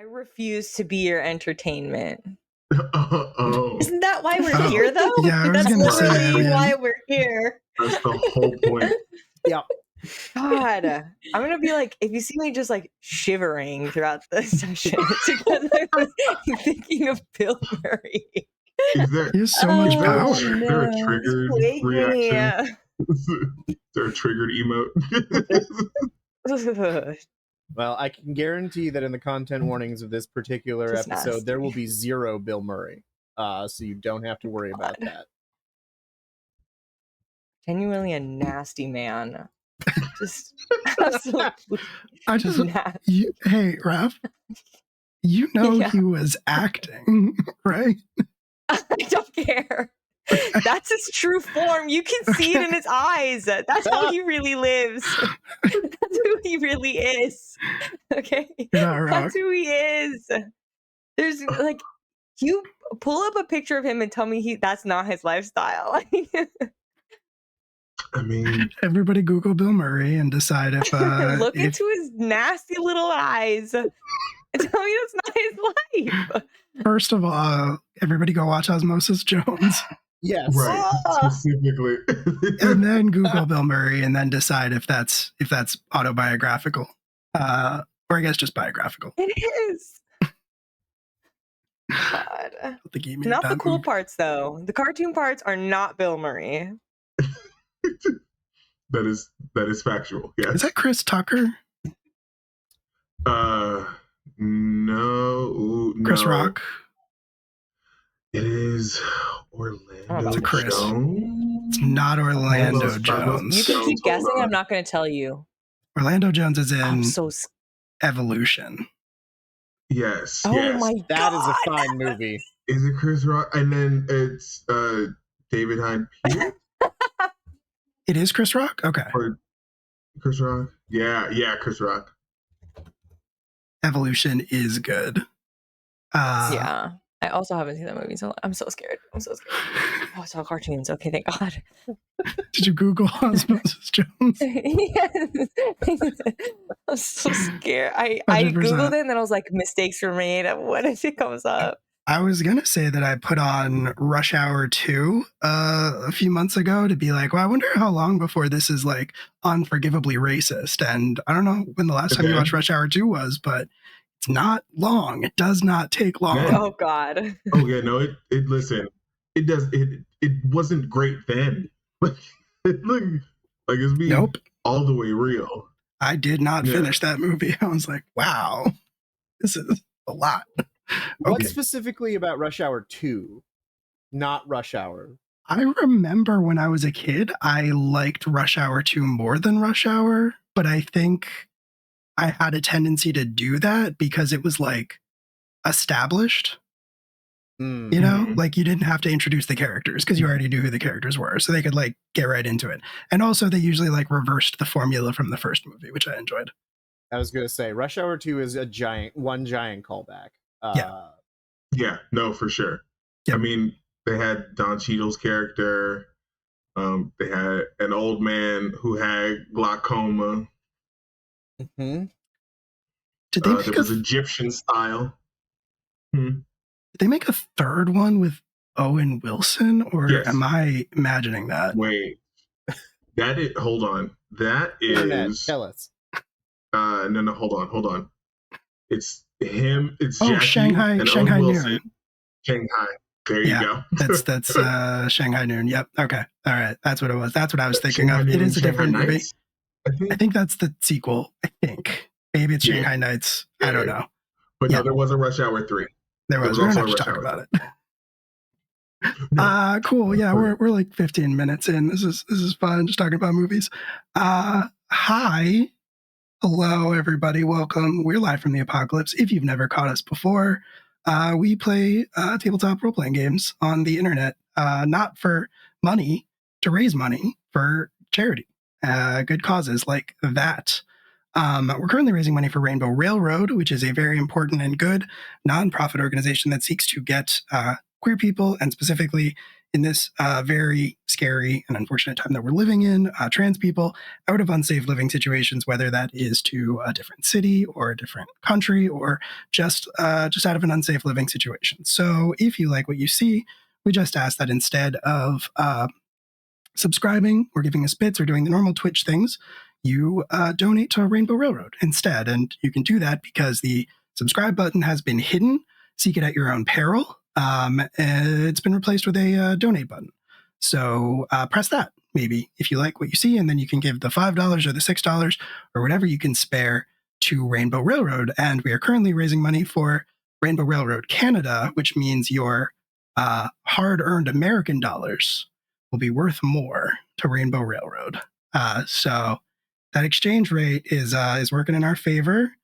refuse to be your entertainment. Oh. Isn't that why we're here, though? Yeah, I was That's gonna say, literally I mean- why we're here. That's the whole point. Yeah. God, I'm gonna be like, if you see me just like shivering throughout the session, it's because I'm thinking of Bill Murray. Is there, He has so much power. is there a triggered Wake me reaction? Is there a triggered emote? Well, I can guarantee that in the content warnings of this particular Just episode, nasty. there will be 0 Bill Murray. So you don't have to worry about that. Genuinely a nasty man. Just absolutely I just, nasty. hey, Raph, you know Yeah. he was acting, right? I don't care. That's his true form. You can see it in his eyes. That's how he really lives. That's who he really is. Okay? You're not wrong. That's who he is. There's like, you pull up a picture of him and tell me that's not his lifestyle. I mean, Everybody Google Bill Murray and decide if Look if, into his nasty little eyes and tell me that's not his life. first of all, everybody go watch Osmosis Jones, Yes. right, specifically. and then Google Bill Murray, and then decide if that's autobiographical, or I guess just biographical. It is. God. I don't think he made Not the that cool movie. parts, though. The cartoon parts are not Bill Murray. That is factual. Yes. Is that Chris Tucker? No. Chris Rock? It is Oh, Orlando it's Chris. Jones. It's not Orlando Almost. Jones. You can keep Hold guessing. on. I'm not going to tell you. Orlando Jones is in I'm so. Evolution. Yes. Oh yes. my god! That is a fine movie. Is it Chris Rock? And then it's David Hyde Pierce It is Chris Rock? Okay. or Chris Rock? Yeah, Chris Rock. Evolution is good. Yeah. I also haven't seen that movie, so I'm so scared. I'm so scared. Oh, it's all cartoons. Okay, thank God. Did you Google Osmosis Jones? Yes. I'm so scared. I 100%. Googled it and then I was like, mistakes were made. What if it comes up? I was going to say that I put on Rush Hour 2 a few months ago to be like, well, I wonder how long before this is like unforgivably racist. And I don't know when the last time you Okay. watched Rush Hour 2 was, but it's not long. It does not take long. Yeah. Oh God. Oh yeah, no, it listen, it wasn't great then. Like it looked like it's being Nope. all the way real. I did not Yeah. finish that movie. I was like, wow, this is a lot. What Okay. specifically about Rush Hour 2? Not Rush Hour. I remember when I was a kid, I liked Rush Hour 2 more than Rush Hour, but I think I had a tendency to do that because it was like established, Mm. you know, Mhm. like you didn't have to introduce the characters because you already knew who the characters were. So they could like get right into it. And also they usually like reversed the formula from the first movie, which I enjoyed. I was going to say, Rush Hour 2 is one giant callback. Yeah, no, for sure. Yep. I mean, they had Don Cheadle's character. They had an old man who had glaucoma. Mhm. Did they There was Egyptian style. did they make a third one with Owen Wilson, or Yes. am I imagining that? Wait, that is. Hold on. That Internet, is. tell us. No, hold on. It's him. It's Oh, Jackie Shanghai and Shanghai Owen Wilson. Noon. Shanghai. There Yeah, you go. That's Shanghai Noon. Yep. Okay. All right. That's what it was. That's what I was thinking Shanghai of. It Noon, is a different Shanghai movie. Nights, I I think that's the sequel. I think maybe it's Yeah. Shanghai Nights. I don't know. But Yeah. no, there was a Rush Hour 3. There There was. was We're gonna also have to a talk Rush about it. No. Cool. Yeah, Okay. we're like 15 minutes in. This is fun. Just talking about movies. Hi. Hello, everybody. Welcome. We're live from the apocalypse. If you've never caught us before, we play tabletop role-playing games on the internet, not for money, to raise money for charity, good causes like that. We're currently raising money for Rainbow Railroad, which is a very important and good nonprofit organization that seeks to get queer people, and specifically in this very scary and unfortunate time that we're living in, trans people out of unsafe living situations, whether that is to a different city or a different country or just out of an unsafe living situation. So if you like what you see, we just ask that instead of subscribing or giving us bits or doing the normal Twitch things, you donate to Rainbow Railroad instead. And you can do that because the subscribe button has been hidden. Seek it at your own peril. It's been replaced with a donate button. So press that, maybe, if you like what you see, and then you can give the $5 or the $6 or whatever you can spare to Rainbow Railroad. And we are currently raising money for Rainbow Railroad Canada, which means your hard-earned American dollars will be worth more to Rainbow Railroad. So that exchange rate is working in our favor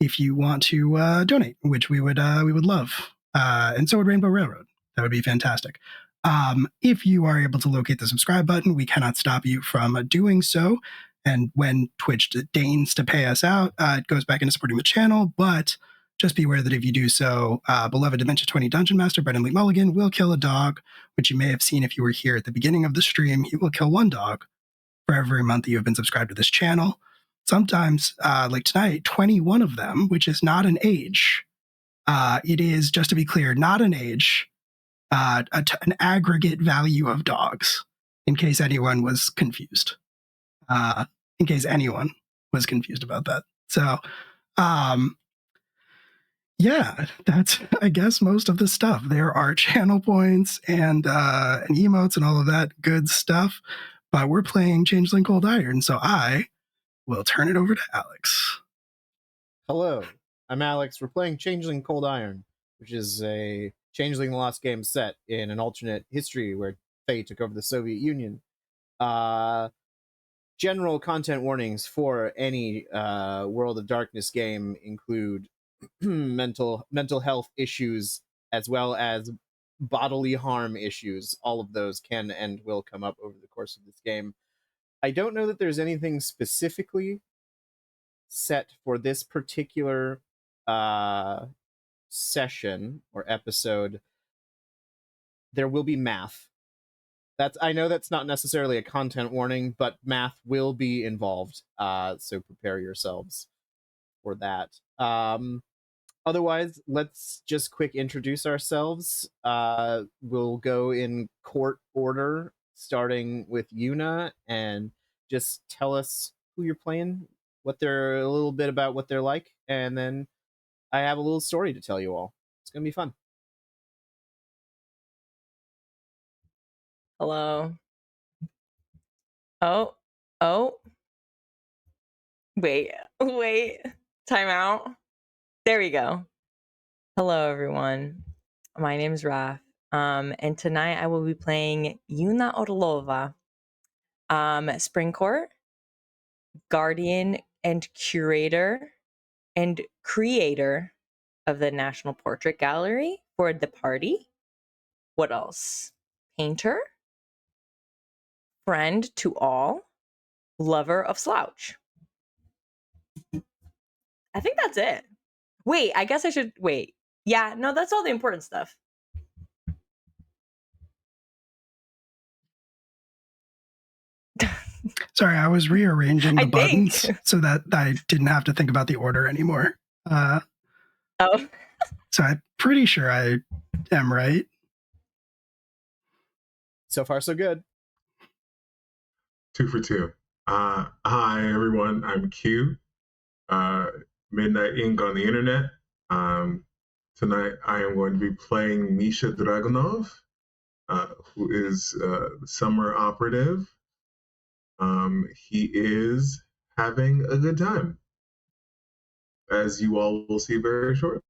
if you want to donate, which we would love. And so would Rainbow Railroad. That would be fantastic. If you are able to locate the subscribe button, we cannot stop you from doing so. And when Twitch deigns to pay us out, it goes back into supporting the channel. But just be aware that if you do so, beloved Dementia 20 Dungeon Master Brendan Lee Mulligan will kill a dog, which you may have seen if you were here at the beginning of the stream. He will kill one dog for every month that you have been subscribed to this channel. Sometimes, like tonight, 21 of them, which is not an age. It is, just to be clear, not an age, an aggregate value of dogs, in case anyone was confused. About that. So, yeah, that's, I guess, most of the stuff. There are channel points and emotes and all of that good stuff, but we're playing Changeling Cold Iron, so I will turn it over to Alex. Hello, I'm Alex. We're playing Changeling Cold Iron, which is a Changeling the Lost game set in an alternate history where Faye took over the Soviet Union. General content warnings for any World of Darkness game include mental health issues as well as bodily harm issues. All of those can and will come up over the course of this game. I don't know that there's anything specifically set for this particular session or episode. There will be math. I know that's not necessarily a content warning, but math will be involved, so prepare yourselves for that. Otherwise, let's just quick introduce ourselves. We'll go in court order, starting with Yuna, and just tell us who you're playing, a little bit about what they're like, and then I have a little story to tell you all. It's gonna be fun. Hello. Oh. Wait. Time out. There we go. Hello, everyone. My name is Raf. And tonight I will be playing Yuna Orlova, Spring Court, guardian and curator and creator of the National Portrait Gallery for the party. What else? Painter, friend to all, lover of slouch. I think that's it. Wait, I guess I should wait. Yeah, no, that's all the important stuff. Sorry, I was rearranging the buttons so that I didn't have to think about the order anymore. So I'm pretty sure I am right. So far, so good. 2 for 2. Hi, everyone. I'm Q. Midnight Ink on the internet. Tonight, I am going to be playing Misha Dragunov, who is the summer operative. He is having a good time, as you all will see very shortly.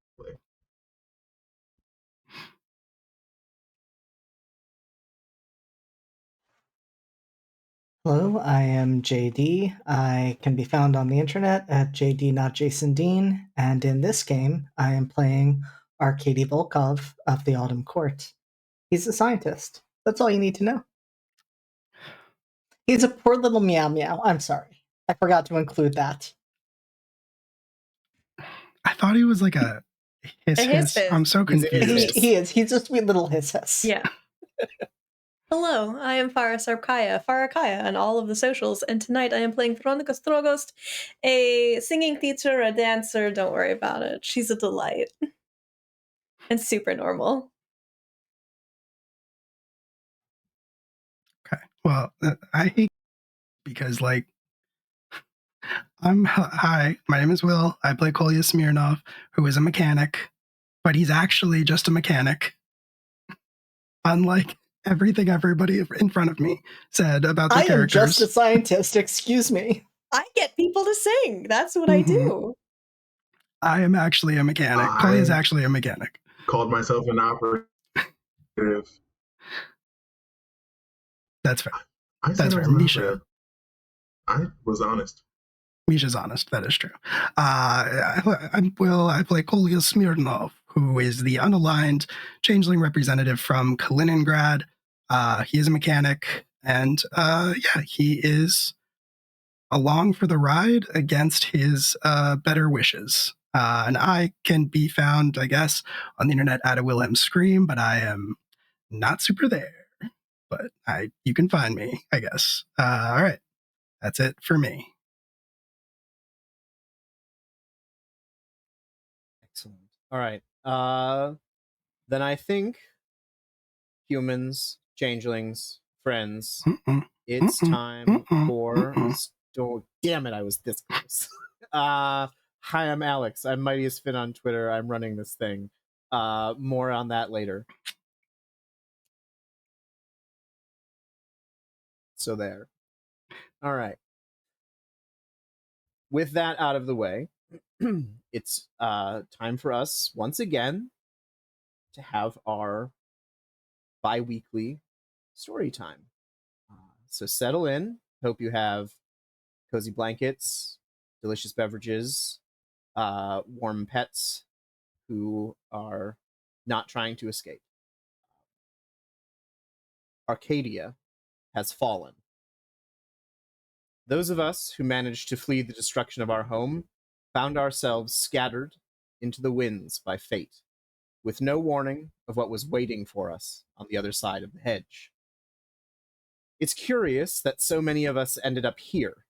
Hello, I am JD. I can be found on the internet at JD Not Jason Dean, and in this game, I am playing Arcadia Volkov of the Autumn Court. He's a scientist. That's all you need to know. He's a poor little meow meow. I'm sorry. I forgot to include that. I thought he was like a hiss hiss. I'm so confused. He is. He's a sweet little hiss hiss. Yeah. Hello, I am Faris Farakaya on all of the socials, and tonight I am playing Veronica Strogost, a singing teacher, a dancer, don't worry about it. She's a delight. And super normal. Okay. Well, I hate because, like, hi, my name is Will. I play Kolya Smirnov, who is a mechanic, but he's actually just a mechanic. Unlike everything everybody in front of me said about their I am characters. just a scientist, excuse me. I get people to sing. That's what I do. I am actually a mechanic. Kolya is actually a mechanic. Called myself an operative. That's fair. I said That's I fair. was an Misha. operative. I was honest. Misha's honest. That is true. I'm Will. I play Kolya Smirnov, who is the unaligned changeling representative from Kaliningrad. He is a mechanic, and yeah, he is along for the ride against his better wishes. And I can be found, I guess, on the internet at a Wilhelm Scream, but I am not super there. But you can find me, I guess. All right, that's it for me. Excellent. All right. Then I think humans, changelings, friends, it's time for damn it, I was this close. Hi, I'm Alex. I'm Mightiest Fin on Twitter. I'm running this thing. More on that later. So there. All right. With that out of the way, it's time for us once again to have our bi-weekly story time. So settle in. Hope you have cozy blankets, delicious beverages, warm pets who are not trying to escape. Arcadia has fallen. Those of us who managed to flee the destruction of our home found ourselves scattered into the winds by fate, with no warning of what was waiting for us on the other side of the hedge. It's curious that so many of us ended up here,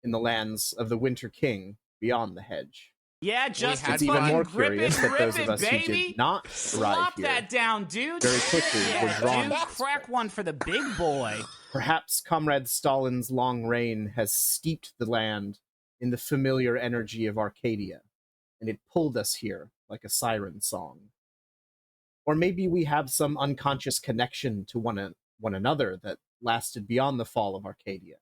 in the lands of the Winter King beyond the hedge. Yeah, just It's even more curious that those of us who did not arrive Slop here that down, dude. very quickly were drawn Dude, to this crack place. one for the big boy. Perhaps Comrade Stalin's long reign has steeped the land in the familiar energy of Arcadia, and it pulled us here like a siren song. Or maybe we have some unconscious connection to one another that lasted beyond the fall of Arcadia,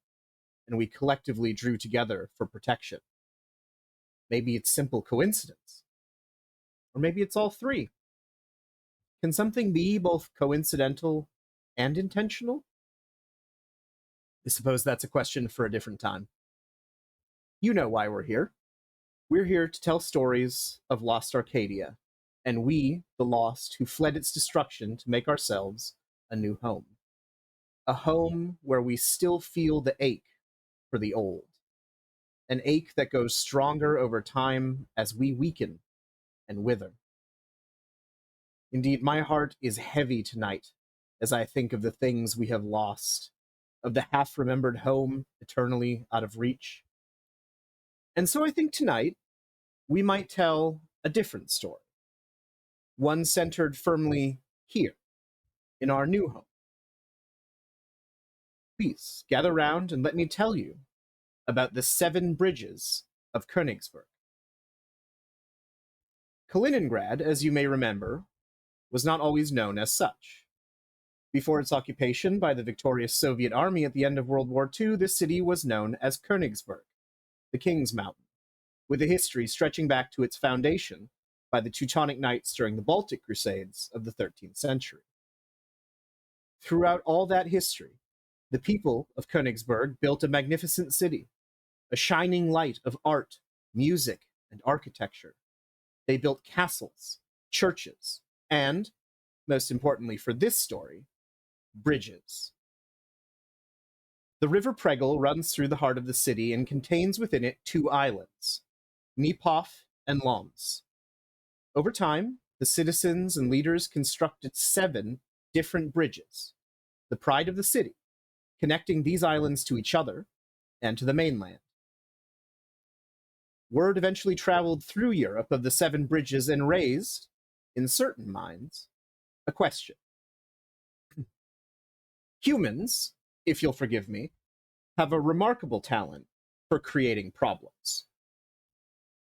and we collectively drew together for protection. Maybe it's simple coincidence. Or maybe it's all three. Can something be both coincidental and intentional? I suppose that's a question for a different time. You know why we're here. We're here to tell stories of lost Arcadia, and we, the lost, who fled its destruction to make ourselves a new home. A home where we still feel the ache for the old. An ache that goes stronger over time as we weaken and wither. Indeed, my heart is heavy tonight as I think of the things we have lost, of the half-remembered home eternally out of reach. And so I think tonight we might tell a different story. One centered firmly here, in our new home. Please, gather round and let me tell you about the 7 bridges of Königsberg. Kaliningrad, as you may remember, was not always known as such. Before its occupation by the victorious Soviet army at the end of World War II, this city was known as Königsberg, the King's Mountain, with a history stretching back to its foundation by the Teutonic Knights during the Baltic Crusades of the 13th century. Throughout all that history, the people of Königsberg built a magnificent city, a shining light of art, music, and architecture. They built castles, churches, and, most importantly for this story, bridges. The River Pregel runs through the heart of the city and contains within it 2 islands, Nipov and Lomz. Over time, the citizens and leaders constructed 7 different bridges, the pride of the city, connecting these islands to each other and to the mainland. Word eventually traveled through Europe of the 7 bridges and raised, in certain minds, a question. Humans, if you'll forgive me, have a remarkable talent for creating problems.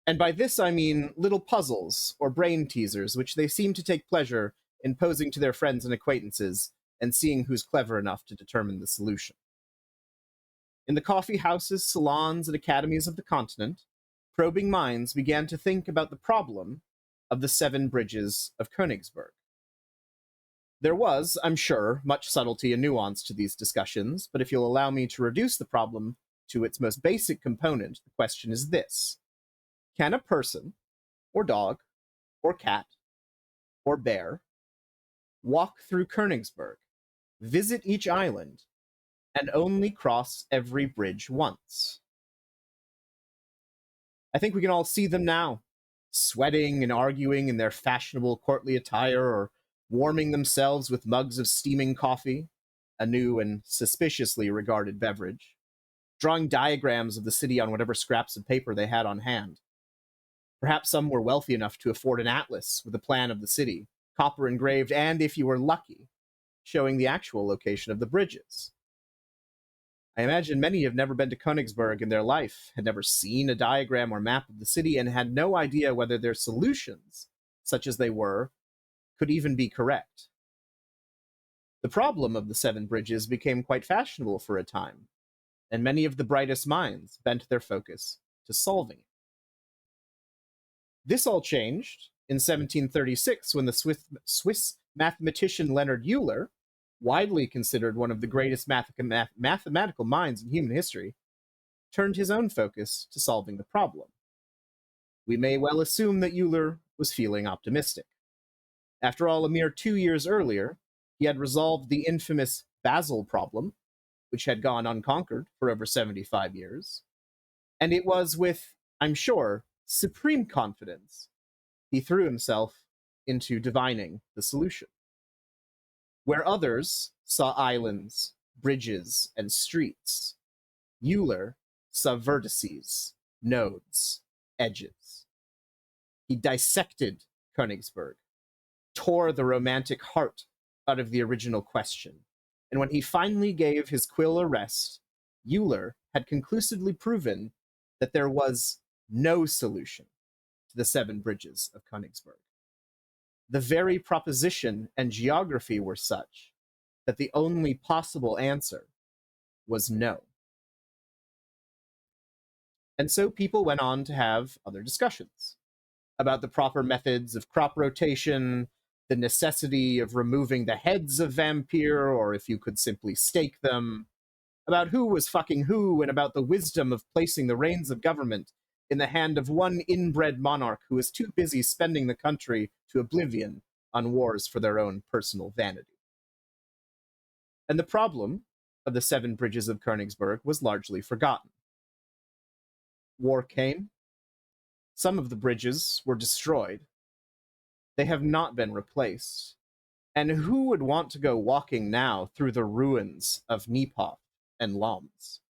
And by this I mean little puzzles or brain teasers, which they seem to take pleasure in posing to their friends and acquaintances and seeing who's clever enough to determine the solution. In the coffee houses, salons, and academies of the continent, probing minds began to think about the problem of the 7 bridges of Königsberg. There was, I'm sure, much subtlety and nuance to these discussions, but if you'll allow me to reduce the problem to its most basic component, the question is this. Can a person, or dog, or cat, or bear, walk through Königsberg, visit each island, and only cross every bridge once? I think we can all see them now, sweating and arguing in their fashionable courtly attire, or warming themselves with mugs of steaming coffee, a new and suspiciously regarded beverage, drawing diagrams of the city on whatever scraps of paper they had on hand. Perhaps some were wealthy enough to afford an atlas with a plan of the city, copper engraved, and, if you were lucky, showing the actual location of the bridges. I imagine many have never been to Königsberg in their life, had never seen a diagram or map of the city, and had no idea whether their solutions, such as they were, could even be correct. The problem of the 7 bridges became quite fashionable for a time, and many of the brightest minds bent their focus to solving it. This all changed in 1736 when the Swiss mathematician Leonard Euler, widely considered one of the greatest mathematical minds in human history, turned his own focus to solving the problem. We may well assume that Euler was feeling optimistic. After all, a mere 2 years earlier, he had resolved the infamous Basel problem, which had gone unconquered for over 75 years, and it was with, I'm sure, supreme confidence he threw himself into divining the solution. Where others saw islands, bridges, and streets, Euler saw vertices, nodes, edges. He dissected Königsberg, tore the romantic heart out of the original question, and when he finally gave his quill a rest, Euler had conclusively proven that there was no solution to the 7 bridges of Königsberg. The very proposition and geography were such that the only possible answer was no. And so people went on to have other discussions about the proper methods of crop rotation, the necessity of removing the heads of vampire, or if you could simply stake them, about who was fucking who, and about the wisdom of placing the reins of government in the hand of one inbred monarch who is too busy spending the country to oblivion on wars for their own personal vanity. And the problem of the 7 bridges of Königsberg was largely forgotten. War came. Some of the bridges were destroyed. They have not been replaced. And who would want to go walking now through the ruins of Niepoth and Loms?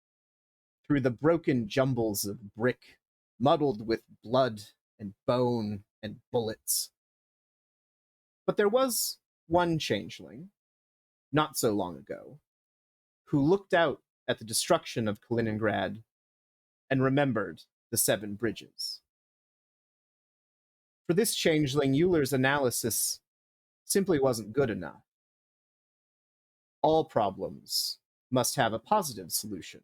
Through the broken jumbles of brick, muddled with blood and bone and bullets. But there was one changeling, not so long ago, who looked out at the destruction of Kaliningrad and remembered the 7 bridges. For this changeling, Euler's analysis simply wasn't good enough. All problems must have a positive solution,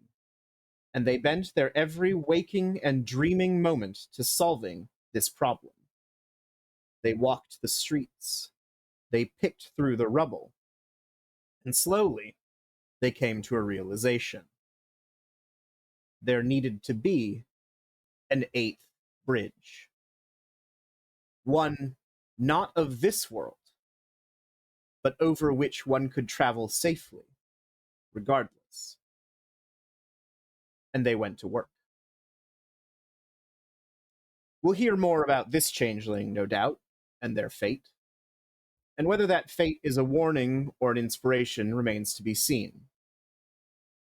and they bent their every waking and dreaming moment to solving this problem. They walked the streets, they picked through the rubble, and slowly they came to a realization. There needed to be an 8th bridge. One not of this world, but over which one could travel safely, regardless. And they went to work. We'll hear more about this changeling, no doubt, and their fate. And whether that fate is a warning or an inspiration remains to be seen.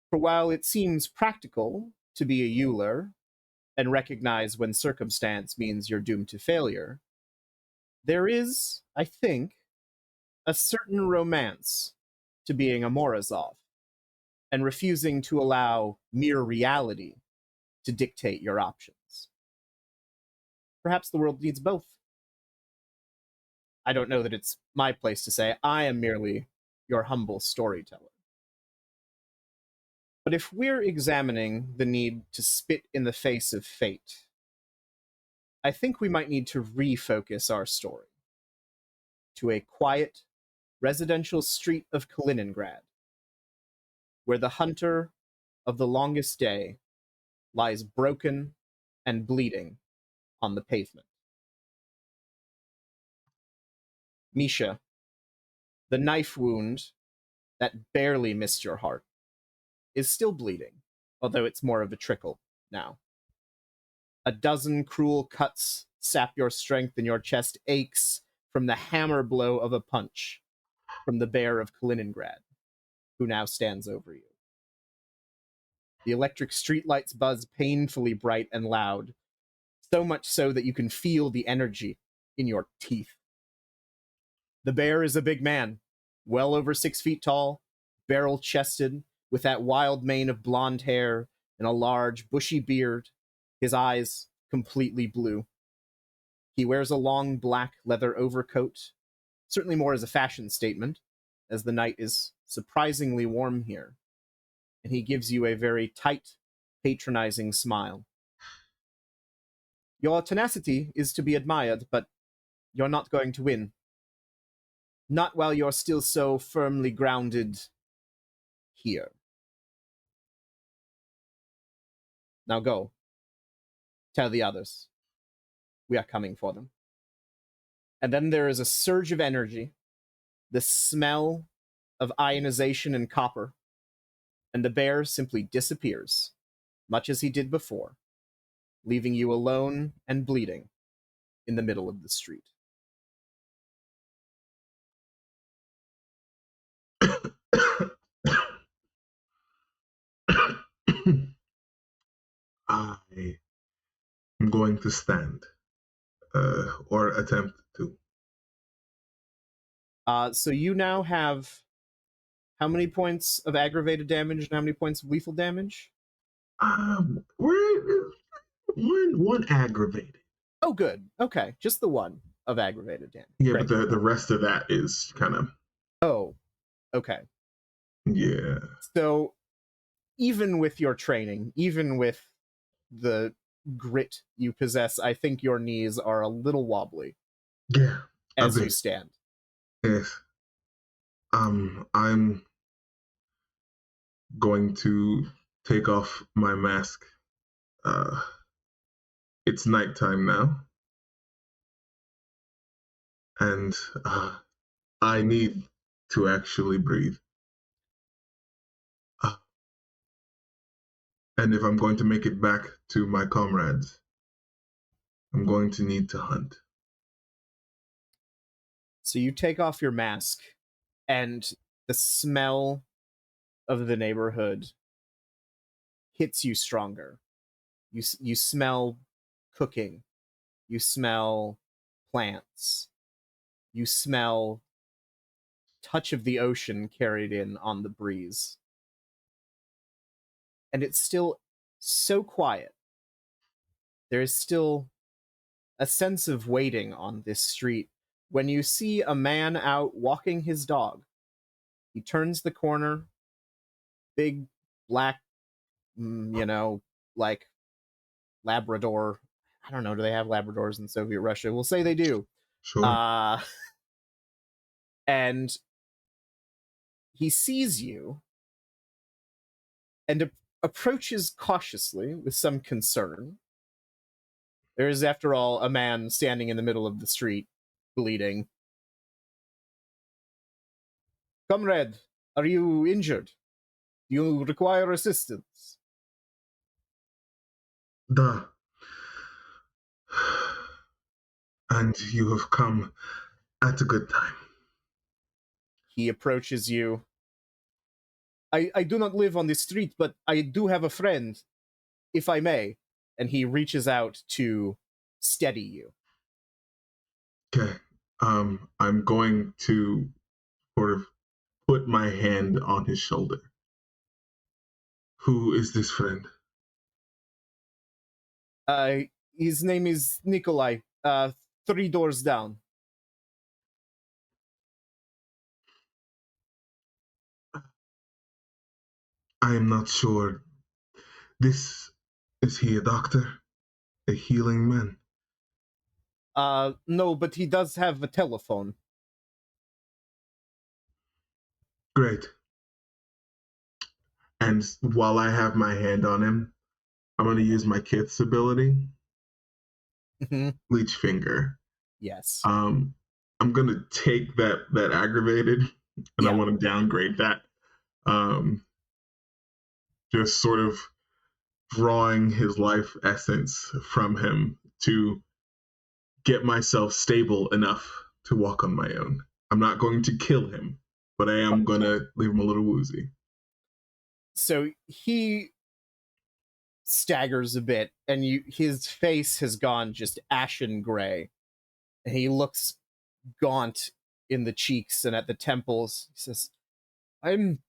For while it seems practical to be a Euler and recognize when circumstance means you're doomed to failure, there is, I think, a certain romance to being a Morozov and refusing to allow mere reality to dictate your options. Perhaps the world needs both. I don't know that it's my place to say. I am merely your humble storyteller. But if we're examining the need to spit in the face of fate, I think we might need to refocus our story to a quiet, residential street of Kaliningrad, where the hunter of the longest day lies broken and bleeding on the pavement. Misha, the knife wound that barely missed your heart is still bleeding, although it's more of a trickle now. A dozen cruel cuts sap your strength and your chest aches from the hammer blow of a punch from the bear of Kaliningrad, who now stands over you. The electric streetlights buzz painfully bright and loud, so much so that you can feel the energy in your teeth. The bear is a big man, well over 6 feet tall, barrel-chested, with that wild mane of blonde hair and a large, bushy beard, his eyes completely blue. He wears a long black leather overcoat, certainly more as a fashion statement, as the night is surprisingly warm here, and he gives you a very tight, patronizing smile. Your tenacity is to be admired, but you're not going to win. Not while you're still so firmly grounded here. Now go. Tell the others. We are coming for them. And then there is a surge of energy, the smell of ionization and copper, and the bear simply disappears, much as he did before, leaving you alone and bleeding in the middle of the street. I am going to stand, or attempt to. So you now have how many points of aggravated damage and how many points of lethal damage? We're one aggravated. Oh, good. Okay, just the one of aggravated damage. Yeah, Great. but the rest of that is kind of. Oh, okay. Yeah. So even with your training, even with the grit you possess, I think your knees are a little wobbly. Yeah. As you stand. Yes. I'm going to take off my mask. It's nighttime now, and I need to actually breathe. And if I'm going to make it back to my comrades, I'm going to need to hunt. So you take off your mask, and the smell of the neighborhood hits you stronger. You smell cooking. You smell plants. You smell touch of the ocean carried in on the breeze. And it's still so quiet. There is still a sense of waiting on this street when you see a man out walking his dog. He turns the corner, big black, like Labrador. I don't know, do they have Labradors in Soviet Russia? We'll say they do. Sure. And he sees you and approaches cautiously with some concern. There is, after all, a man standing in the middle of the street, bleeding. Comrade, are you injured? Do you require assistance? And you have come at a good time. He approaches you. I do not live on the street, but I do have a friend, if I may. And he reaches out to steady you. Okay. I'm going to sort of put my hand on his shoulder. Who is this friend? His name is Nikolai. 3 doors down. I am not sure. Is he a doctor? A healing man? No, but he does have a telephone. Great. And while I have my hand on him, I'm going to use my Kith's ability, Leech Finger. Yes. I'm going to take that aggravated, and I want to downgrade that. Just sort of drawing his life essence from him to get myself stable enough to walk on my own. I'm not going to kill him, but I am going to leave him a little woozy. So he staggers a bit, and his face has gone just ashen gray. And he looks gaunt in the cheeks and at the temples. He says, I'm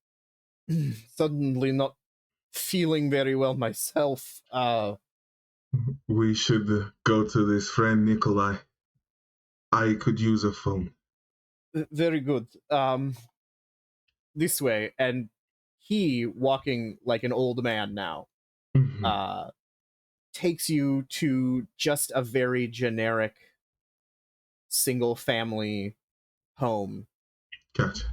suddenly not feeling very well myself. We should go to this friend Nikolai. I could use a phone. Very good. This way. And he, walking like an old man now, takes you to just a very generic single family home. Gotcha.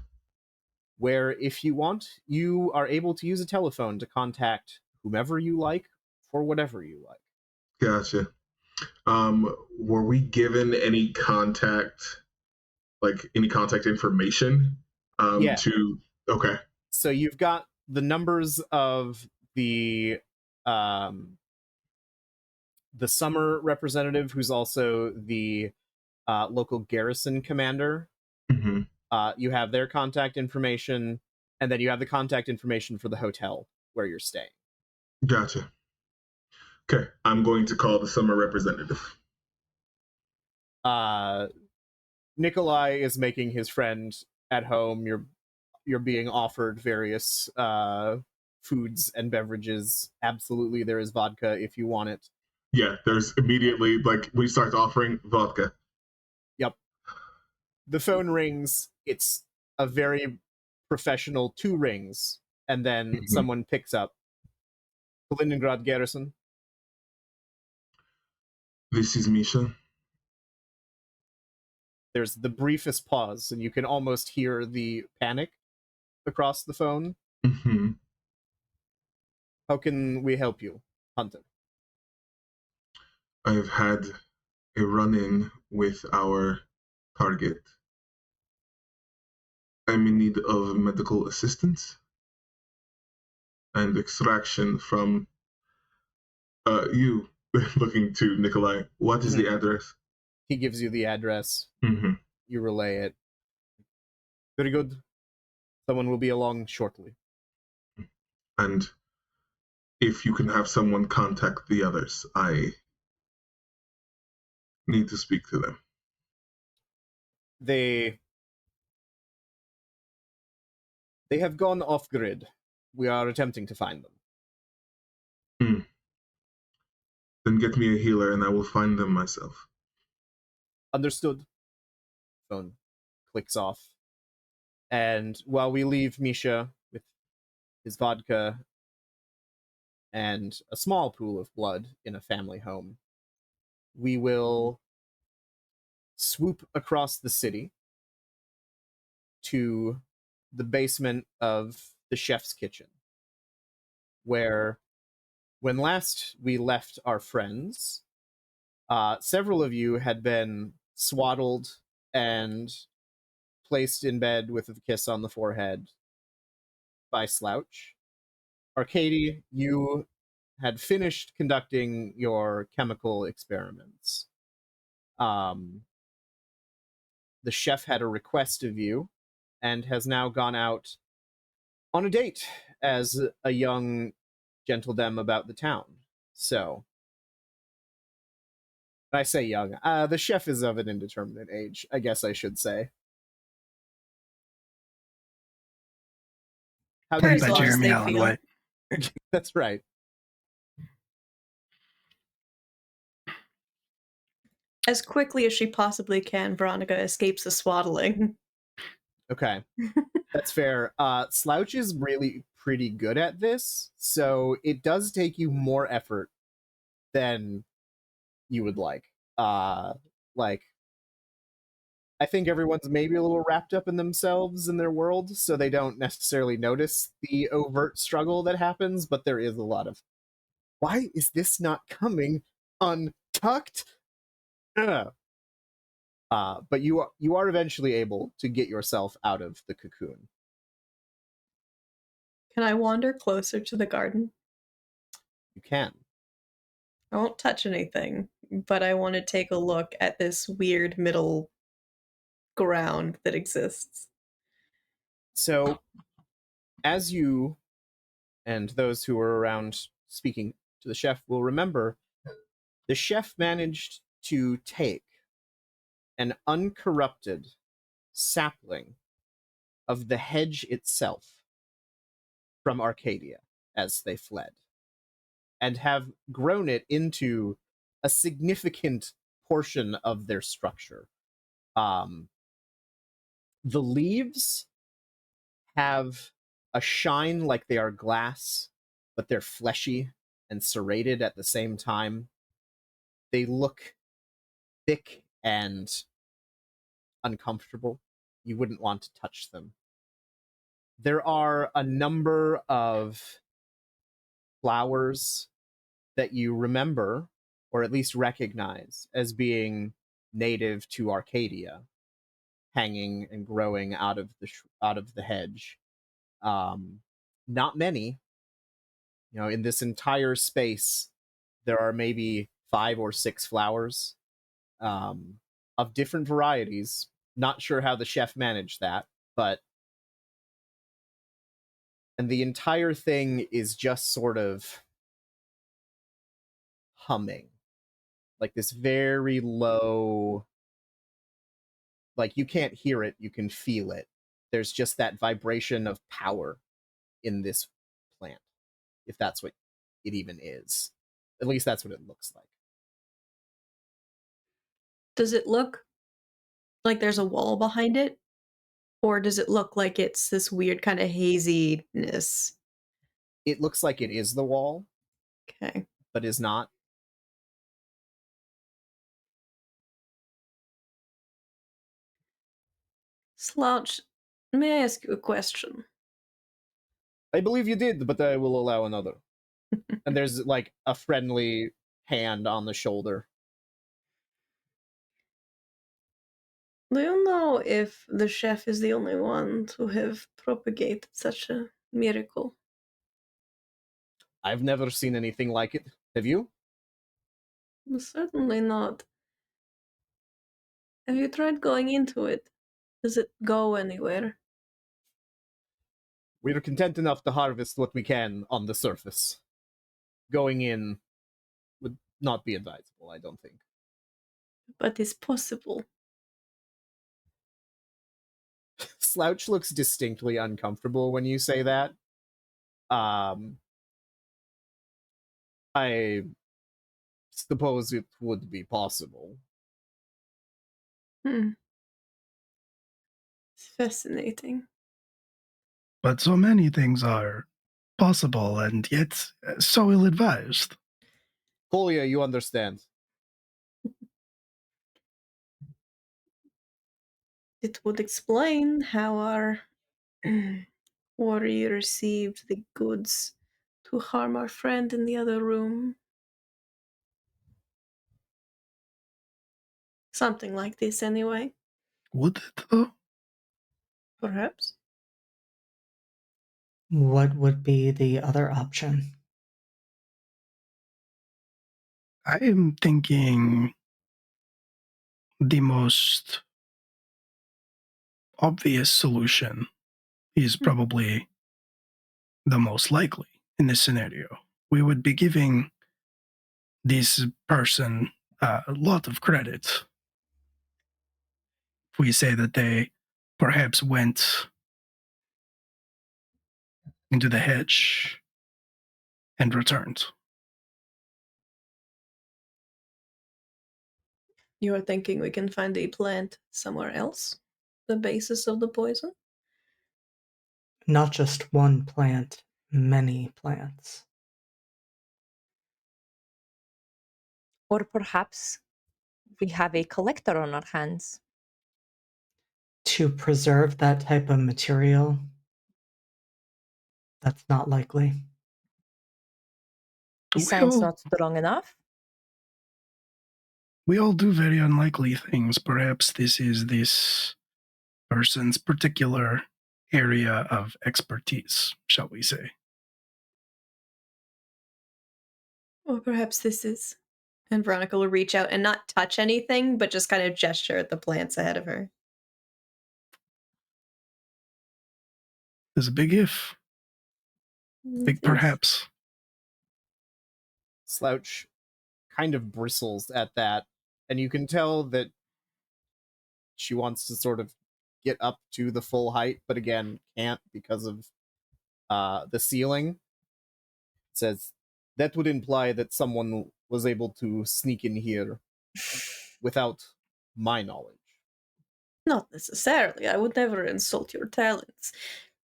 Where if you want, you are able to use a telephone to contact whomever you like for whatever you like. Gotcha. Were we given any contact information? Yeah. Okay. So you've got the numbers of the summer representative, who's also the local garrison commander. Mm-hmm. You have their contact information, and then you have the contact information for the hotel where you're staying. Gotcha. Okay, I'm going to call the summer representative. Nikolai is making his friend at home. You're being offered various foods and beverages. Absolutely, there is vodka if you want it. Yeah, there's immediately, like, we start offering vodka. Yep. The phone rings. It's a very professional 2 rings, and then someone picks up. Kaliningrad Garrison. This is Misha. There's the briefest pause, and you can almost hear the panic across the phone. Mm-hmm. How can we help you, Hunter? I've had a run-in with our target. I'm in need of medical assistance and extraction from you. Looking to Nikolai. What is the address? He gives you the address. You relay it. Very good. Someone will be along shortly. And if you can have someone contact the others, I need to speak to them. They have gone off-grid. We are attempting to find them. Then get me a healer and I will find them myself. Understood. Phone clicks off. And while we leave Misha with his vodka and a small pool of blood in a family home, we will swoop across the city to the basement of the chef's kitchen, where when last we left our friends, several of you had been swaddled and placed in bed with a kiss on the forehead by Slouch. Arcadia, you had finished conducting your chemical experiments. The chef had a request of you and has now gone out on a date as a young gentledame about the town. So, I say young. The chef is of an indeterminate age, I guess I should say. How do Played you As by long as Jeremy they Allen feel- White. That's right. As quickly as she possibly can, Veronica escapes the swaddling. Okay. That's fair. Slouch is really pretty good at this, so it does take you more effort than you would like. Like, I think everyone's maybe a little wrapped up in themselves and their world, so they don't necessarily notice the overt struggle that happens, but there is a lot of, why is this not coming untucked? Ugh. But you are eventually able to get yourself out of the cocoon. Can I wander closer to the garden? You can. I won't touch anything, but I want to take a look at this weird middle ground that exists. So, as you and those who were around speaking to the chef will remember, the chef managed to take an uncorrupted sapling of the hedge itself from Arcadia as they fled, and have grown it into a significant portion of their structure. The leaves have a shine like they are glass, but they're fleshy and serrated at the same time. They look thick and uncomfortable. You wouldn't want to touch them. There are a number of flowers that you remember, or at least recognize, as being native to Arcadia, hanging and growing out of the hedge. Not many. You know, in this entire space, there are maybe 5 or 6 flowers of different varieties. Not sure how the chef managed that, but and the entire thing is just sort of humming, like this very low, like you can't hear it, you can feel it. There's just that vibration of power in this plant, if that's what it even is. At least that's what it looks like. Does it look like there's a wall behind it? Or does it look like it's this weird kind of haziness? It looks like it is the wall, Okay. but is not. Slouch, may I ask you a question? I believe you did, but I will allow another. And there's like a friendly hand on the shoulder. Do you know if the chef is the only one to have propagated such a miracle? I've never seen anything like it. Have you? Certainly not. Have you tried going into it? Does it go anywhere? We're content enough to harvest what we can on the surface. Going in would not be advisable, I don't think. But it's possible. Slouch looks distinctly uncomfortable when you say that. I suppose it would be possible. It's fascinating. But so many things are possible and yet so ill-advised. Kolia, you understand. It would explain how our warrior received the goods to harm our friend in the other room. Something like this, anyway. Would it, though? Perhaps. What would be the other option? I am thinking the most obvious solution is probably the most likely in this scenario. We would be giving this person a lot of credit if we say that they perhaps went into the hedge and returned. You are thinking we can find a plant somewhere else? The basis of the poison? Not just one plant, many plants. Or perhaps we have a collector on our hands. To preserve that type of material, that's not likely. The science not strong enough? We all do very unlikely things. Perhaps this is this person's particular area of expertise, shall we say. Or perhaps this is. And Veronica will reach out and not touch anything, but just kind of gesture at the plants ahead of her. There's a big if. Big perhaps. Slouch kind of bristles at that, and you can tell that she wants to sort of get up to the full height, but again, can't because of the ceiling. It says, that would imply that someone was able to sneak in here without my knowledge. Not necessarily. I would never insult your talents.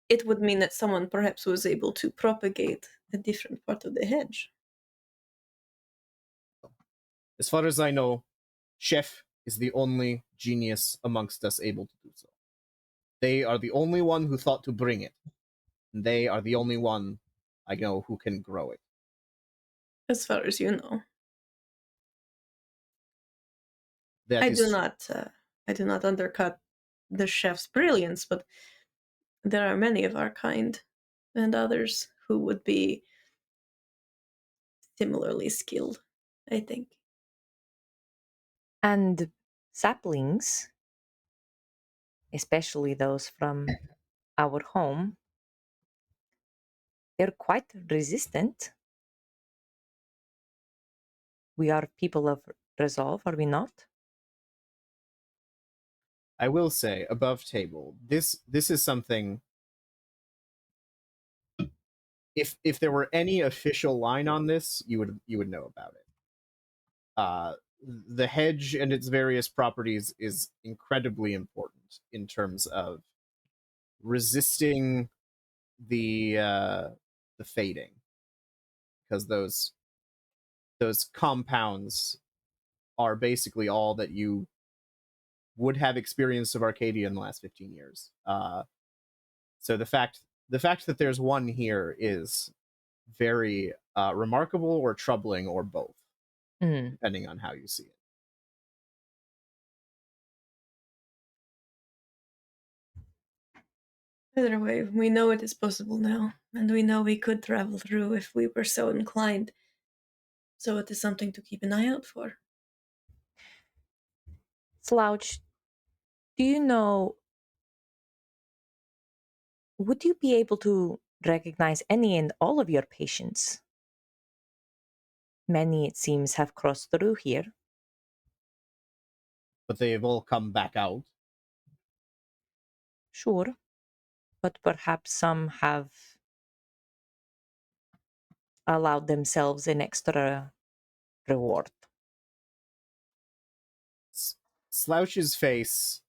It would mean that someone perhaps was able to propagate a different part of the hedge. As far as I know, Chef is the only genius amongst us able to do so. They are the only one who thought to bring it. And they are the only one I know who can grow it. As far as you know. That I is do not undercut the chef's brilliance, but there are many of our kind and others who would be similarly skilled, I think. And saplings, especially those from our home, they're quite resistant. We are people of resolve, are we not? I will say, above table, this is something. If there were any official line on this, you would know about it. The hedge and its various properties is incredibly important in terms of resisting the fading, because those compounds are basically all that you would have experienced of Arcadia in the last 15 years. So the fact that there's one here is very remarkable or troubling or both, depending on how you see it. Either way, we know it is possible now, and we know we could travel through if we were so inclined. So it is something to keep an eye out for. Slouch, do you know, would you be able to recognize any and all of your patients? Many, it seems, have crossed through here. But they've all come back out. Sure, but perhaps some have allowed themselves an extra reward. Slouch's face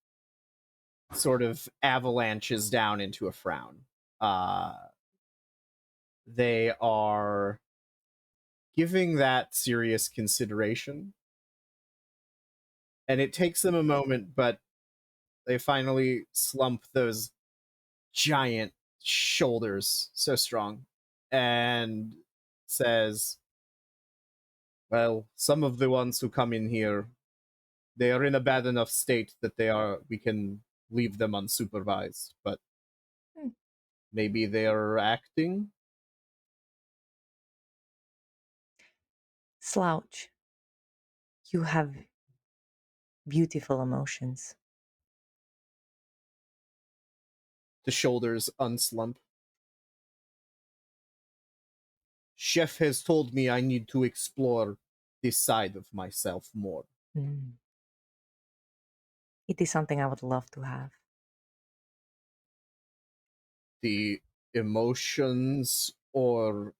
sort of avalanches down into a frown. They are giving that serious consideration, and it takes them a moment, but they finally slump those giant shoulders, so strong, and says, well, some of the ones who come in here, they are in a bad enough state that we can leave them unsupervised, but maybe they are acting. Slouch, you have beautiful emotions. The shoulders unslump. Chef has told me I need to explore this side of myself more. It is something I would love to have. The emotions or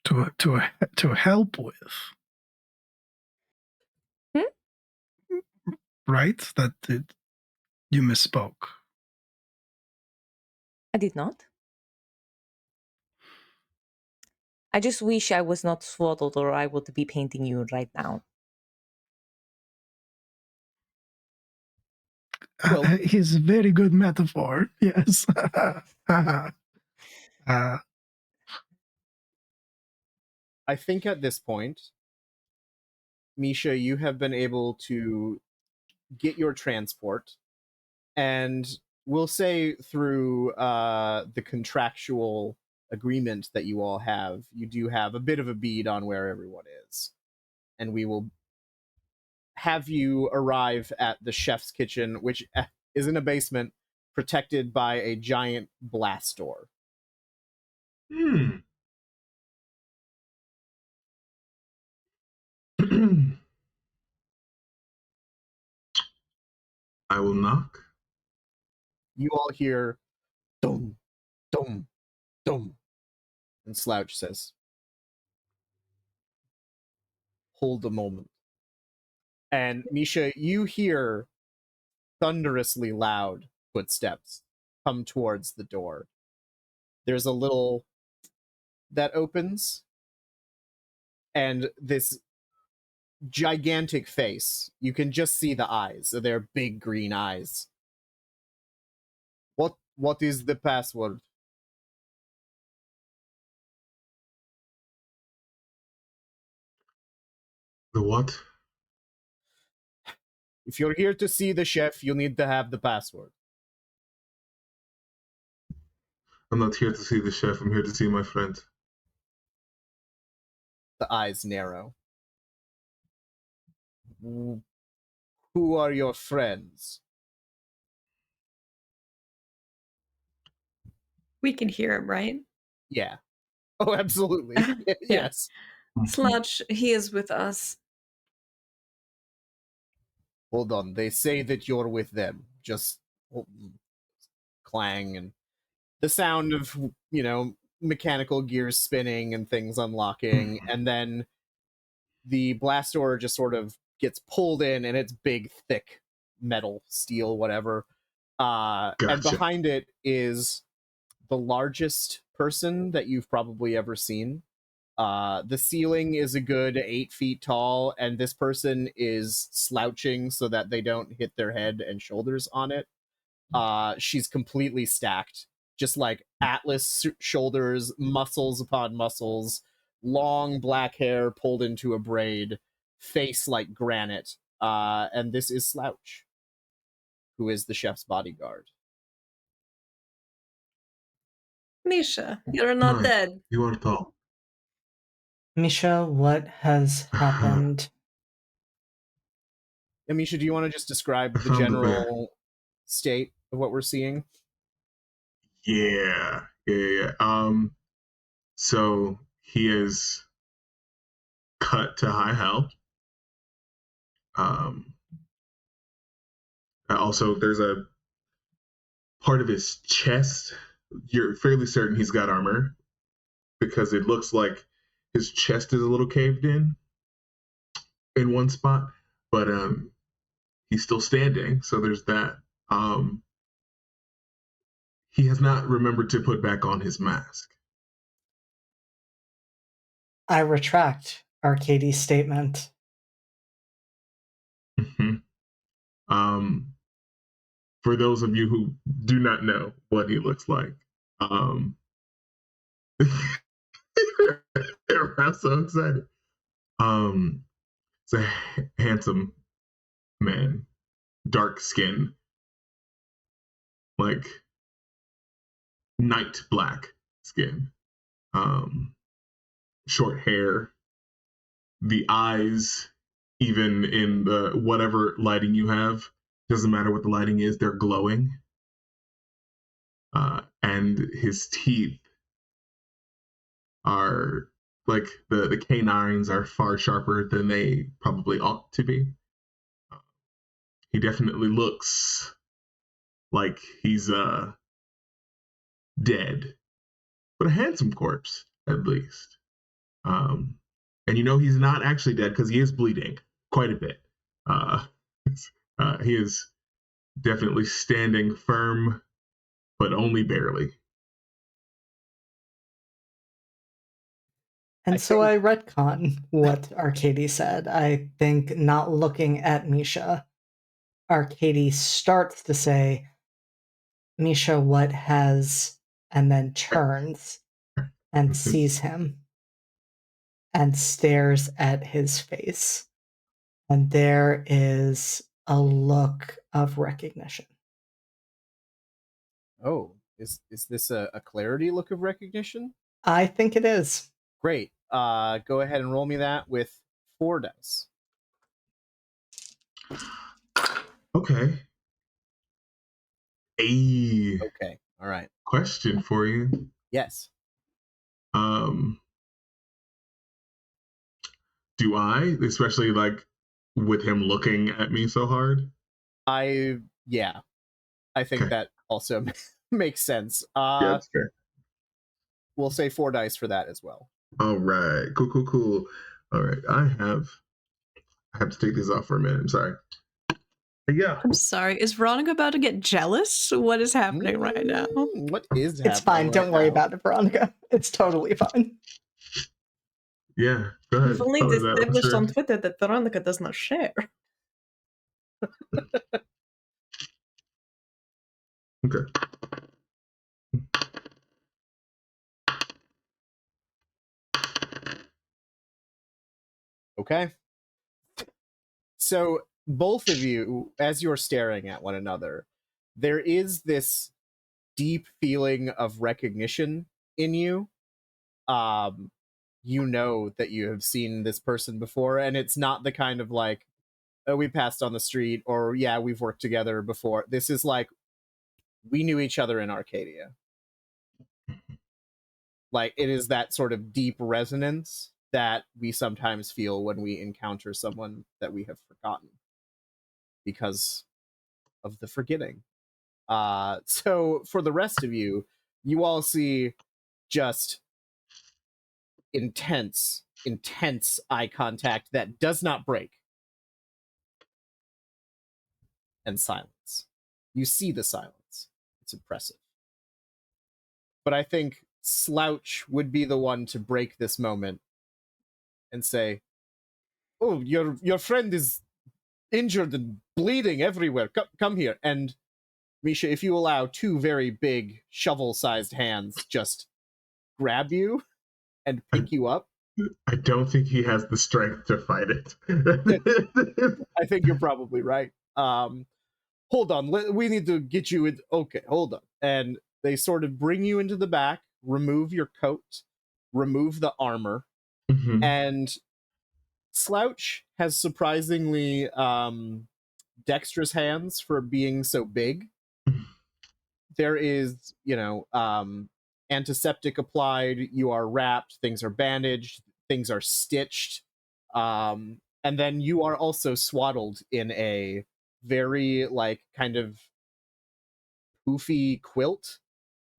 to help with. Right? You misspoke. I did not. I just wish I was not swaddled or I would be painting you right now. Well- His very good metaphor. Yes. I think at this point, Misha, you have been able to get your transport, and we'll say through the contractual agreement that you all have, you do have a bit of a bead on where everyone is. And we will have you arrive at the chef's kitchen, which is in a basement protected by a giant blast door. I will knock. You all hear dum, dum, dum. And Slouch says, hold a moment. And Misha, you hear thunderously loud footsteps come towards the door. There's a little that opens, and this gigantic face, you can just see the eyes. So they're big green eyes. What is the password? The what? If you're here to see the chef, you need to have the password. I'm not here to see the chef. I'm here to see my friend. The eyes narrow. Who are your friends? We can hear him, right? Yeah. Oh, absolutely. Yes. Slouch, he is with us. Hold on. They say that you're with them. Just clang and the sound of, mechanical gears spinning and things unlocking. And then the blast door just sort of gets pulled in, and it's big, thick metal, steel, whatever. And Gotcha. behind it is the largest person that you've probably ever seen. The ceiling is a good 8 feet tall, and this person is slouching so that they don't hit their head and shoulders on it. She's completely stacked, just like Atlas shoulders, muscles upon muscles, long black hair pulled into a braid, face like granite. And this is Slouch, who is the chef's bodyguard. Misha, you're not Hi. dead. You are tall. Misha, what has happened? Amisha, do you want to just describe I the found the bear. general state of what we're seeing? Yeah. So he is cut to high health. Also, there's a part of his chest. You're fairly certain he's got armor because it looks like his chest is a little caved in one spot, but he's still standing. So there's that. He has not remembered to put back on his mask. I retract Arcadie's statement. Mm-hmm. For those of you who do not know what he looks like, I'm so excited. It's a handsome man, dark skin, like night black skin, short hair, the eyes, even in the whatever lighting you have, Doesn't matter what the lighting is, they're glowing. And his teeth are like the canines are far sharper than they probably ought to be. He definitely looks like he's dead, but a handsome corpse at least. And you know he's not actually dead because he is bleeding quite a bit. Uh, he is definitely standing firm, but only barely. And I so think- I retcon what Arcadia said. I think not looking at Misha, Arcadia starts to say, Misha, what has, and then turns and sees him and stares at his face. And there is a look of recognition. Oh, is this a clarity look of recognition? I think it is. Great. Go ahead and roll me that with 4 dice. Okay. A Okay. All right. question for you. Yes. Um, do I, especially like with him looking at me so hard? I think Okay. that also makes sense. Yeah, that's fair. We'll say 4 dice for that as well. All right. Cool. All right. I have to take this off for a minute. I'm sorry. Yeah. I'm sorry. Is Veronica about to get jealous? What is happening right now? What is happening? It's fine. right Don't worry now? about it, Veronica. It's totally fine. Yeah. Go ahead. We've only Tell me that. I'm established sure. on Twitter that Veronica does not share. Okay. Okay. So both of you, as you're staring at one another, there is this deep feeling of recognition in you. You know that you have seen this person before, and it's not the kind of like, oh, we passed on the street, or yeah, we've worked together before. This is like, we knew each other in Arcadia. Like, it is that sort of deep resonance that we sometimes feel when we encounter someone that we have forgotten because of the forgetting. So for the rest of you, you all see just intense eye contact that does not break, and silence. You see the silence. It's impressive. But I think Slouch would be the one to break this moment and say, "Oh, your friend is injured and bleeding everywhere. Come here." And Misha, if you allow 2 very big shovel-sized hands just grab you and pick you up, I don't think he has the strength to fight it. I think you're probably right. Hold on, we need to get you in. Okay, hold on. And they sort of bring you into the back, remove your coat, remove the armor, Mhm. and Slouch has surprisingly dexterous hands for being so big. There is, antiseptic applied, you are wrapped, things are bandaged, things are stitched, and then you are also swaddled in a very, like, kind of poofy quilt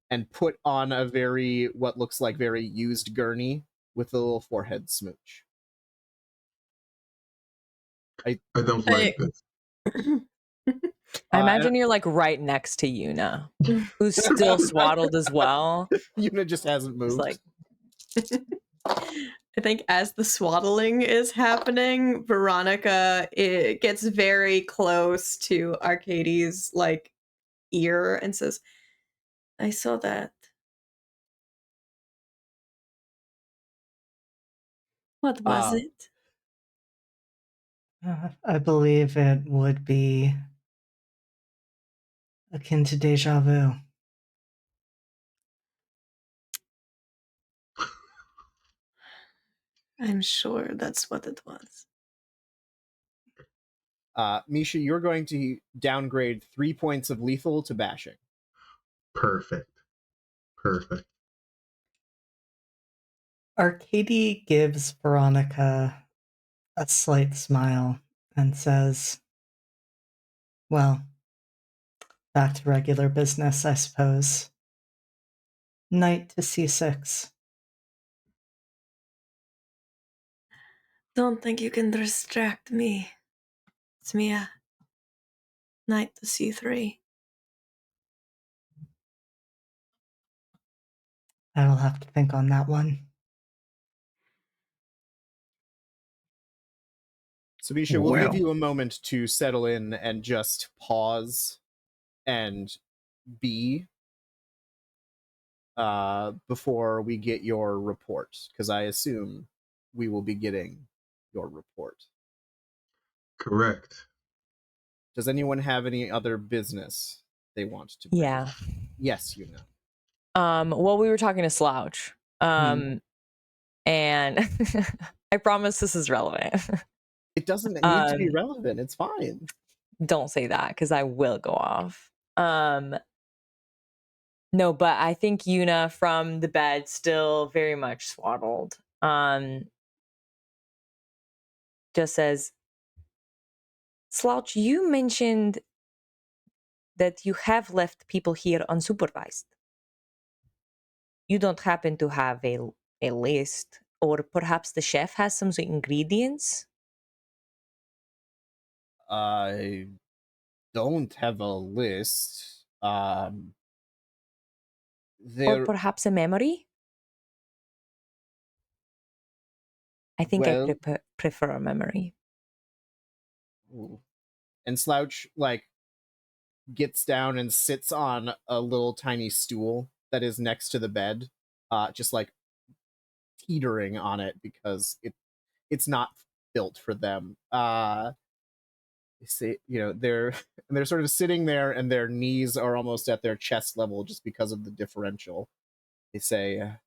and put on a what looks like very used gurney with a little forehead smooch. I don't like this. I imagine you're like right next to Yuna, who's still swaddled as well. Yuna just hasn't It's moved. like, I think as the swaddling is happening, Veronica gets very close to Arcadie's like ear and says, "I saw that. What was it?" I believe it would be akin to deja vu. I'm sure that's what it was. Misha, you're going to downgrade 3 points of lethal to bashing. Perfect. Perfect. Arcadia gives Veronica a slight smile and says, well, back to regular business, I suppose. Knight to c6. Don't think you can distract me. It's Mia. Knight to c3. I will have to think on that one. So, Misha, we'll give Well. you a moment to settle in and just pause and be before we get your report, because I assume we will be getting your report. Correct. Does anyone have any other business they want to bring Yeah. up? Yes, you know. Well, we were talking to Slouch. And I promise this is relevant. It doesn't need to be relevant. It's fine. Don't say that because I will go off. No, but I think Yuna from the bed still very much swaddled. Just says, Slouch, you mentioned that you have left people here unsupervised. You don't happen to have a list, or perhaps the chef has some ingredients? I don't have a list. Or There. perhaps a memory? I think Well, I prefer a memory. ooh. And Slouch gets down and sits on a little tiny stool that is next to the bed, just teetering on it because it's not built for them. They say, they're sort of sitting there and their knees are almost at their chest level just because of the differential. They say,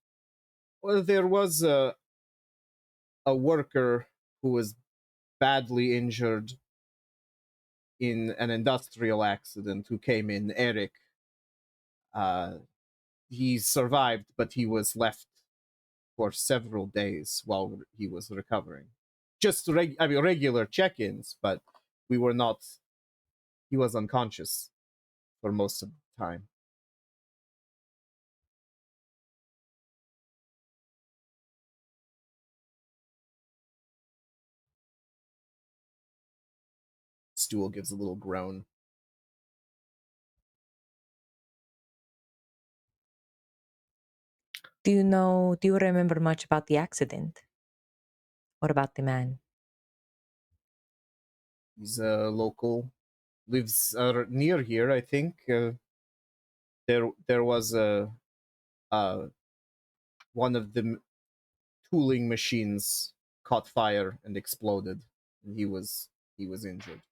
well, there was a worker who was badly injured in an industrial accident who came in, Eric. He survived, but he was left for several days while he was recovering. Just regular check-ins, but we were not. He was unconscious for most of the time. Stool gives a little groan. Do you remember much about the accident? Or about the man? He's a local, lives near here, I think. There was one of the tooling machines caught fire and exploded, and he was injured.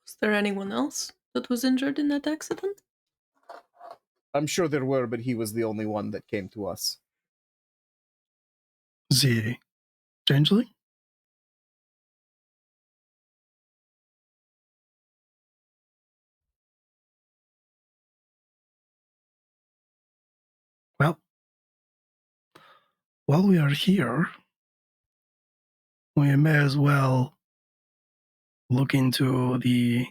Was there anyone else that was injured in that accident? I'm sure there were, but he was the only one that came to us. The Changeling? Well, while we are here, we may as well look into the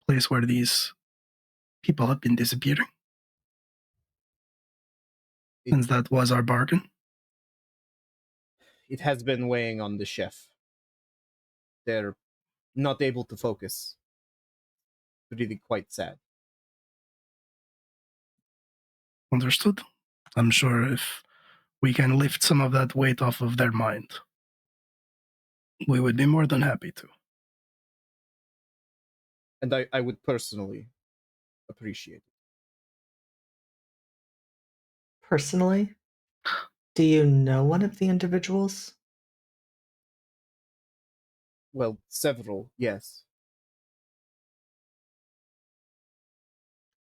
place where these people have been disappearing. Since that was our bargain. It has been weighing on the chef. They're not able to focus. Really quite sad. Understood. I'm sure if we can lift some of that weight off of their mind, we would be more than happy to. And I would personally appreciate it. Personally, do you know one of the individuals? Well, several, yes.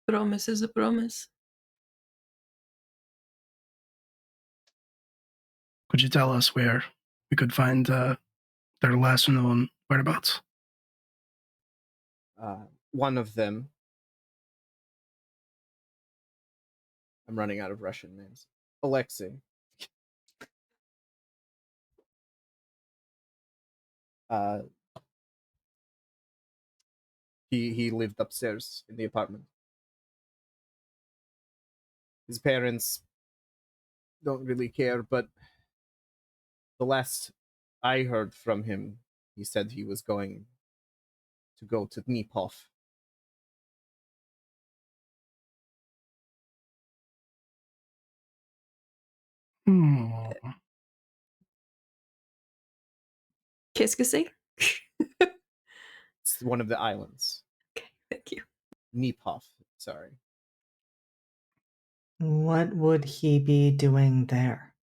Promise is a promise. Could you tell us where we could find their last known whereabouts? One of them. I'm running out of Russian names. Alexei. He lived upstairs in the apartment. His parents don't really care, but the last I heard from him, he said he was going to go to Dnipov. Kiskasi? It's one of the islands. Okay, thank you. Dnipov, sorry. What would he be doing there?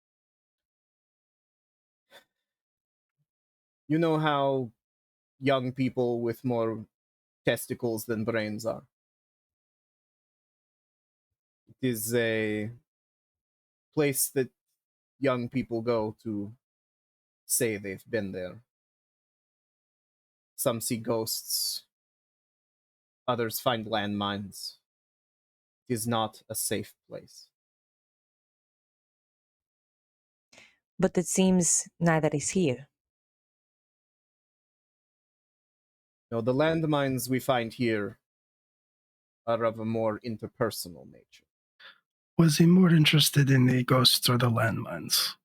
You know how young people with more testicles than brains are? It is a place that young people go to say they've been there. Some see ghosts, others find landmines. It is not a safe place. But it seems neither is here. No, the landmines we find here are of a more interpersonal nature. Was he more interested in the ghosts or the landmines?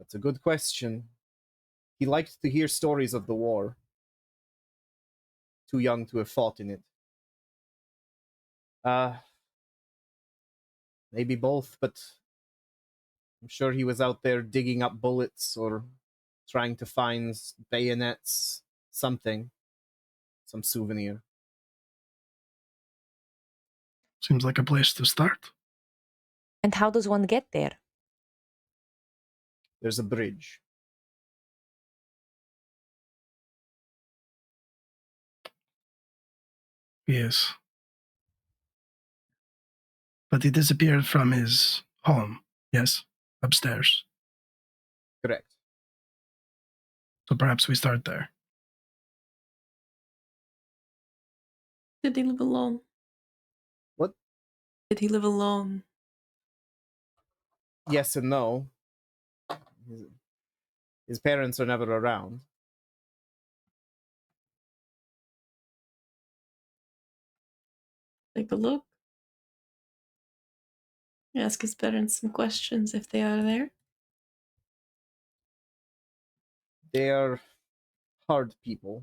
That's a good question. He liked to hear stories of the war. Too young to have fought in it. Maybe both, but I'm sure he was out there digging up bullets or trying to find bayonets, something, some souvenir. Seems like a place to start. And how does one get there? There's a bridge. Yes. But he disappeared from his home, yes? Upstairs. Correct. So perhaps we start there. Did he live alone? What? Did he live alone? Yes and no. His parents are never around. Take a look. Ask his parents some questions if they are there. They are hard people.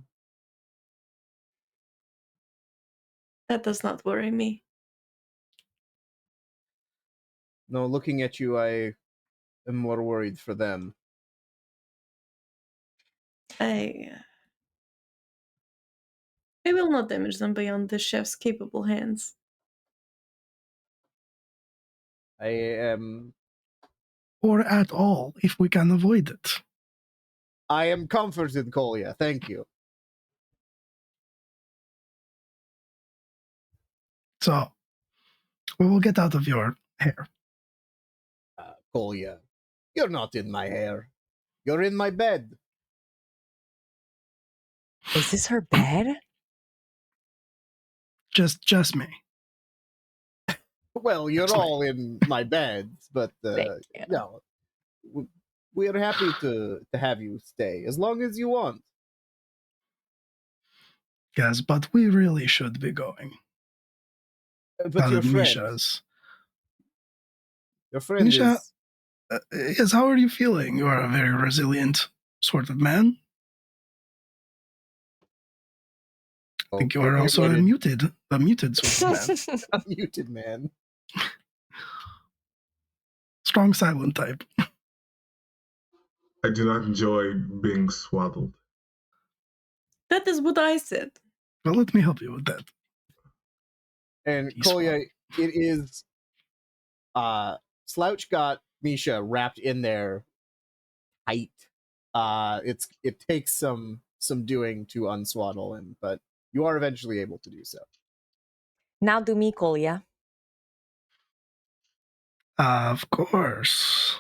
That does not worry me. No, looking at you, I am more worried for them. I will not damage them beyond the chef's capable hands. I am Or at all, if we can avoid it. comforted, Kolya. Thank you. So, we will get out of your hair. Kolya, you're not in my hair. You're in my bed. Is this her bed? Just me. Well, you're That's right. all in my bed, but Thank you. no, we're happy to have you stay as long as you want. Yes, but we really should be going. But your friend, Misha's. Misha, is... yes, how are you feeling? You are a very resilient sort of man. I think you are also a muted sort of man. A muted man. Strong silent type. I do not enjoy being swaddled. That is what I said. Well, let me help you with that. And Kolya, it is Slouch got Misha wrapped in there tight. It takes some doing to unswaddle him, but you are eventually able to do so. Now do me, Kolya. Of course.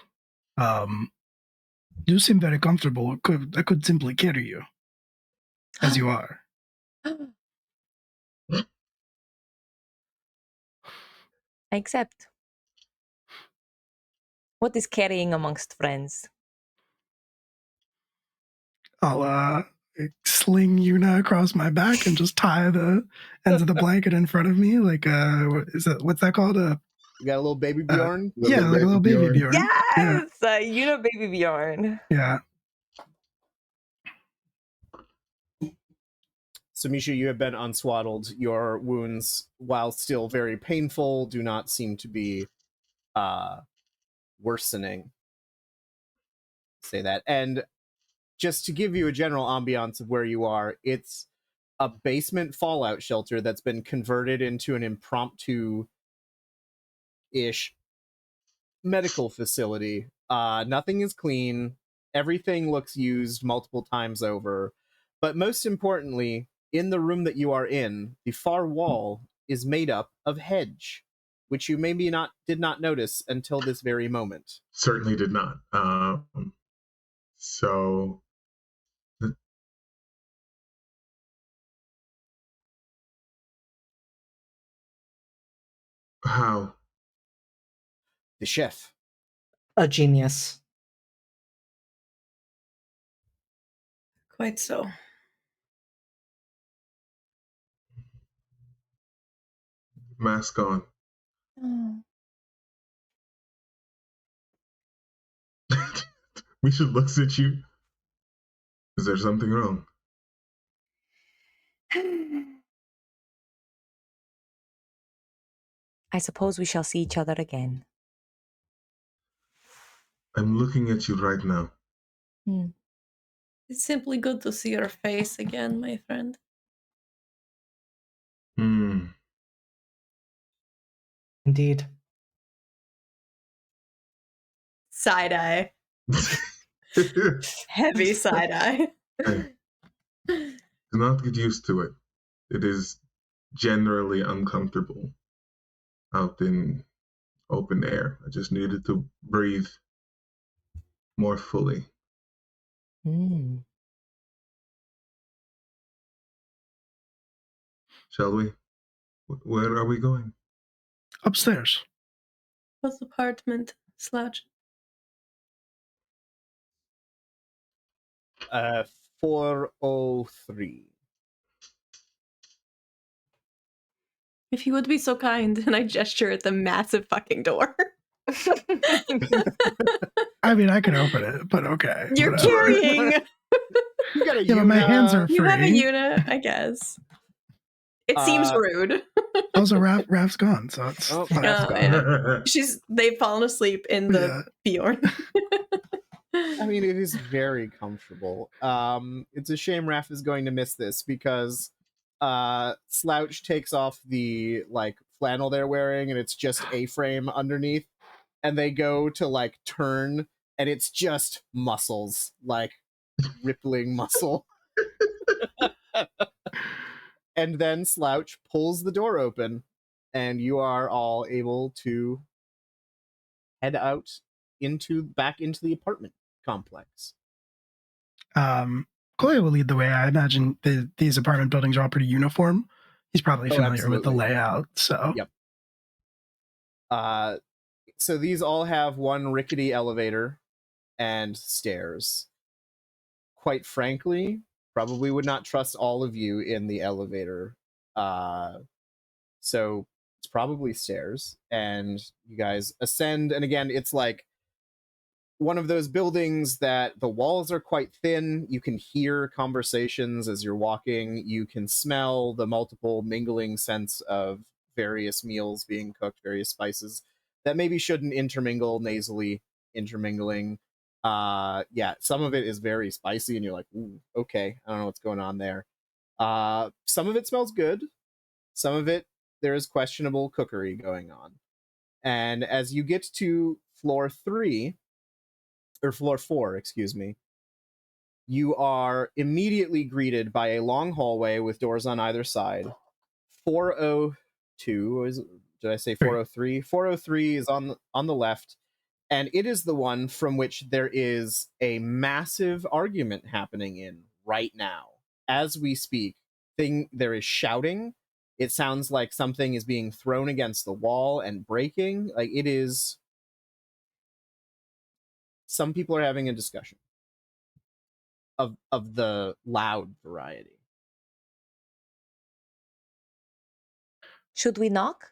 You seem very comfortable. I could simply carry you as you are. I accept. What is carrying amongst friends? I'll sling Yuna across my back and just tie the ends of the blanket in front of me, like what's that called? You got a little baby Bjorn? Yeah, like a little baby Bjorn. Yes, you know, baby Bjorn. Yeah. So, Misha, you have been unswaddled. Your wounds, while still very painful, do not seem to be worsening. Say that. And just to give you a general ambiance of where you are, it's a basement fallout shelter that's been converted into an impromptu-ish medical facility. Nothing is clean. Everything looks used multiple times over. But most importantly, in the room that you are in, the far wall is made up of hedge, which you maybe did not notice until this very moment. Certainly did not. So how? The chef. A genius. Quite so. Mask on. Misha looks at you. Is there something wrong? I suppose we shall see each other again. I'm looking at you right now. It's simply good to see your face again, my friend. Indeed. Side eye. Heavy side eye. Do not get used to it. It is generally uncomfortable out in open air. I just needed to breathe more fully. Shall we? Where are we going? Upstairs. What apartment? Slouch. 403. If you would be so kind, and I gesture at the massive fucking door. I mean, I can open it, but okay. You're whatever. carrying. You got a Yeah, but my hands are free. You have a unit, I guess. It seems rude. Also, Raph's gone, so it's Oh, fine. Raph's gone. Yeah. They've fallen asleep in the Bjorn. I mean, it is very comfortable. It's a shame Raph is going to miss this because Slouch takes off the flannel they're wearing and it's just A-frame underneath, and they go to turn and it's just muscles, rippling muscle. And then Slouch pulls the door open and you are all able to head out back into the apartment complex. Chloe will lead the way. I imagine these apartment buildings are all pretty uniform. He's probably familiar with the layout, so. Yep. So these all have one rickety elevator and stairs. Quite frankly, probably would not trust all of you in the elevator. So it's probably stairs, and you guys ascend, and again, it's one of those buildings that the walls are quite thin. You can hear conversations as you're walking. You can smell the multiple mingling scents of various meals being cooked, various spices that maybe shouldn't intermingle nasally, intermingling. Some of it is very spicy, and you're like, ooh, okay, I don't know what's going on there. Some of it smells good. Some of it, there is questionable cookery going on. And as you get to floor 4, excuse me, you are immediately greeted by a long hallway with doors on either side. 402, did I say 403? 403 is on the left, And it is the one from which there is a massive argument happening in right now. As we speak, there is shouting. It sounds like something is being thrown against the wall and breaking. Like it is. Some people are having a discussion of the loud variety. Should we knock?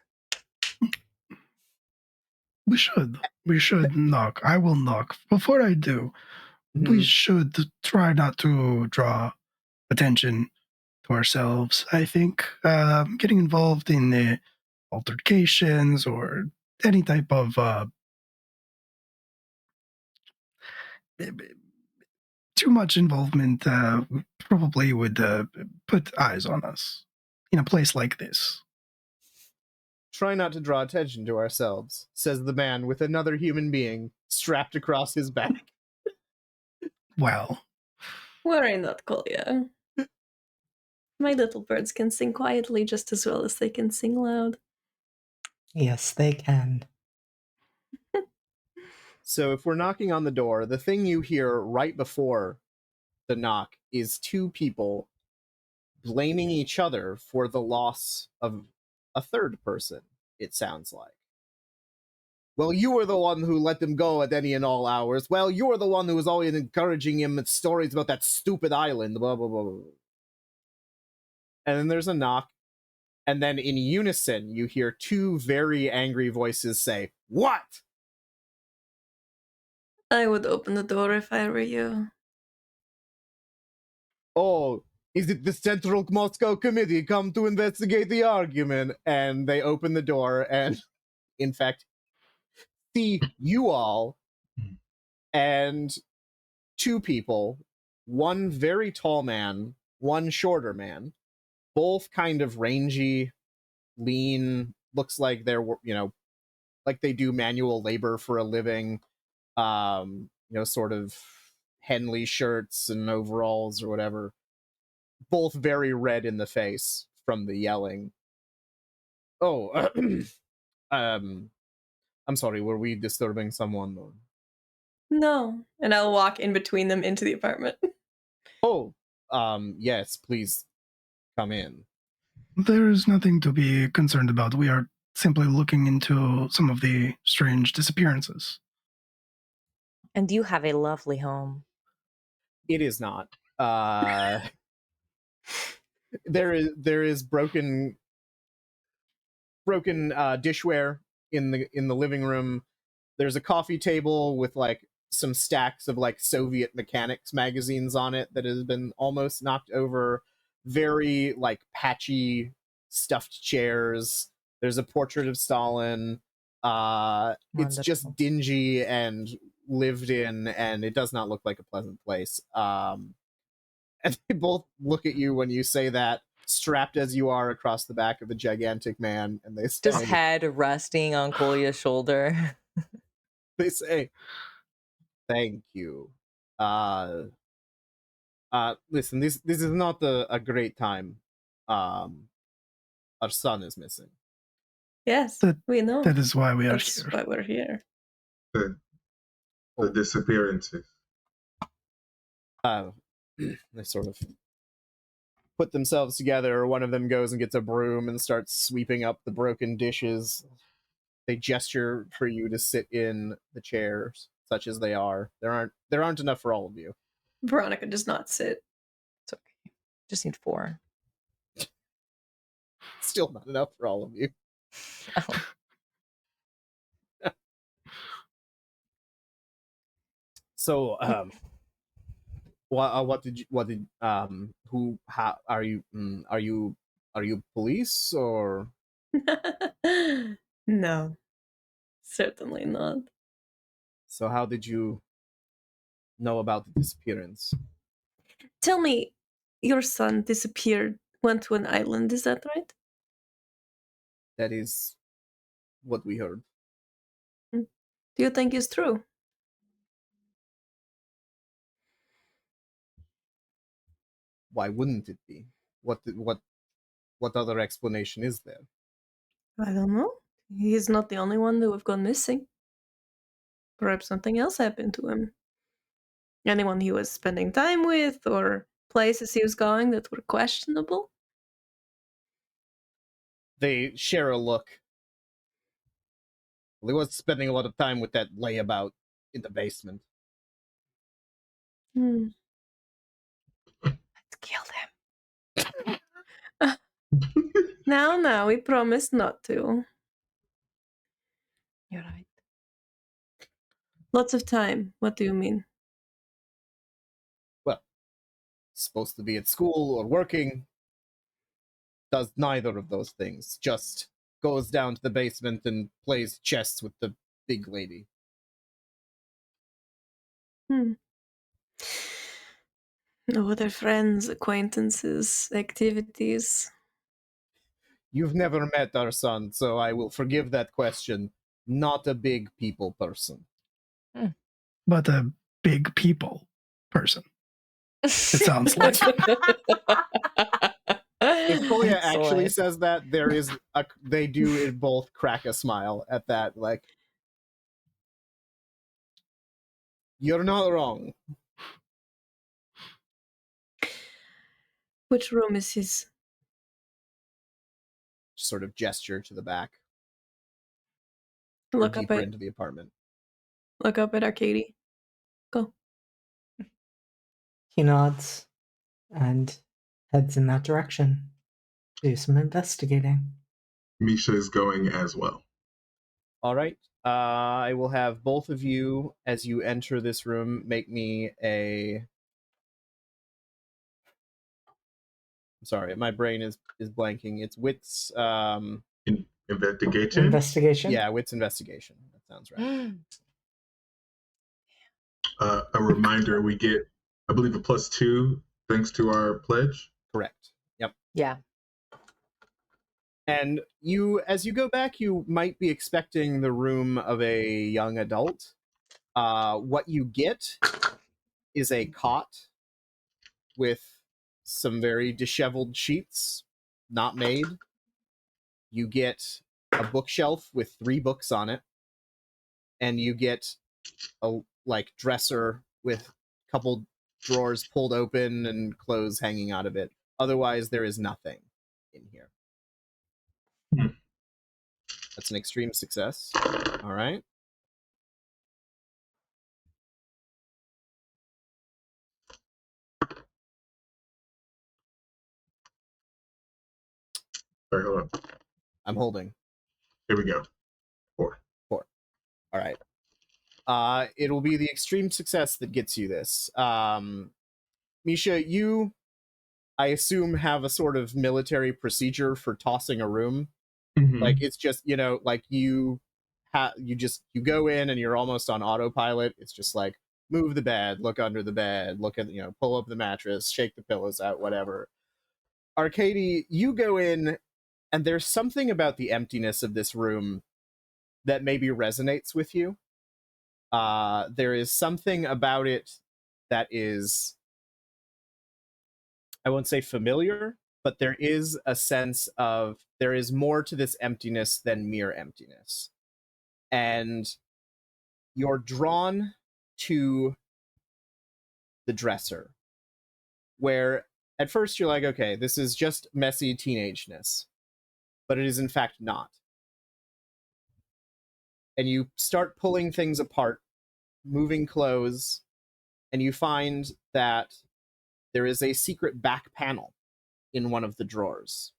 We should knock. I will knock. Before I do, we should try not to draw attention to ourselves. I think getting involved in altercations or any type of too much involvement probably would put eyes on us in a place like this. Try not to draw attention to ourselves, says the man with another human being strapped across his back. Well, Worry not, Kolya. My little birds can sing quietly just as well as they can sing loud. Yes, they can. So if we're knocking on the door, the thing you hear right before the knock is two people blaming each other for the loss of a third person, it sounds like. Well, you were the one who let him go at any and all hours. Well, you were the one who was always encouraging him with stories about that stupid island, blah, blah, blah, blah. And then there's a knock, and then in unison, you hear two very angry voices say, "What?" I would open the door if I were you. Oh, is it the Central Moscow Committee come to investigate the argument? And they open the door and, in fact, see you all and two people, one very tall man, one shorter man, both kind of rangy, lean, looks like they're, like they do manual labor for a living, sort of Henley shirts and overalls or whatever. Both very red in the face from the yelling. Oh, I'm sorry, were we disturbing someone? Or... No. And I'll walk in between them into the apartment. Oh, yes, please come in. there is nothing to be concerned about. We are simply looking into some of the strange disappearances. And you have a lovely home. It is not. There is broken dishware in the living room. There's a coffee table with like some stacks of like Soviet mechanics magazines on it that has been almost knocked over. Very like patchy stuffed chairs. There's a portrait of Stalin. It's just Wonderful. dingy and lived in, and it does not look like a pleasant place. And they both look at you when you say that, strapped as you are across the back of a gigantic man, and they say, Just head resting on Kolya's shoulder. they say, "Thank you. Listen, this is not a great time. Our son is missing." Yes, we know. That is why we are That's here. why we're here. The disappearances. They sort of put themselves together. One of them goes and gets a broom and starts sweeping up the broken dishes. They gesture for you to sit in the chairs, such as they are. There aren't enough for all of you. Veronica does not sit. It's okay. Just need 4. Still not enough for all of you. Oh. So, how are you? Are you police or? No, certainly not. So how did you know about the disappearance? Tell me, your son disappeared, went to an island, is that right? That is what we heard. Do you think it's true? Why wouldn't it be? What other explanation is there? I don't know. He's not the only one that we've gone missing. Perhaps something else happened to him. Anyone he was spending time with, or places he was going that were questionable? They share a look. Well, he was spending a lot of time with that layabout in the basement. Let's kill them. No, we promised not to. You're right. Lots of time. What do you mean? Well, supposed to be at school or working. Does neither of those things. Just goes down to the basement and plays chess with the big lady. No other friends, acquaintances, activities. You've never met our son, so I will forgive that question. Not a big people person. But a big people person. It sounds like. If Koya actually Soy. says that, they do both crack a smile at that. Like, you're not wrong. Which room is his? Sort of gesture to the back. Or Look up deeper at into the apartment. Arcadia. Go. He nods and heads in that direction. Do some investigating. Misha is going as well. All right. I will have both of you, as you enter this room, make me a... I'm sorry, my brain is blanking. It's wits... Investigation. Investigation? Yeah, wits investigation. That sounds right. A reminder, we get, I believe, a +2 thanks to our pledge. Correct. Yep. Yeah. And you, as you go back, you might be expecting the room of a young adult. What you get is a cot with some very disheveled sheets, not made. You get a bookshelf with 3 books on it, and you get a dresser with a couple drawers pulled open and clothes hanging out of it. Otherwise, there is nothing in here. That's an extreme success. All right. Sorry, hold on. I'm holding. Here we go. 4. All right. It'll be the extreme success that gets you this. Misha, you, I assume, have a sort of military procedure for tossing a room. Mm-hmm. Like, it's just, you go in and you're almost on autopilot. It's just like, move the bed, look under the bed, look at, pull up the mattress, shake the pillows out, whatever. Arcadia, you go in, and there's something about the emptiness of this room that maybe resonates with you. There is something about it that is, I won't say familiar, but there is a sense of there is more to this emptiness than mere emptiness. And you're drawn to the dresser, where at first you're like, okay, this is just messy teenageness, but it is in fact not. And you start pulling things apart, moving clothes, and you find that there is a secret back panel in one of the drawers.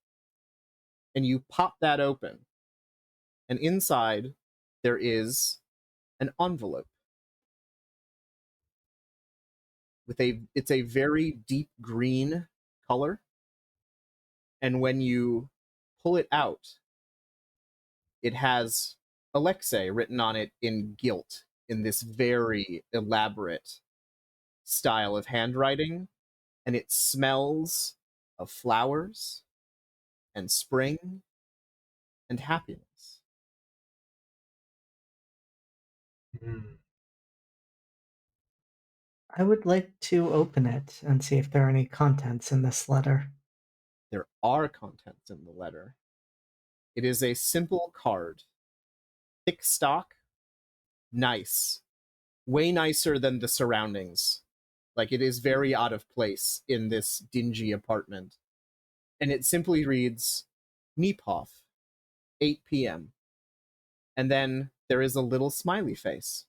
And you pop that open, and inside there is an envelope it's a very deep green color, and when you pull it out, it has Alexei written on it in gilt in this very elaborate style of handwriting, and it smells of flowers and spring and happiness. I would like to open it and see if there are any contents in this letter. There are contents in the letter. It is a simple card. Thick stock, nice, way nicer than the surroundings. Like, it is very out of place in this dingy apartment. And it simply reads, Neephoff, 8 p.m. And then there is a little smiley face.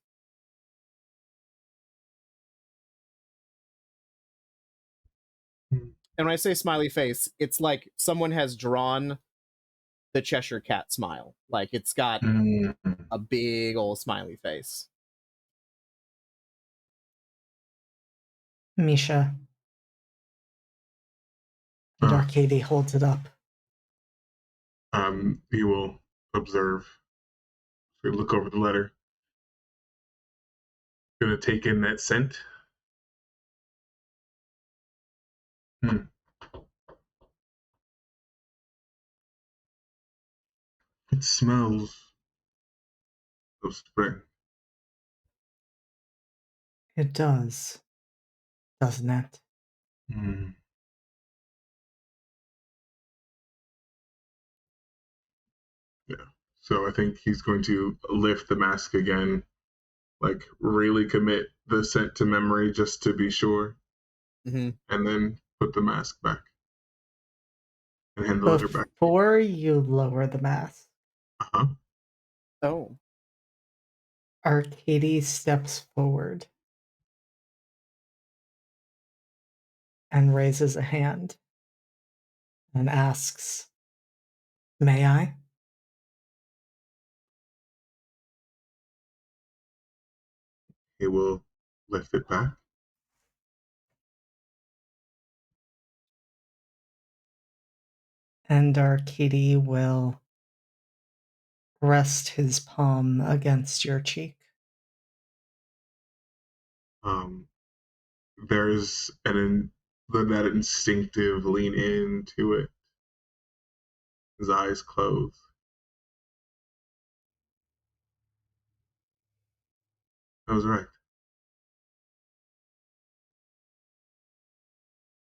And when I say smiley face, it's like someone has drawn the Cheshire Cat smile. Like, it's got a big old smiley face. Misha. And Arcadia holds it up. He will observe. We look over the letter. Gonna take in that scent. It smells of spring. It does, doesn't it? Yeah. So I think he's going to lift the mask again, like really commit the scent to memory just to be sure, and then put the mask back and hand the letter back. Before you lower the mask, Oh. Arcadia steps forward and raises a hand and asks, "May I?" He will lift it back. And Arcadia will rest his palm against your cheek. There's that instinctive lean into it. His eyes close. I was right.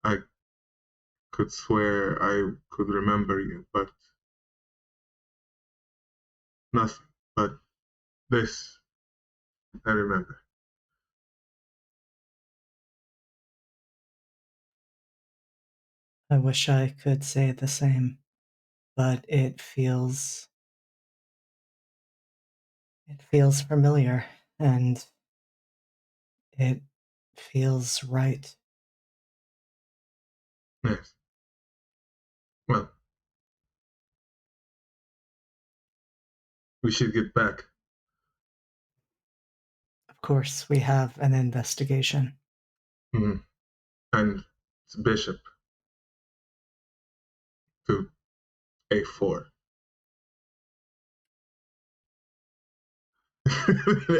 I could swear I could remember you, but nothing. But this, I remember. I wish I could say the same, but it feels familiar, and it feels right. Yes. Well, we should get back. Of course, we have an investigation. And it's Bishop to A4.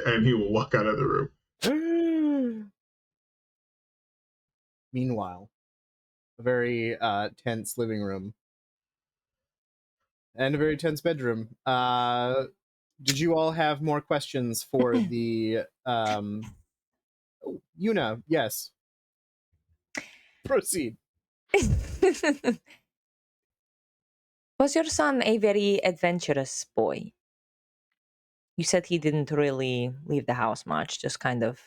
And he will walk out of the room. Meanwhile, a very tense living room and a very tense bedroom. Did you all have more questions for the Yuna? Yes. Proceed. Was your son a very adventurous boy? You said he didn't really leave the house much, just kind of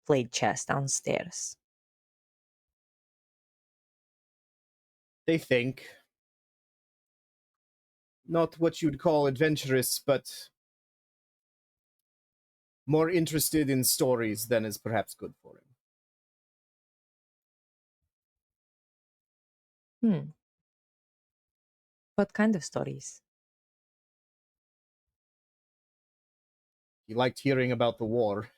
played chess downstairs. They think. Not what you'd call adventurous, but more interested in stories than is perhaps good for him. What kind of stories? He liked hearing about the war.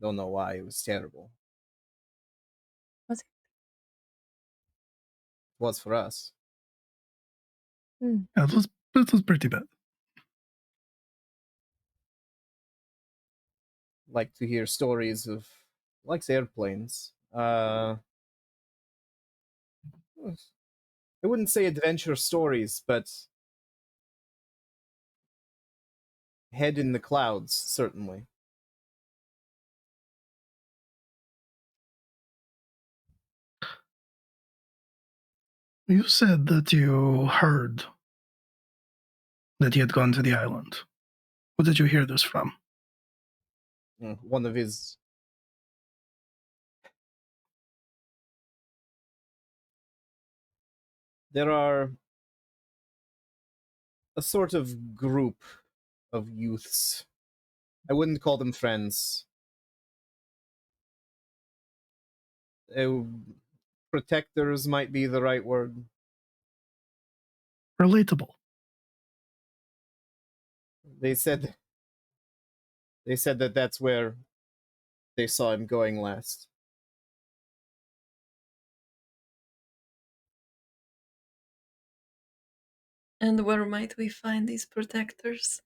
Don't know why, it was terrible. Was it? It was for us. Yeah, this was pretty bad. Like to hear stories of, likes airplanes. I wouldn't say adventure stories, but head in the clouds, certainly. You said that you heard that he had gone to the island. Who did you hear this from? one of his. There are a sort of group of youths. I wouldn't call them friends. Protectors might be the right word. Relatable. They said that that's where they saw him going last. And where might we find these protectors?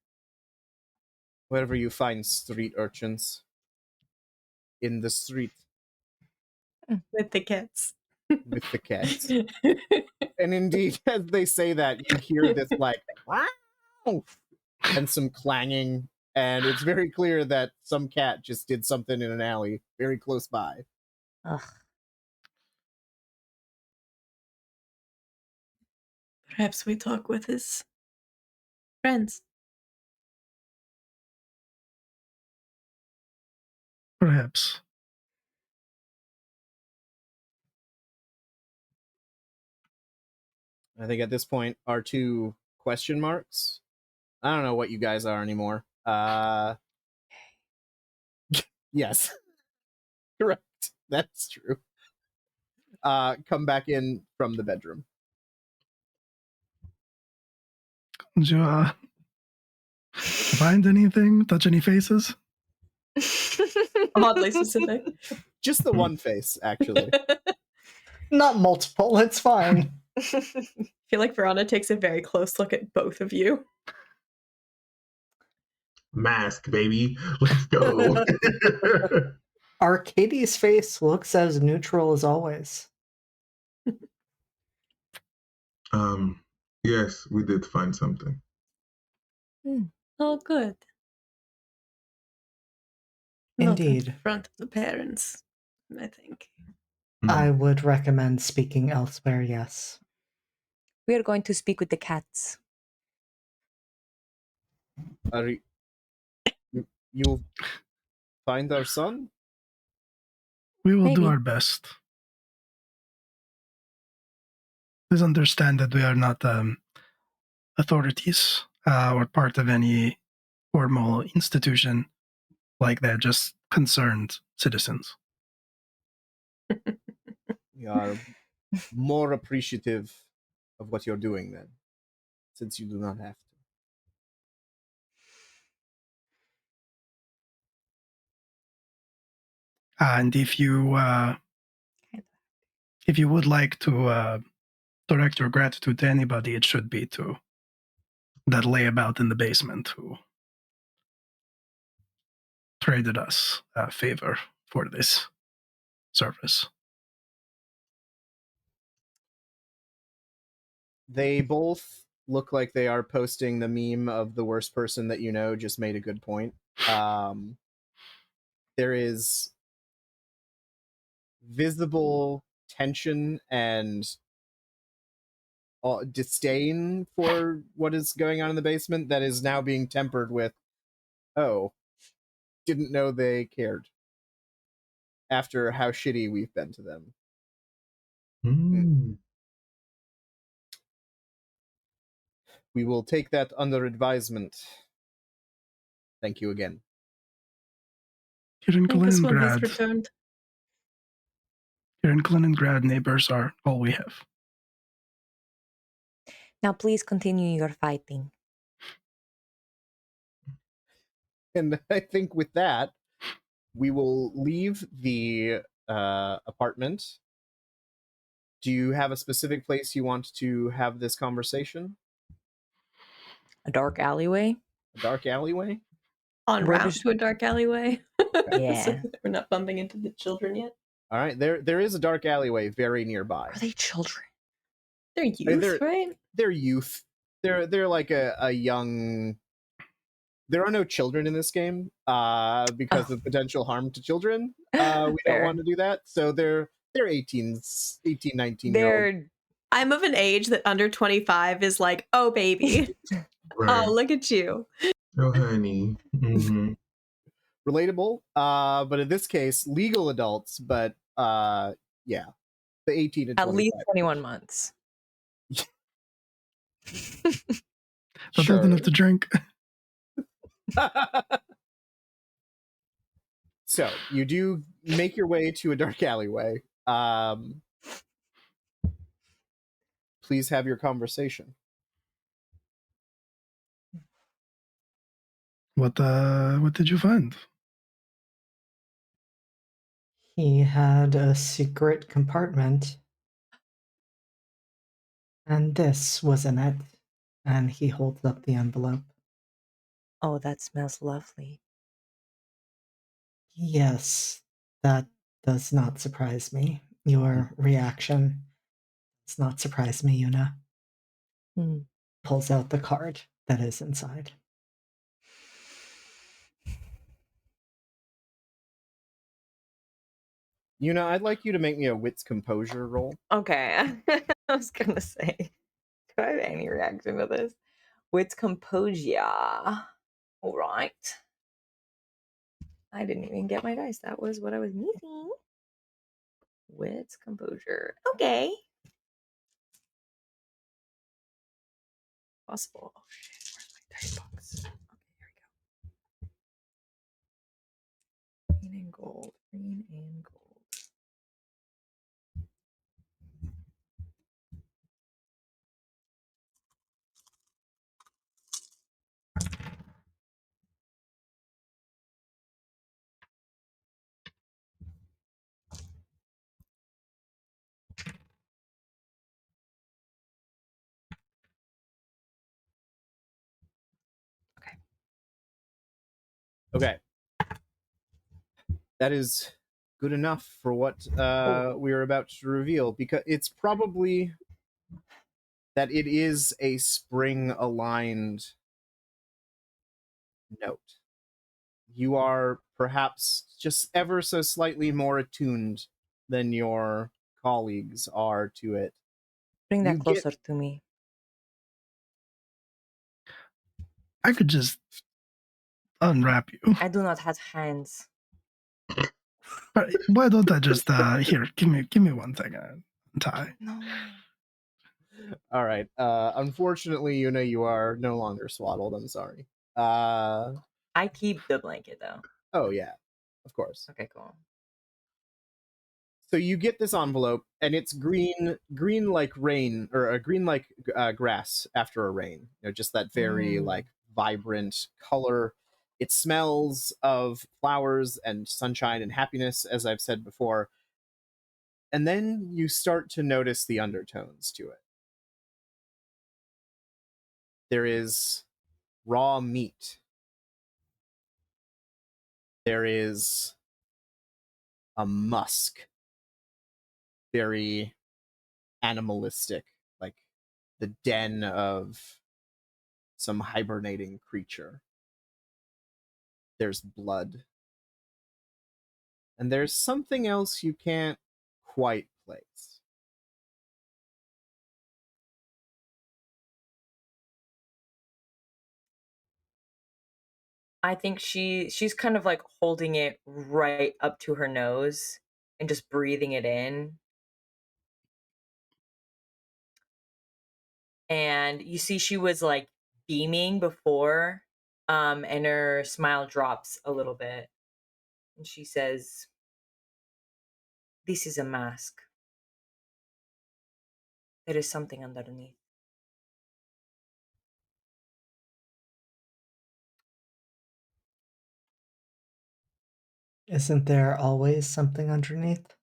Wherever you find street urchins. In the street. With the cats. With the cats. And indeed, as they say that, you hear this like, wow! And some clanging, and it's very clear that some cat just did something in an alley very close by. Ugh. Perhaps we talk with his friends. Perhaps. I think at this point, our two question marks. I don't know what you guys are anymore. Yes. Correct. That's true. Come back in from the bedroom. Did you find anything? Touch any faces? Oddly specific. Just the one face, actually. Not multiple, it's fine. I feel like Verona takes a very close look at both of you. Mask, baby. Let's go. Arcadia's face looks as neutral as always. Yes, we did find something. Oh, good. Not Indeed. in front of the parents, I think. I would recommend speaking elsewhere, yes. We are going to speak with the cats. You'll find our son? We will do Maybe. our best. Please understand that we are not authorities or part of any formal institution like that, just concerned citizens. We are more appreciative of what you're doing then, since you do not have to. And if you would like to direct your gratitude to anybody, it should be to that layabout in the basement who traded us a favor for this service. They both look like they are posting the meme of the worst person that you know just made a good point. There is visible tension and disdain for what is going on in the basement that is now being tempered with, oh, didn't know they cared after how shitty we've been to them. We will take that under advisement. Thank you again. Here in I guess when he's Kaliningrad, returned. Neighbors are all we have. Now please continue your fighting. And I think with that, we will leave the apartment. Do you have a specific place you want to have this conversation? A dark alleyway? A dark alleyway? En Where route does- to a dark alleyway. Yeah. So we're not bumping into the children yet. All right, there is a dark alleyway very nearby. Are they children? They're youth, right? They're youth. They're like a young. There are no children in this game because of potential harm to children. We don't Fair. want to do that. So they're 18, 19 year old. I'm of an age that under 25 is like, oh, baby. Right. Oh, look at you. Oh, honey. Mm-hmm. relatable. But in this case, legal adults. But yeah, the 18 to At 25. least 21 months. But old enough to drink. So you do make your way to a dark alleyway. Please have your conversation. What did you find? He had a secret compartment, and this was in it. And he holds up the envelope. Oh, that smells lovely. Yes, that does not surprise me. Your reaction does not surprise me, Yuna. Hmm. Pulls out the card that is inside. Yuna, I'd like you to make me a wits composure roll. Okay. I was gonna say, do I have any reaction to this? With composure. All right. I didn't even get my dice. That was what I was missing. With composure. Okay. Possible. Oh shit, where's my dice box? Okay, here we go. Green and gold. Green and gold. Okay. That is good enough for what we are about to reveal, because it's probably that it is a spring-aligned note. You are perhaps just ever so slightly more attuned than your colleagues are to it. Bring that You closer to me. I could just unwrap you. I do not have hands. But why don't I just here? Give me one thing. Untie. No. All right. Unfortunately, Yuna, you are no longer swaddled. I'm sorry. I keep the blanket though. Oh yeah, of course. Okay, cool. So you get this envelope, and it's green like rain, or a green like grass after a rain. You know, just that very like vibrant color. It smells of flowers and sunshine and happiness, as I've said before. And then you start to notice the undertones to it. There is raw meat. There is a musk. Very animalistic, like the den of some hibernating creature. There's blood. And there's something else you can't quite place. I think she's kind of like holding it right up to her nose and just breathing it in. And you see she was like beaming before, and her smile drops a little bit. And she says, "This is a mask. There is something underneath." Isn't there always something underneath?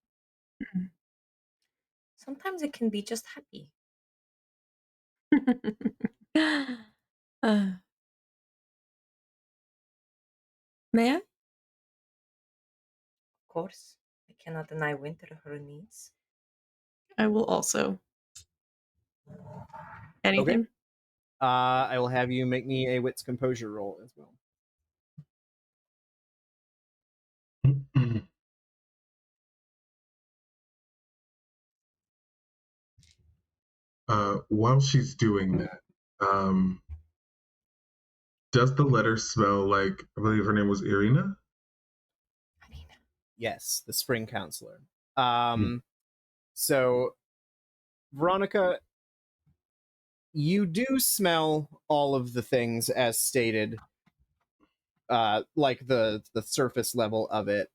Sometimes it can be just happy. May I? Of course, I cannot deny Winter her needs. I will also. Anything? Okay. I will have you make me a wits composure roll as well. While she's doing that, does the letter smell like, I believe her name was Irina? Yes, the spring counselor. So, Veronica, you do smell all of the things as stated, like the surface level of it.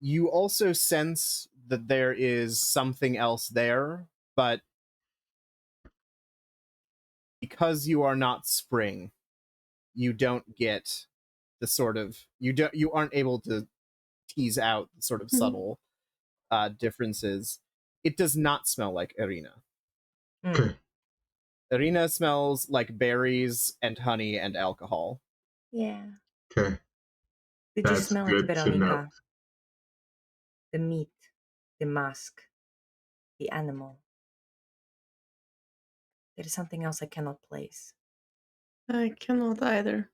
You also sense that there is something else there, but because you are not spring, you don't get the sort of you aren't able to tease out the sort of subtle differences. It does not smell like Irina. Okay. Irina smells like berries and honey and alcohol. Yeah. Okay. Did you That's smell it, good to know. Veronica? The meat, the mask, the animal. There is something else I cannot place. I cannot either.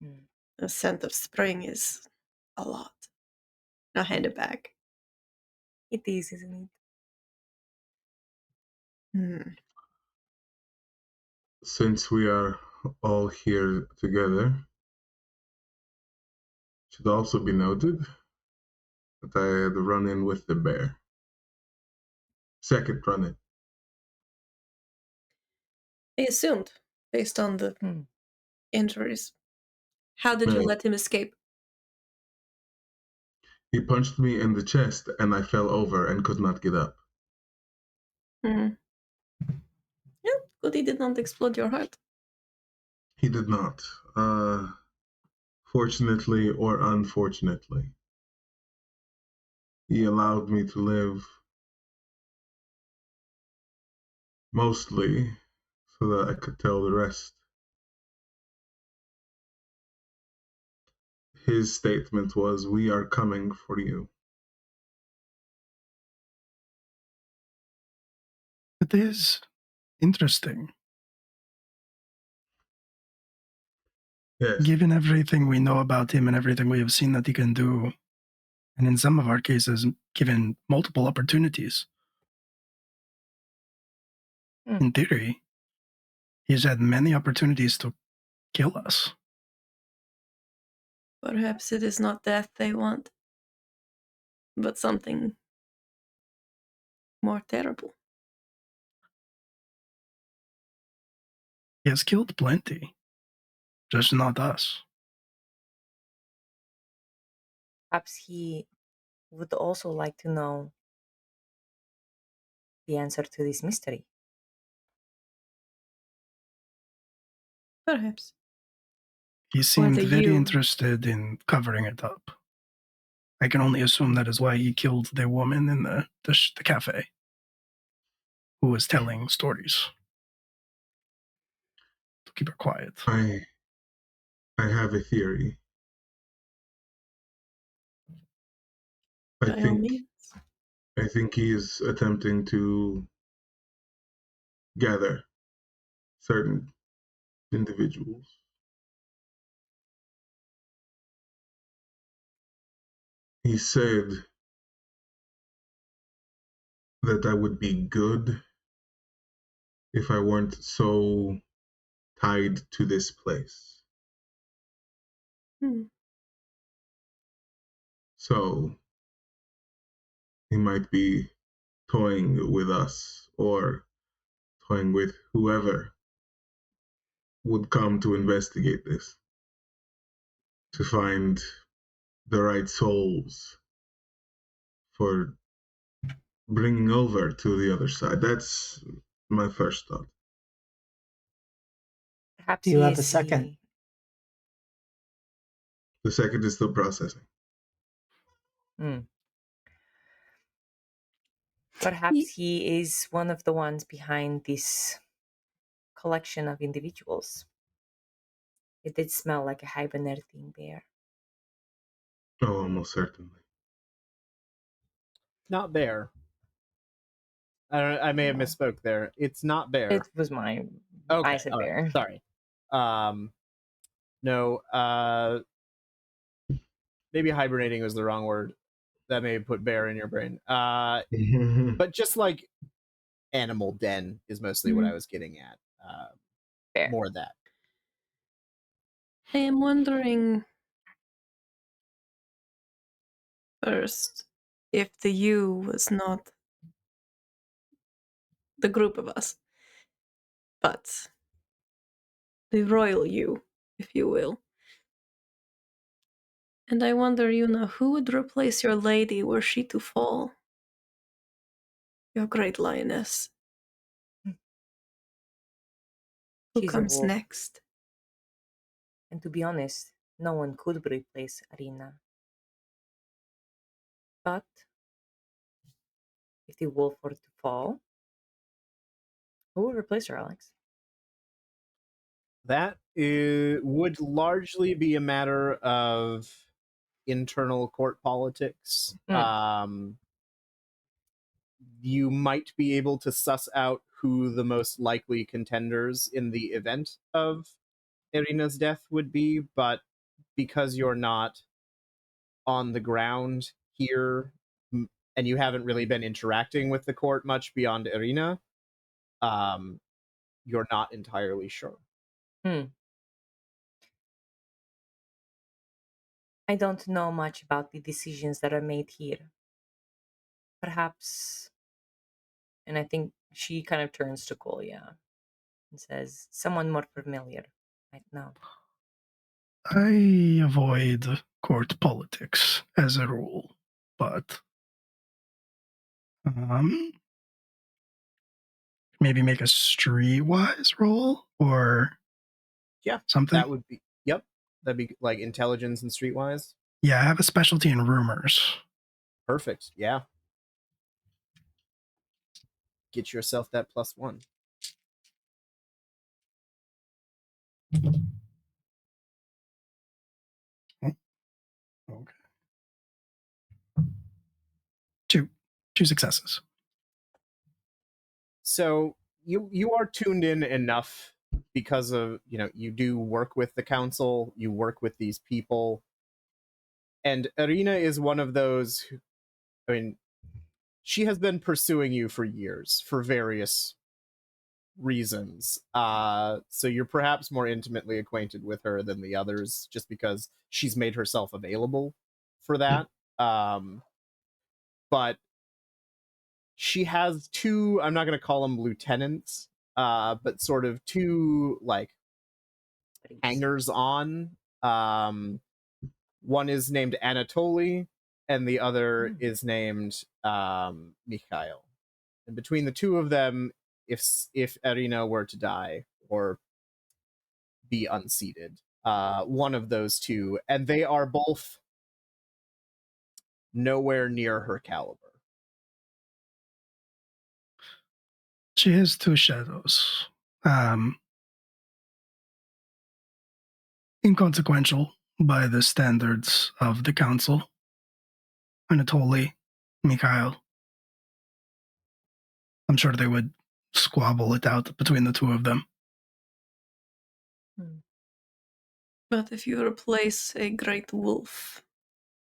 Hmm. The scent of spring is a lot. I'll hand it back. It is, isn't Hmm. Since we are all here together, it should also be noted that I had a run-in with the bear. Second run-in. I assumed, based on the it? injuries. How did you Yeah. let him escape? He punched me in the chest and I fell over and could not get up. Hmm. Yeah, good he did not explode your heart. He did not. Fortunately or unfortunately. He allowed me to live mostly so that I could tell the rest. His statement was, "We are coming for you." It is interesting. Yes. Given everything we know about him and everything we have seen that he can do, and in some of our cases, given multiple opportunities, in theory, he's had many opportunities to kill us. Perhaps it is not death they want, but something more terrible. He has killed plenty, just not us. Perhaps he would also like to know the answer to this mystery. Perhaps. He seemed Whether very you- interested in covering it up. I can only assume that is why he killed the woman in the cafe who was telling stories to keep her quiet. I have a theory. By all means. I think he is attempting to gather certain individuals. He said that I would be good if I weren't so tied to this place. Hmm. So he might be toying with us or toying with whoever would come to investigate this, to find the right souls for bringing over to the other side. That's my first thought. Perhaps Do you he have a is second? The second is still processing. Perhaps he is one of the ones behind this collection of individuals. It did smell like a hibernating bear. Oh, almost certainly. Not bear. I may have No. misspoke there. It's not bear. It was my. Okay, I said all bear. right, sorry. No, maybe hibernating was the wrong word. That may have put bear in your brain. But just like animal den is mostly what I was getting at. Bear. More of that. I am wondering first if the you was not the group of us, but the royal you, if you will. And I wonder, Yuna, who would replace your lady were she to fall? Your great lioness. Who She's a comes wolf. next? And to be honest, no one could replace Arena. But if the wolf were to fall, who would replace her, Alex? That would largely be a matter of internal court politics. You might be able to suss out who the most likely contenders in the event of Irina's death would be, but because you're not on the ground here and you haven't really been interacting with the court much beyond Irina, you're not entirely sure. I don't know much about the decisions that are made here. Perhaps, and I think she kind of turns to Kolya and says, someone more familiar might know. I avoid court politics as a rule, but maybe make a streetwise roll or something. That would be that'd be like intelligence and streetwise. Yeah, I have a specialty in rumors. Perfect. Yeah. Get yourself that +1. Okay. Two successes. So you are tuned in enough because of, you do work with the council, you work with these people, and Irina is one of those who, she has been pursuing you for years for various reasons. So you're perhaps more intimately acquainted with her than the others, just because she's made herself available for that. But she has two, I'm not going to call them lieutenants, but sort of two, like, hangers on. One is named Anatoly, and the other is named Mikhail. And between the two of them, if Irina were to die or be unseated, one of those two, and they are both nowhere near her caliber. She has two shadows. Inconsequential by the standards of the council. Anatoly, Mikhail. I'm sure they would squabble it out between the two of them. But if you replace a great wolf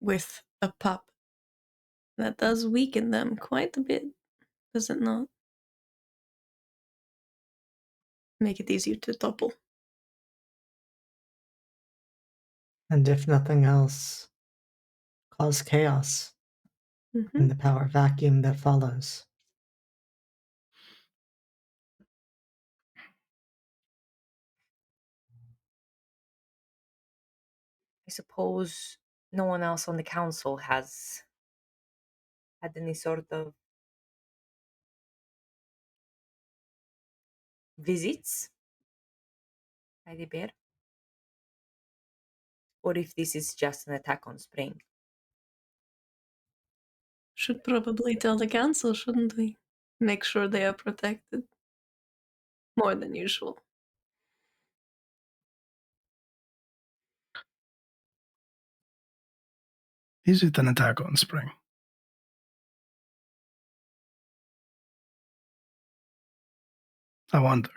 with a pup, that does weaken them quite a bit, does it not? Make it easier to topple. And if nothing else, cause chaos in the power vacuum that follows. I suppose no one else on the council has had any sort of visits by the bear? Or if this is just an attack on Spring. Should probably tell the council, shouldn't we? Make sure they are protected. More than usual. Is it an attack on Spring? I wonder.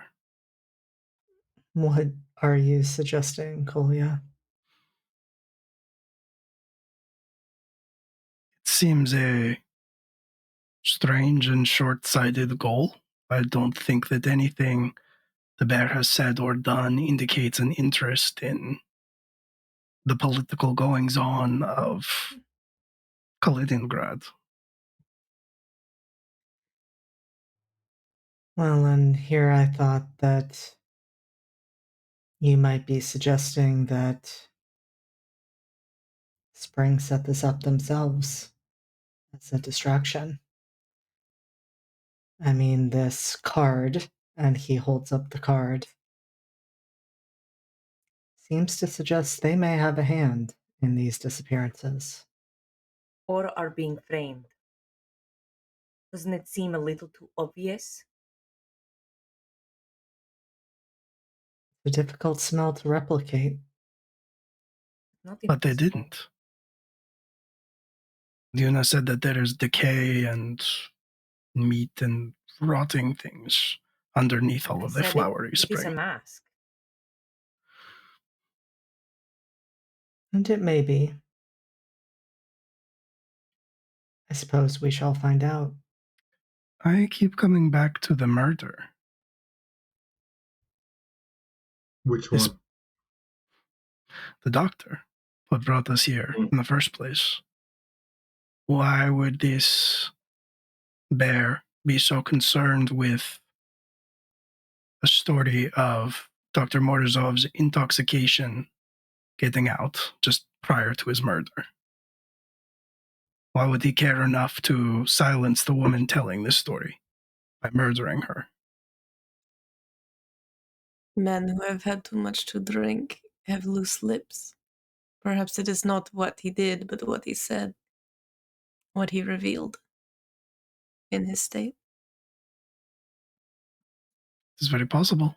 What are you suggesting, Kolya? It seems a strange and short-sighted goal. I don't think that anything the bear has said or done indicates an interest in the political goings-on of Kaliningrad. Well, and here I thought that you might be suggesting that Spring set this up themselves as a distraction. I mean, this card, and he holds up the card, seems to suggest they may have a hand in these disappearances. Or are being framed. Doesn't it seem a little too obvious? It's a difficult smell to replicate. Not But they impossible. didn't. Yuna said that there is decay and meat and rotting things underneath all I of the said flowery it is a spray. mask. And it may be. I suppose we shall find out. I keep coming back to the murder. Which This- one? The doctor, what brought us here in the first place. Why would this bear be so concerned with a story of Dr. Morozov's intoxication getting out just prior to his murder? Why would he care enough to silence the woman telling this story by murdering her? Men who have had too much to drink have loose lips. Perhaps it is not what he did, but what he said, what he revealed in his state. It's very possible.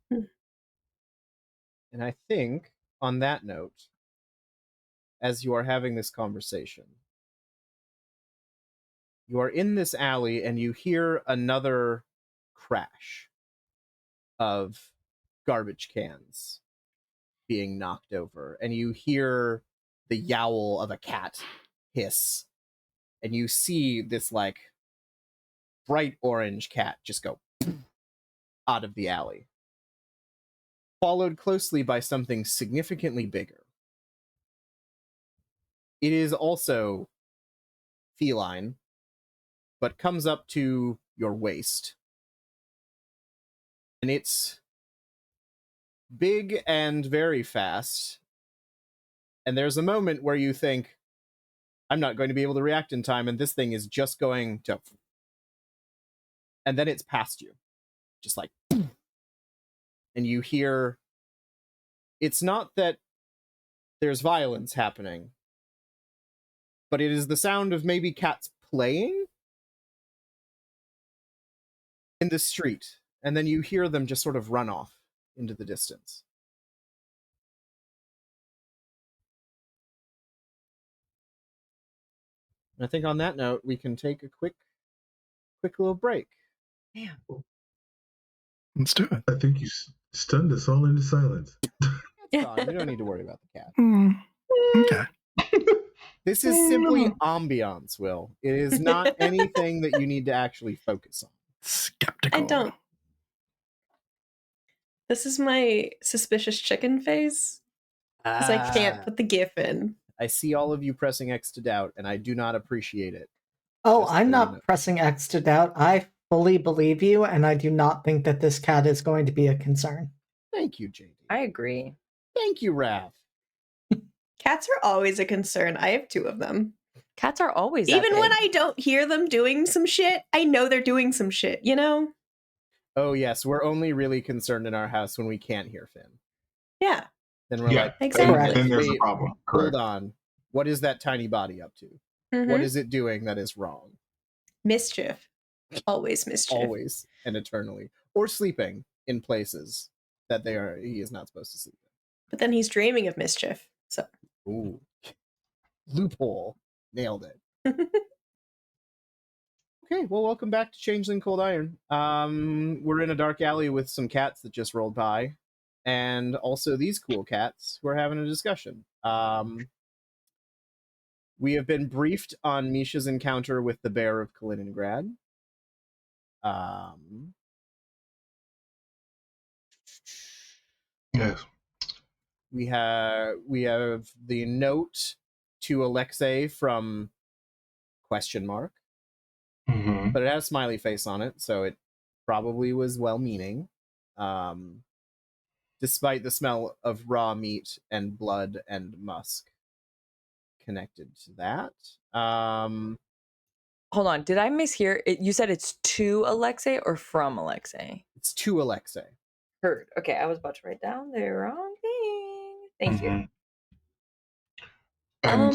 And I think, on that note, as you are having this conversation, you are in this alley and you hear another crash of garbage cans being knocked over, and you hear the yowl of a cat hiss, and you see this like bright orange cat just go out of the alley, followed closely by something significantly bigger. It is also feline, but comes up to your waist. And it's big and very fast. And there's a moment where you think, I'm not going to be able to react in time, and this thing is just going to... And then it's past you. Just like... And you hear... It's not that there's violence happening, but it is the sound of maybe cats playing in the street, and then you hear them just sort of run off into the distance. And I think on that note, we can take a quick little break. Damn. Let's do it. I think you stunned us all into silence. It's fine. We don't need to worry about the cat. Okay. This is simply ambiance, Will. It is not anything that you need to actually focus on. Skeptical. I don't. This is my suspicious chicken face. Because I can't put the GIF in. I see all of you pressing X to doubt, and I do not appreciate it. Oh, Just I'm so not you know. pressing X to doubt. I fully believe you, and I do not think that this cat is going to be a concern. Thank you, JD. I agree. Thank you, Rav. Cats are always a concern. I have 2 of them. Cats are always Even that when big. I don't hear them doing some shit, I know they're doing some shit, you know? Oh, yes, we're only really concerned in our house when we can't hear Finn. Yeah. Then we're Yeah, like, Exactly. wait, then there's a wait, problem. hold Correct. on. What is that tiny body up to? Mhm. What is it doing that is wrong? Mischief. Always mischief. Always and eternally. Or sleeping in places that he is not supposed to sleep But then he's dreaming of mischief. So in. Ooh. Loophole. Nailed it. Okay, well, welcome back to Changeling Cold Iron. We're in a dark alley with some cats that just rolled by, and also these cool cats who are having a discussion. We have been briefed on Misha's encounter with the Bear of Kaliningrad. Yes. We have the note to Alexei from question mark. Mm-hmm. But it has a smiley face on it, so it probably was well-meaning. Despite the smell of raw meat and blood and musk connected to that. Hold on, did I mishear? You said it's to Alexei or from Alexei? It's to Alexei. Heard. Okay, I was about to write down the wrong thing. Thank you. And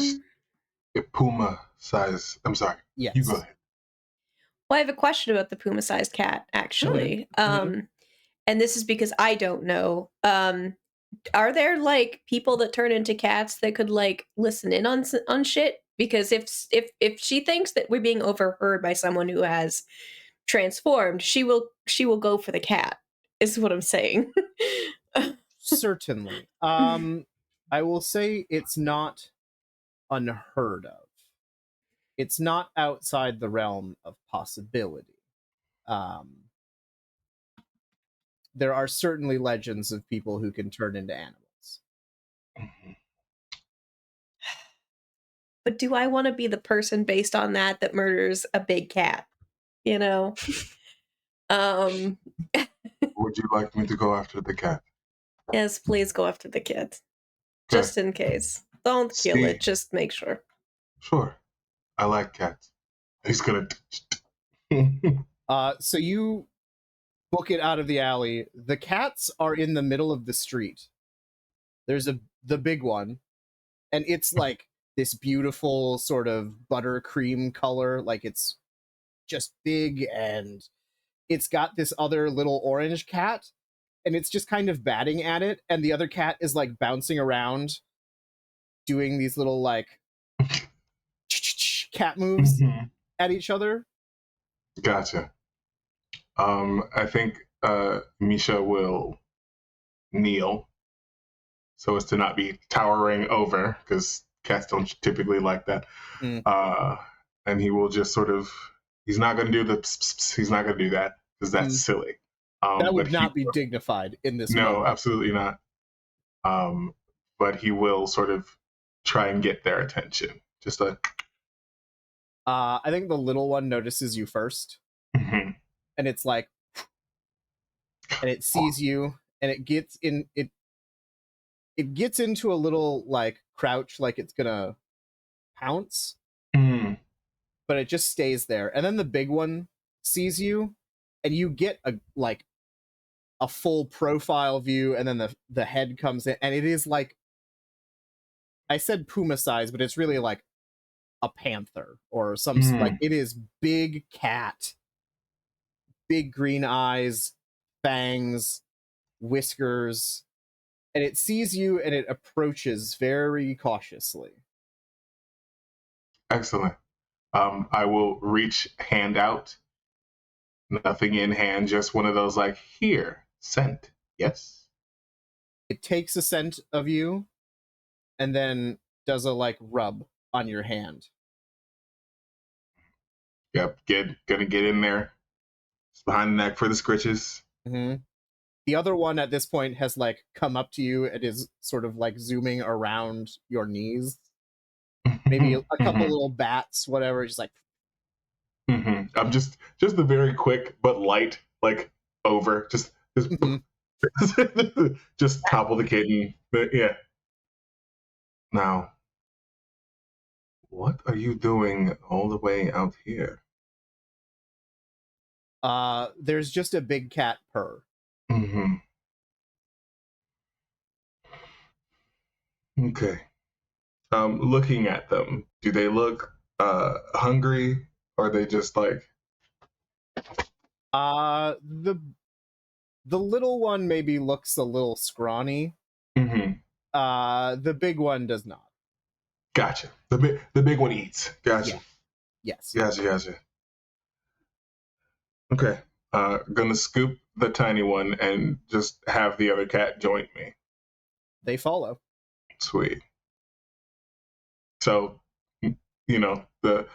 puma size. I'm sorry. Yes. You go ahead. Well, I have a question about the puma-sized cat, actually. Mhm. And this is because I don't know. Are there like people that turn into cats that could like listen in on shit? Because if she thinks that we're being overheard by someone who has transformed, she will go for the cat. Is what I'm saying. Certainly. I will say it's not unheard of. It's not outside the realm of possibility. There are certainly legends of people who can turn into animals. But do I want to be the person based on that murders a big cat? You know? Would you like me to go after the cat? Yes, please go after the kid. Just in case. Don't kill See. it, just make sure. Sure. I like cats. He's gonna. So you book it out of the alley. The cats are in the middle of the street. There's the big one, and it's like this beautiful sort of buttercream color. Like it's just big, and it's got this other little orange cat, and it's just kind of batting at it, and the other cat is like bouncing around doing these little like cat moves at each other. Gotcha. I think Misha will kneel so as to not be towering over, because cats don't typically like that. And he will just sort of, he's not going to do the he's not going to do that, because that's silly. That would not be dignified in this No, moment. absolutely not. But he will sort of try and get their attention. Just like... I think the little one notices you first. And it's like, and it sees you, and it gets in, it gets into a little like crouch, like it's gonna pounce, but it just stays there. And then the big one sees you, and you get a full profile view, and then the head comes in, and it is like, I said puma size, but it's really like a panther or some like, it is big cat, big green eyes, fangs, whiskers, and it sees you, and it approaches very cautiously. Excellent. I will reach hand out. Nothing in hand, just one of those like, here, scent. Yes. It takes a scent of you, and then does a like rub on your hand. Yep, gonna get in there. It's behind the neck for the scritches. The other one at this point has like come up to you and is sort of like zooming around your knees. Maybe a couple little bats, whatever, just like. I'm just a very quick but light, like over, just just topple the kitten. But yeah. Now, what are you doing all the way out here? There's just a big cat purr. Okay. Looking at them, do they look hungry? Or are they just like... The little one maybe looks a little scrawny. The big one does not. Gotcha. The big one eats. Gotcha. Yeah. Yes. Gotcha. Okay. Gonna scoop the tiny one and just have the other cat join me. They follow. Sweet. So, you know, the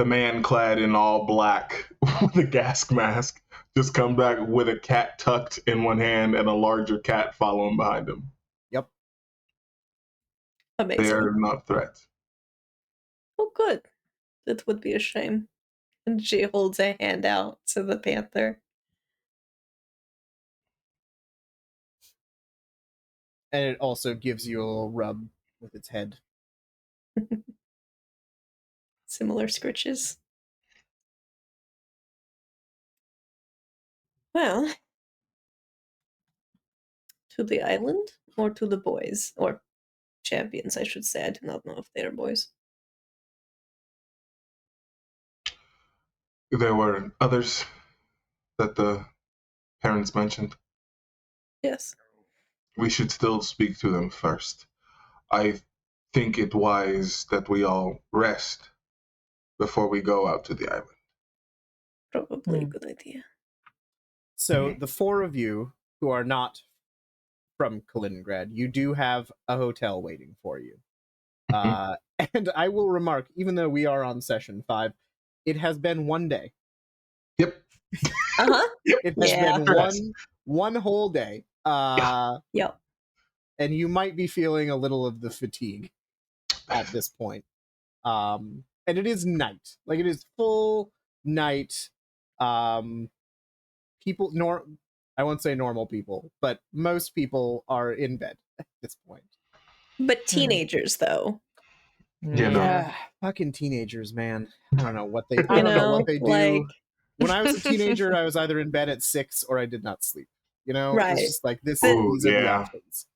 man clad in all black with a gas mask just come back with a cat tucked in one hand and a larger cat following behind him. Yep. Amazing. They're not threats. Oh, good. That would be a shame. And she holds a hand out to the panther. And it also gives you a little rub with its head. Similar scritches. Well, to the island or to the boys? Or champions, I should say. I do not know if they are boys. There were others that the parents mentioned. Yes. We should still speak to them first. I think it wise that we all rest before we go out to the island. Probably a good idea. So the four of you who are not from Kaliningrad, you do have a hotel waiting for you. And I will remark, even though we are on session 5, it has been 1 day. Yep. Uh-huh. It has Yeah. been one whole day. Yep. And you might be feeling a little of the fatigue at this point. And it is night. Like, it is full night. People, I won't say normal people, but most people are in bed at this point. But teenagers, though. Yeah, no. Fucking teenagers, man. I don't know what they. I You don't know know, what they do. like... When I was a teenager, I was either in bed at 6 or I did not sleep. You know, Right. It's just like this. Ooh, These are the yeah. options.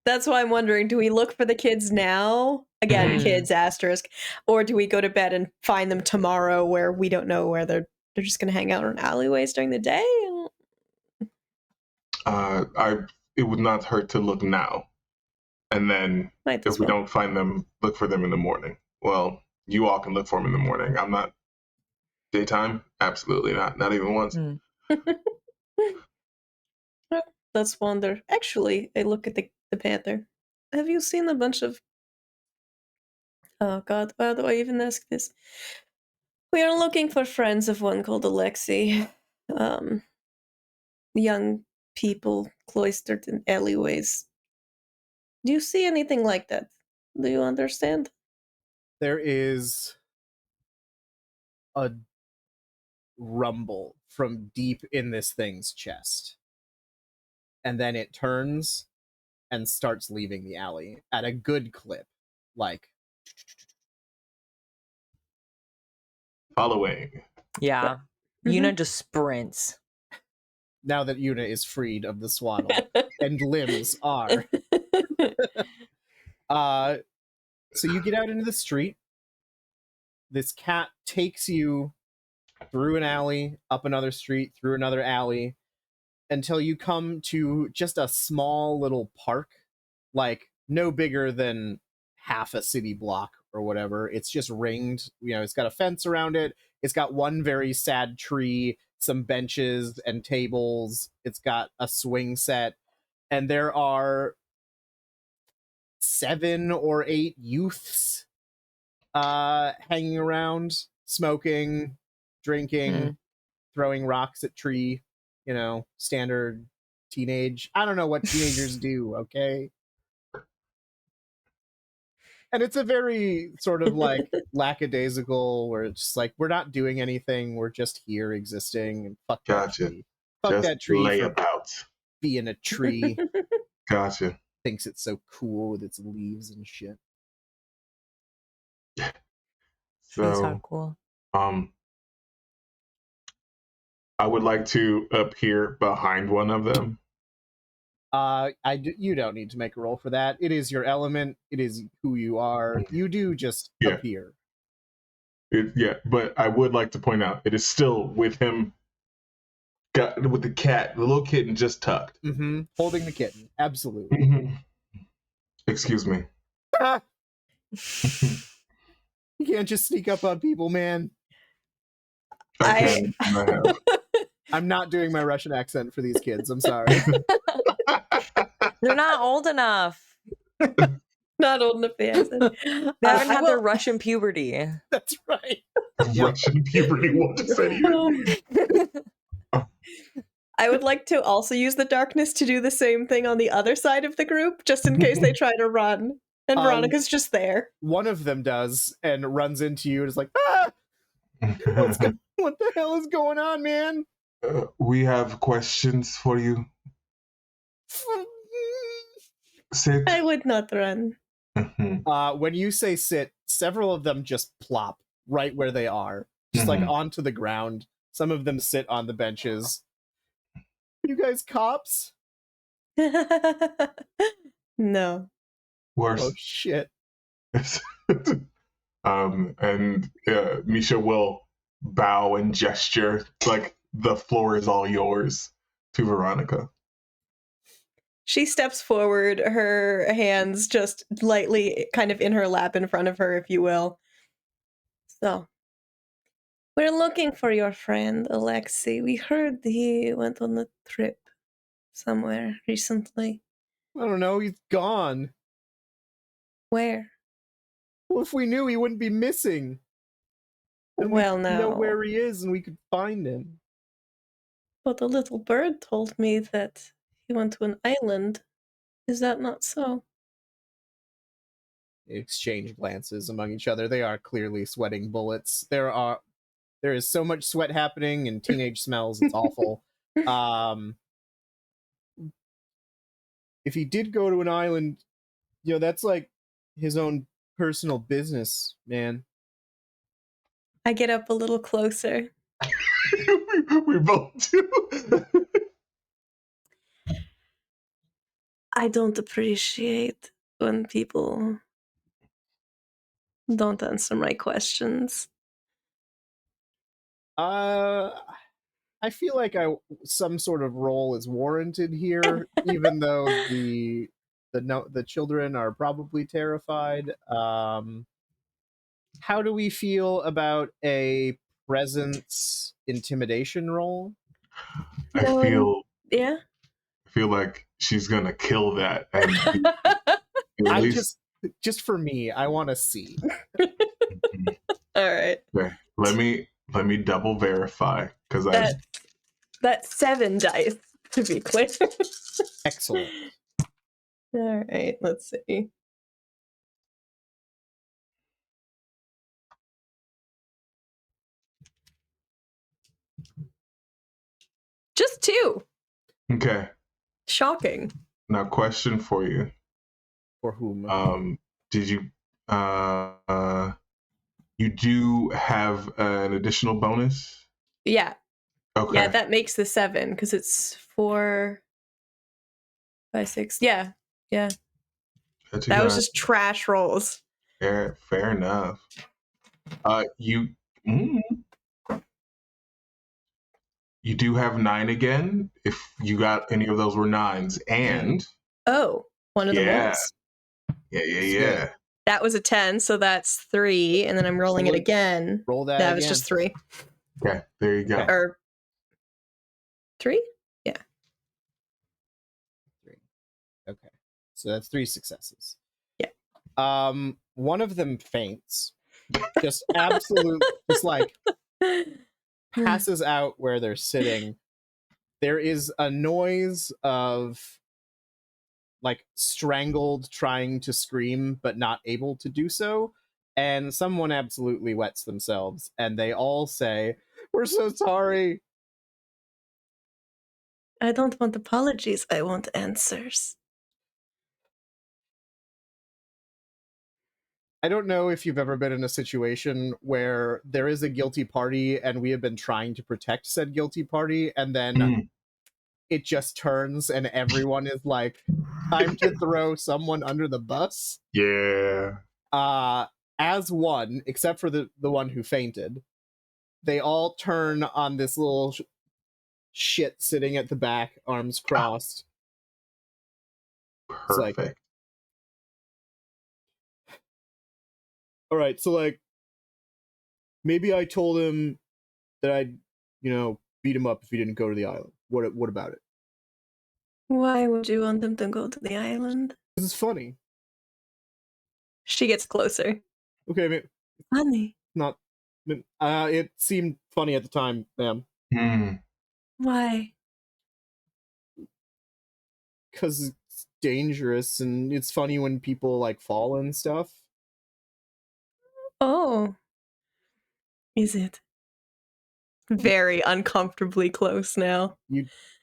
That's why I'm wondering, do we look for the kids now? Again, kids, asterisk. Or do we go to bed and find them tomorrow where we don't know where they're just going to hang out in alleyways during the day? It would not hurt to look now. And then Might if as we well. don't find them, look for them in the morning. Well, you all can look for them in the morning. I'm not. Daytime? Absolutely not. Not even once. Let's wander. Actually, I look at the panther. Have you seen a bunch of... Oh god, why do I even ask this? We are looking for friends of one called Alexei. Young people cloistered in alleyways. Do you see anything like that? Do you understand? There is a rumble from deep in this thing's chest. And then it turns and starts leaving the alley at a good clip. Like, Following. Yeah. Yuna just sprints. now that Yuna is freed of the swaddle and limbs are. So you get out into the street. This cat takes you through an alley, up another street, through another alley, until you come to just a small little park, like no bigger than half a city block or whatever. It's just ringed. You know, it's got a fence around it. It's got one very sad tree, some benches and tables. It's got a swing set, and there are 7 or 8 youths hanging around, smoking, drinking, throwing rocks at tree, you know, standard teenage. I don't know what teenagers do, okay? And it's a very sort of like lackadaisical, where it's just like, we're not doing anything, we're just here existing, and fuck that Gotcha. tree. Fuck Just that tree lay for about. being a tree. Gotcha. Thinks it's so cool with its leaves and shit. Trees So, are cool. I would like to appear behind one of them. You don't need to make a roll for that. It is your element. It is who you are. You do just appear. But I would like to point out, it is still with him, with the cat, the little kitten just tucked. Mm-hmm. Holding the kitten. Absolutely. Mm-hmm. Excuse me. You can't just sneak up on people, man. I have. I'm not doing my Russian accent for these kids. I'm sorry. They're not old enough. Not old enough for the accent. They haven't had their Russian puberty. That's right. Russian puberty, what does that even? I would like to also use the darkness to do the same thing on the other side of the group, just in case they try to run. And Veronica's just there. One of them does and runs into you and is like, ah! What the hell is going on, man? We have questions for you. Sit. I would not run. When you say sit, several of them just plop right where they are, just like onto the ground. Some of them sit on the benches. You guys cops? No. Worse. Oh shit. And Misha will bow and gesture like the floor is all yours to Veronica. She steps forward, her hands just lightly kind of in her lap in front of her, if you will. So, we're looking for your friend, Alexei. We heard he went on a trip somewhere recently. I don't know, he's gone. Where? Well, if we knew, he wouldn't be missing. And Well, we know where he is and we could find him. But a little bird told me that he went to an island. Is that not so? They exchange glances among each other. They are clearly sweating bullets. There is so much sweat happening and teenage smells. It's awful. If he did go to an island, that's like his own personal business, man. I get up a little closer. We both do. I don't appreciate when people don't answer my questions. I feel like some sort of role is warranted here, even though the children are probably terrified. How do we feel about a presence intimidation role? I feel Yeah. like she's gonna kill that. And just for me, I want to see. All right. Okay. Let me double verify because that's 7 dice, to be clear. Excellent. All right, let's see. Just 2. Okay. Shocking. Now, question for you. For whom? Did you you do have an additional bonus? Yeah. Okay. Yeah, that makes the 7 because it's 4, 5, 6. Yeah. That was just trash rolls. Fair enough. You do have 9 again. If you got any of those were 9s, and one of them was. Yeah. That was a 10, so that's 3, and then I'm rolling it again. Roll that That again. was just 3. Okay, there you go. Or 3? Yeah. 3. Okay. So that's 3 successes. Yeah. One of them faints. Just absolute just like passes out where they're sitting. There is a noise of like strangled trying to scream but not able to do so, and someone absolutely wets themselves and they all say, "We're so sorry." I don't want apologies, I want answers. I don't know if you've ever been in a situation where there is a guilty party and we have been trying to protect said guilty party, and then it just turns and everyone is like, time to throw someone under the bus. Yeah. As one, except for the one who fainted, they all turn on this little shit sitting at the back, arms crossed. Perfect. Like, all right, so like, maybe I told him that I'd, beat him up if he didn't go to the island. What about it? Why would you want them to go to the island? This is funny. She gets closer. Okay, I mean, Funny. not. It seemed funny at the time, ma'am. Why? Because it's dangerous, and it's funny when people like fall and stuff. Oh. Is it? Very uncomfortably close now.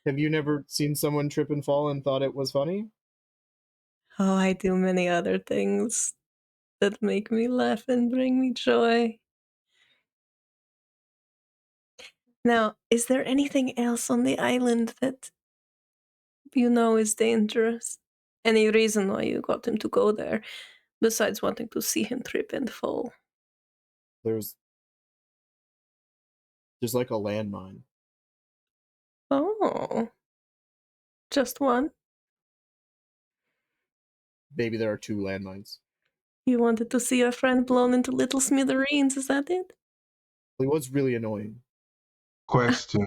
Have you never seen someone trip and fall and thought it was funny? Oh, I do many other things that make me laugh and bring me joy. Now, is there anything else on the island that you know is dangerous? Any reason why you got him to go there, besides wanting to see him trip and fall? There's like a landmine. Oh. Just one? Maybe there are 2 landmines. You wanted to see your friend blown into little smithereens, is that it? It was really annoying. Question.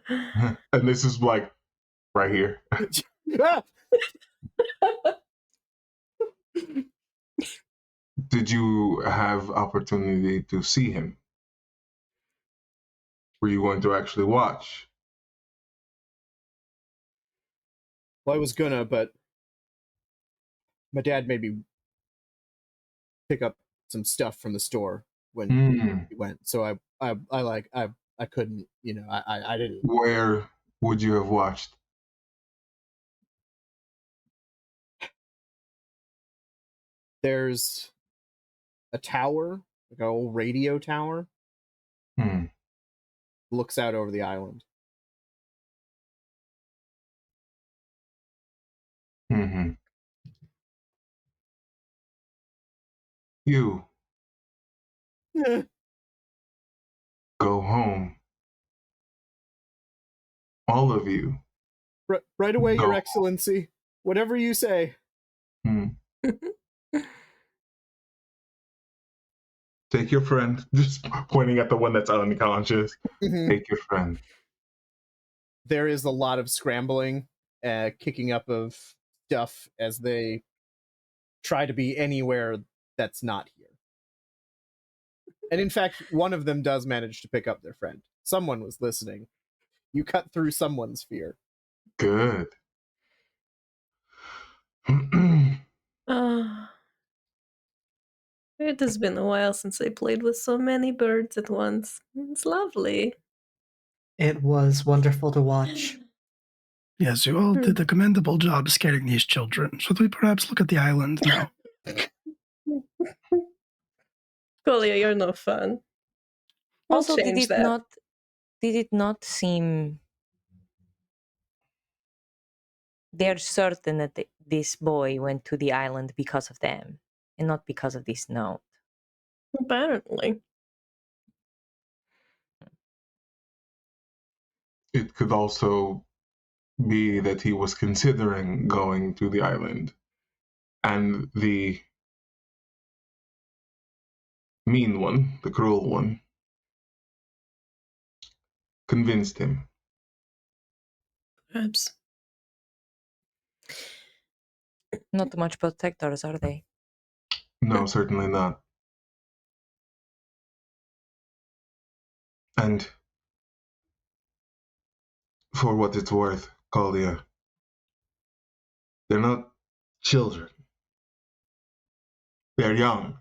And this is like right here. Did you have opportunity to see him? Were you going to actually watch? Well, I was gonna, but my dad made me pick up some stuff from the store when he went. So I couldn't, I didn't. Where would you have watched? There's a tower, like an old radio tower, looks out over the island. Mm-hmm. You go home. All of you. Right away, Go. Your Excellency. Whatever you say. Take your friend. Just pointing at the one that's unconscious. Take your friend. There is a lot of scrambling, kicking up of stuff as they try to be anywhere that's not here. And in fact, one of them does manage to pick up their friend. Someone was listening. You cut through someone's fear. Good. It has been a while since I played with so many birds at once. It's lovely. It was wonderful to watch. Yes, you all did a commendable job scaring these children. Should we perhaps look at the island now? Kolia, you're no fun. We'll Also, change that. did it not seem they're certain that this boy went to the island because of them and not because of this note? Apparently. It could also be that he was considering going to the island, and the mean one, the cruel one, convinced him. Perhaps. Not much protectors, are they? No, certainly not. And for what it's worth, Kalia, they're not children. They're young.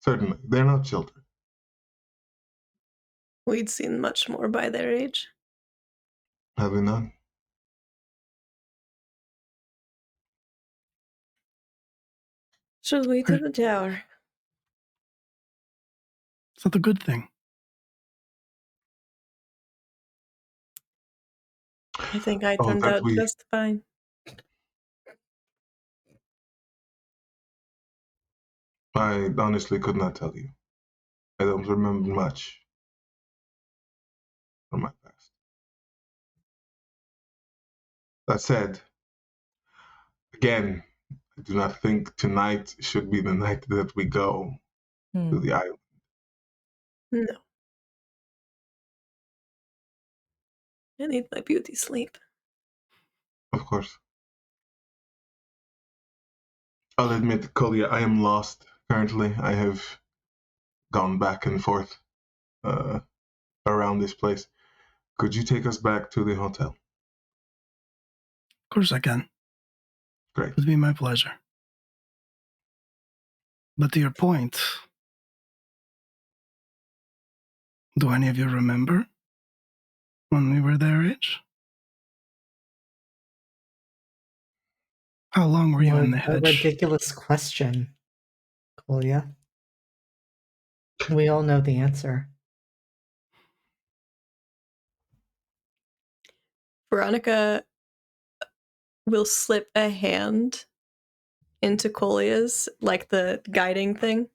Certainly, they're not children. We'd seen much more by their age. Have we not? Should we to the tower? Is that the good thing? I think I turned out just fine. I honestly could not tell you. I don't remember much from my past. That said, again, I do not think tonight should be the night that we go to the island. No. I need my beauty sleep. Of course. I'll admit, Kolia, I am lost currently. I have gone back and forth around this place. Could you take us back to the hotel? Of course I can. Great. It would be my pleasure. But to your point, do any of you remember when we were their age? How long were you in the What a hedge? ridiculous question, Kolya. We all know the answer. Veronica will slip a hand into Kolya's, like the guiding thing.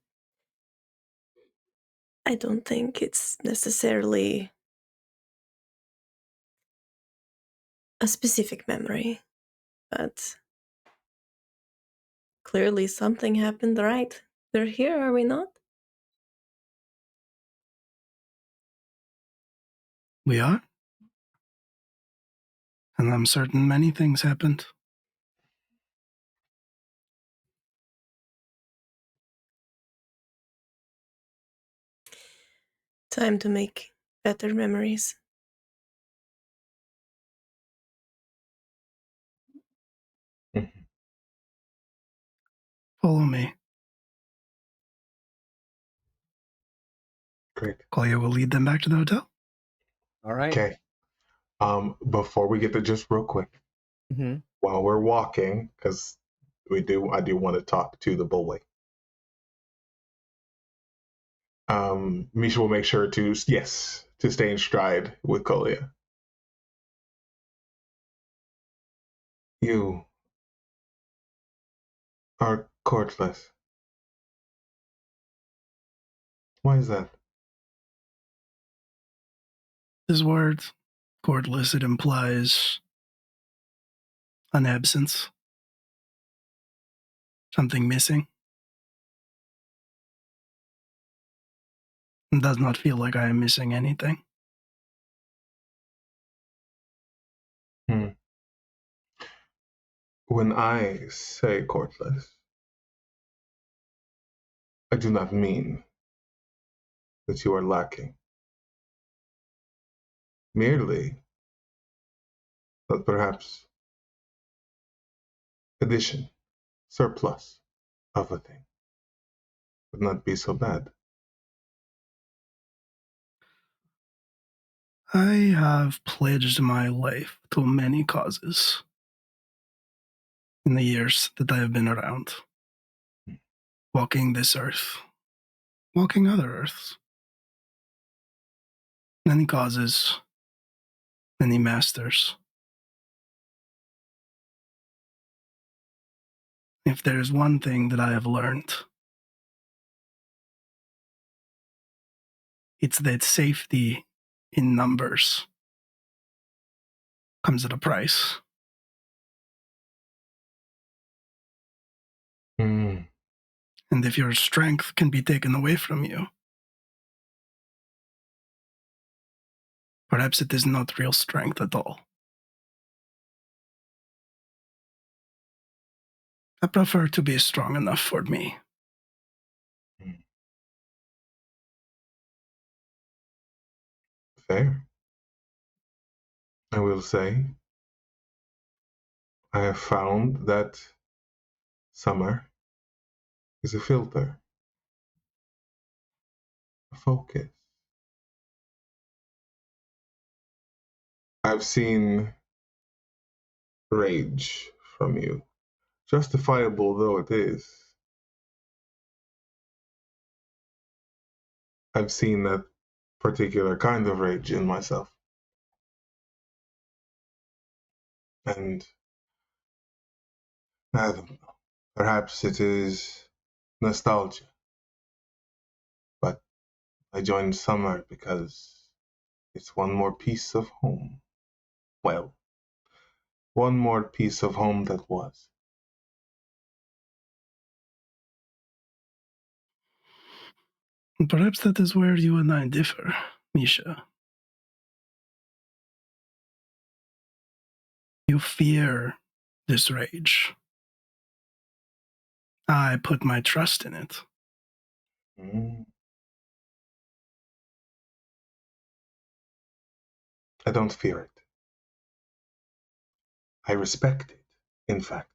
I don't think it's necessarily a specific memory, but clearly something happened, right? We're here, are we not? We are? And I'm certain many things happened. Time to make better memories. Follow me. Great. Kolya will lead them back to the hotel. All right. Okay. Before we get there, just real quick, Mm-hmm. while we're walking, because I do want to talk to the bully. Misha will make sure to stay in stride with Kolya. You are courtless. Why is that? This word, cordless, it implies an absence. Something missing. It does not feel like I am missing anything. When I say courtless, I do not mean that you are lacking. Merely that perhaps addition, surplus of a thing would not be so bad. I have pledged my life to many causes in the years that I have been around. Walking this earth, walking other earths. Many causes, many masters. If there is one thing that I have learned, it's that safety in numbers comes at a price. Mm. And if your strength can be taken away from you, perhaps it is not real strength at all. I prefer to be strong enough for me. Fair. I will say, I have found that summer is a filter, a focus. I've seen rage from you, justifiable though it is. I've seen that particular kind of rage in myself. And I don't know, perhaps it is nostalgia. But I joined summer because it's one more piece of home. Well, one more piece of home that was. Perhaps that is where you and I differ, Misha. You fear this rage. I put my trust in it. Mm. I don't fear it. I respect it, in fact.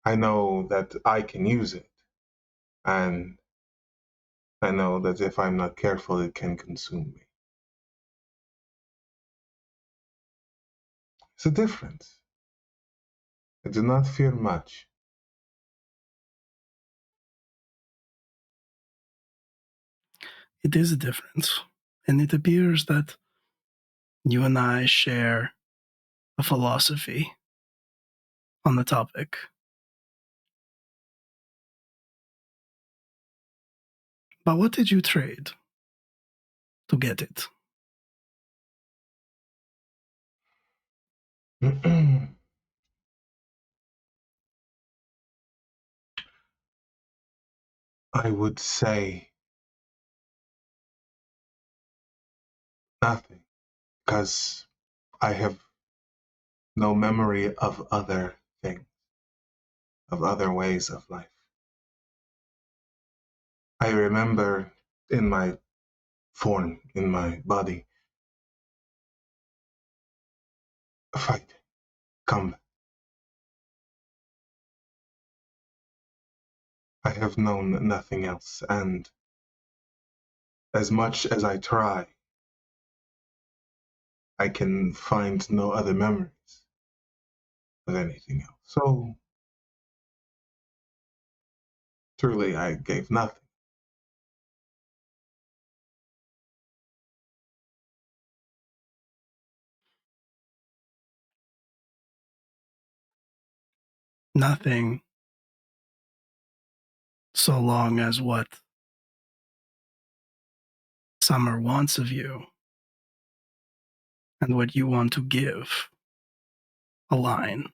I know that I can use it, and I know that if I'm not careful, it can consume me. It's a difference. I do not fear much. It is a difference, and it appears that you and I share a philosophy on the topic. But what did you trade to get it? I would say nothing, because I have no memory of other things, of other ways of life. I remember in my form, in my body, fight, combat. I have known nothing else, and as much as I try, I can find no other memories of anything else. So, truly, I gave nothing. Nothing, so long as what Summer wants of you and what you want to give align.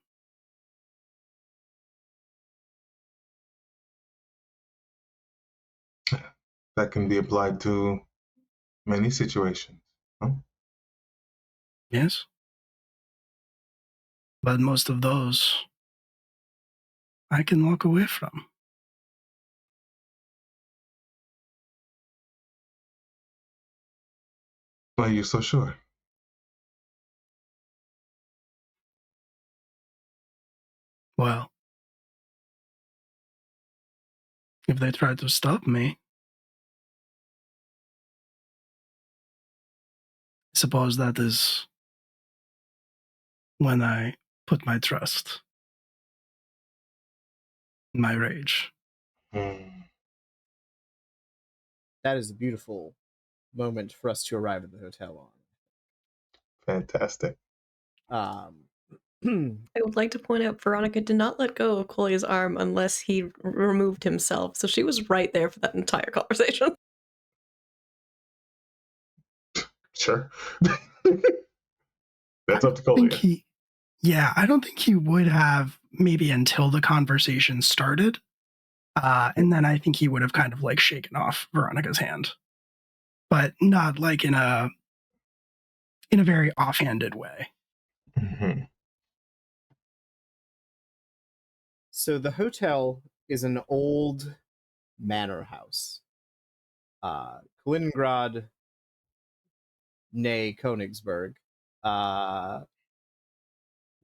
That can be applied to many situations. Huh? Yes? But most of those I can walk away from. Why are you so sure? Well, if they try to stop me, I suppose that is when I put my trust in my rage. Hmm. That is a beautiful moment for us to arrive at the hotel Fantastic. on. I would like to point out Veronica did not let go of Kolya's arm unless he removed himself, so she was right there for that entire conversation. Sure. That's up to I think Kolya. I don't think he would have maybe until the conversation started. And then I think he would have kind of like shaken off Veronica's hand, but not like in a very offhanded way. Mm-hmm. So the hotel is an old manor house. Kaliningrad, nay Königsberg,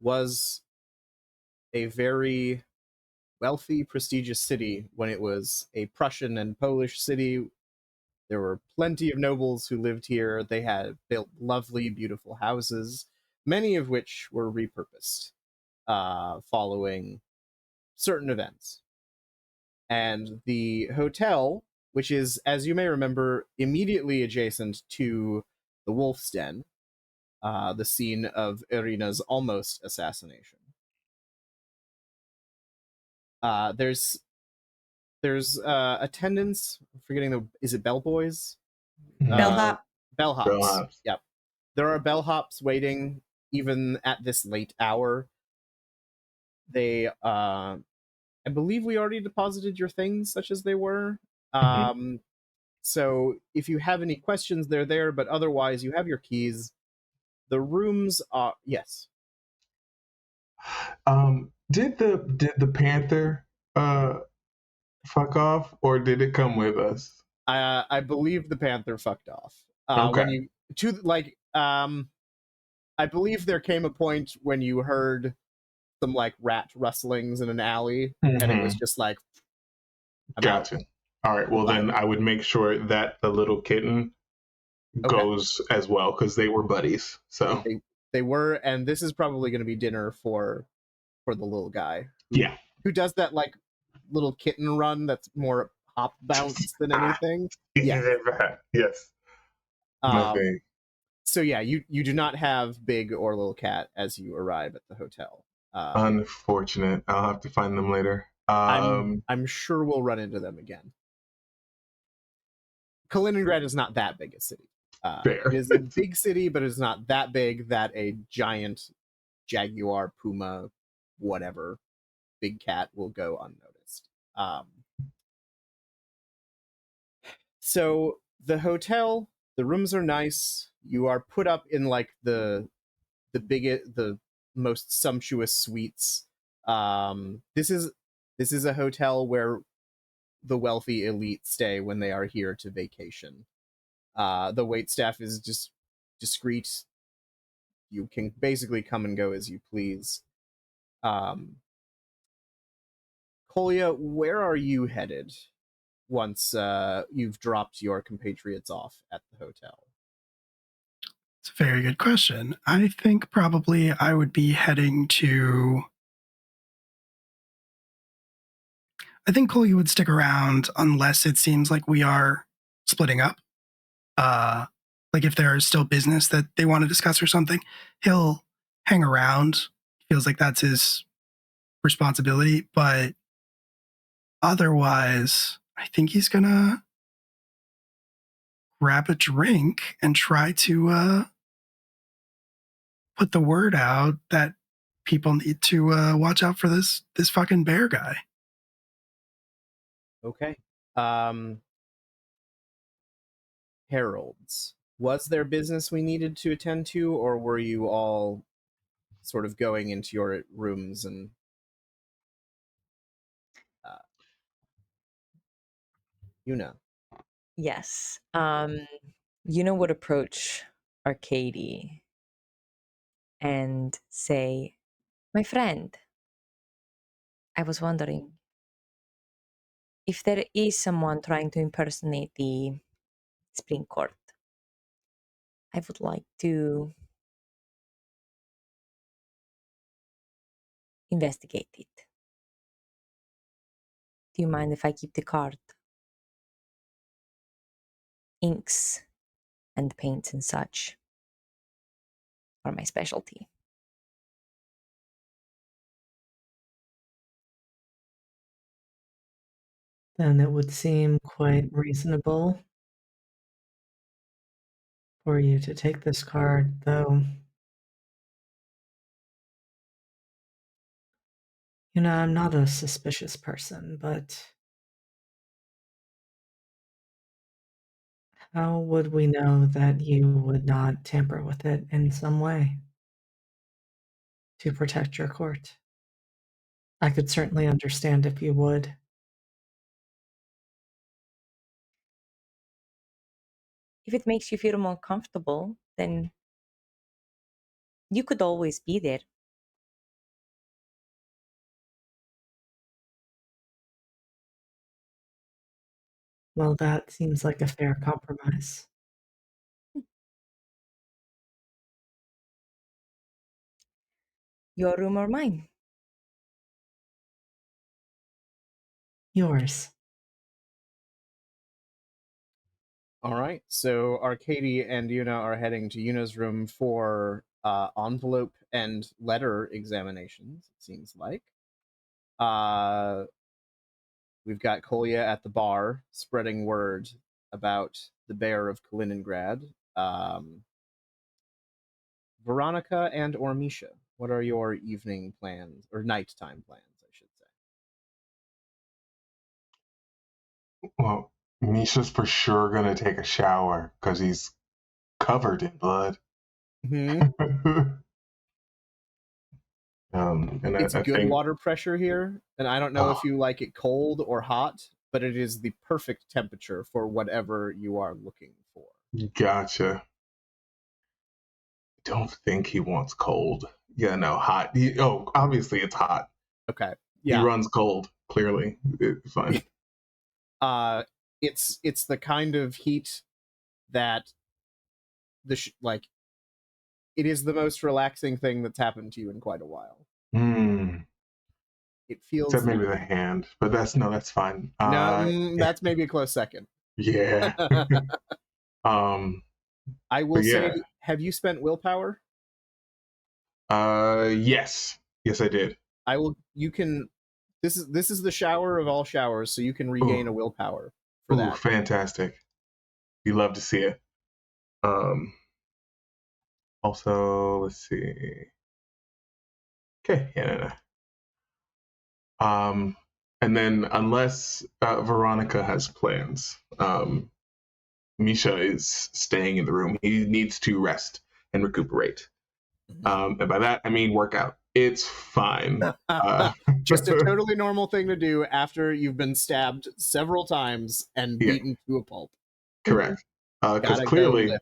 was a very wealthy, prestigious city when it was a Prussian and Polish city. There were plenty of nobles who lived here. They had built lovely, beautiful houses, many of which were repurposed following certain events. And the hotel, which is, as you may remember, immediately adjacent to the Wolf's Den, the scene of Irina's almost assassination. There's attendants. I'm forgetting is it bellboys? Bellhop. Bellhops. Bellhops. Yep. There are bellhops waiting even at this late hour. They, I believe we already deposited your things, such as they were. So if you have any questions, they're there. But otherwise, you have your keys. The rooms are yes. Did the panther fuck off, or did it come with us? I believe the panther fucked off. Okay. When you to like I believe there came a point when you heard some like rat rustlings in an alley, and it was just like, I'm Gotcha. out. All right. Well, Goodbye. then I would make sure that the little kitten goes as well because they were buddies. So They were, and this is probably going to be dinner for the little guy. Who does that like little kitten run that's more hop bounce than anything. Yeah. Yes. So yeah, you do not have Big or Little Cat as you arrive at the hotel. Unfortunate. I'll have to find them later. I'm sure we'll run into them again. Kaliningrad is not that big a city. It is a big city, but it's not that big that a giant jaguar, puma, whatever, big cat will go unnoticed. So the hotel, the rooms are nice. You are put up in like the most sumptuous suites. This is a hotel where the wealthy elite stay when they are here to vacation. The wait staff is just discreet. You can basically come and go as you please. Kolya, where are you headed once you've dropped your compatriots off at the hotel? It's a very good question. I think probably I would be heading to... I think Kolya would stick around unless it seems like we are splitting up. Like if there is still business that they want to discuss or something, he'll hang around. Feels like that's his responsibility. But otherwise, I think he's gonna grab a drink and try to put the word out that people need to watch out for this fucking bear guy. Okay. Heralds. Was there business we needed to attend to, or were you all sort of going into your rooms and Yes. Yuna would approach Arcadia and say, "My friend, I was wondering if there is someone trying to impersonate the Spring Court. I would like to investigate it. Do you mind if I keep the card? Inks and paints and such are my specialty." Then it would seem quite reasonable for you to take this card, though. You know, I'm not a suspicious person, but how would we know that you would not tamper with it in some way to protect your court? I could certainly understand if you would. If it makes you feel more comfortable, then you could always be there. Well, that seems like a fair compromise. Your room or mine? Yours. All right, so Arcadia and Yuna are heading to Yuna's room for envelope and letter examinations, it seems like. We've got Kolya at the bar spreading word about the bear of Kaliningrad. Veronica and or Misha, what are your evening plans, or nighttime plans, I should say? Well, Misha's for sure gonna take a shower because he's covered in blood. Mm-hmm. And It's I good think water pressure here, and I don't know if you like it cold or hot, but it is the perfect temperature for whatever you are looking for. Gotcha. don't think he wants cold. Yeah, no, hot. Obviously it's hot. Okay. He Yeah. runs cold, clearly. It's fine. It's the kind of heat that it is the most relaxing thing that's happened to you in quite a while. It feels Except maybe the hand, but that's fine. that's maybe a close second. Yeah. I will yeah. say, have you spent willpower? Yes, I did. You can. This is the shower of all showers, so you can regain a willpower for that. Fantastic. You love to see it. Also, let's see. Okay, yeah. And then unless Veronica has plans, Misha is staying in the room. He needs to rest and recuperate. And by that, I mean workout. It's fine. Just a totally normal thing to do after you've been stabbed several times and beaten to a pulp. Correct. Because clearly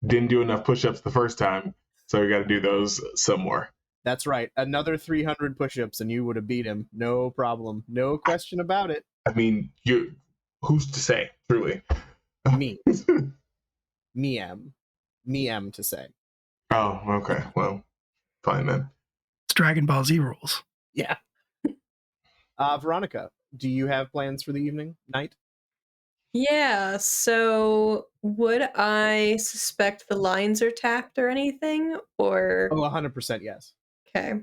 didn't do enough push-ups the first time, so we got to do those some more. That's right. Another 300 push-ups and you would have beat him. No problem. No question about it. I mean, who's to say, truly? Me. Me am to say. Oh, okay. Well, fine then. It's Dragon Ball Z rules. Yeah. Veronica, do you have plans for the evening, night? Yeah, so would I suspect the lines are tapped or anything? Or 100% yes. Okay.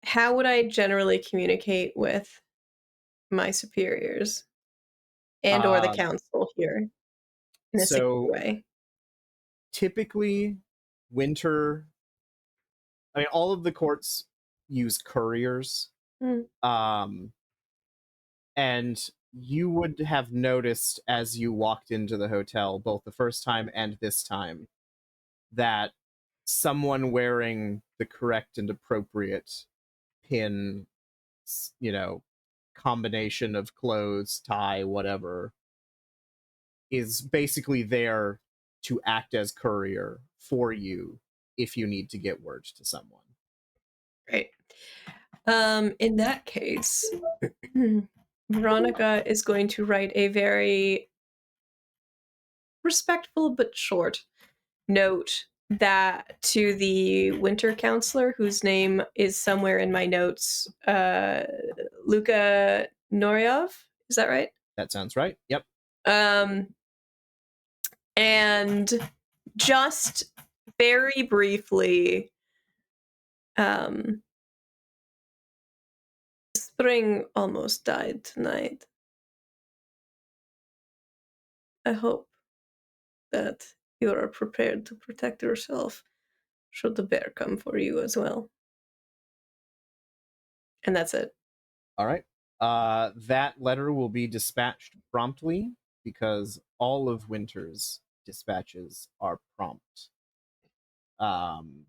How would I generally communicate with my superiors and or the council here in a secret way? Typically, Winter, I mean, all of the courts use couriers. And you would have noticed as you walked into the hotel, both the first time and this time, that someone wearing the correct and appropriate pin, combination of clothes, tie, whatever, is basically there to act as courier for you if you need to get word to someone. Right. In that case, Veronica is going to write a very respectful but short note that to the winter counselor, whose name is somewhere in my notes, Luka Noryov. Is that right? That sounds right. Yep. And just very briefly, Spring almost died tonight. I hope that you are prepared to protect yourself should the bear come for you as well. And that's it. All right. That letter will be dispatched promptly because all of Winter's dispatches are prompt. And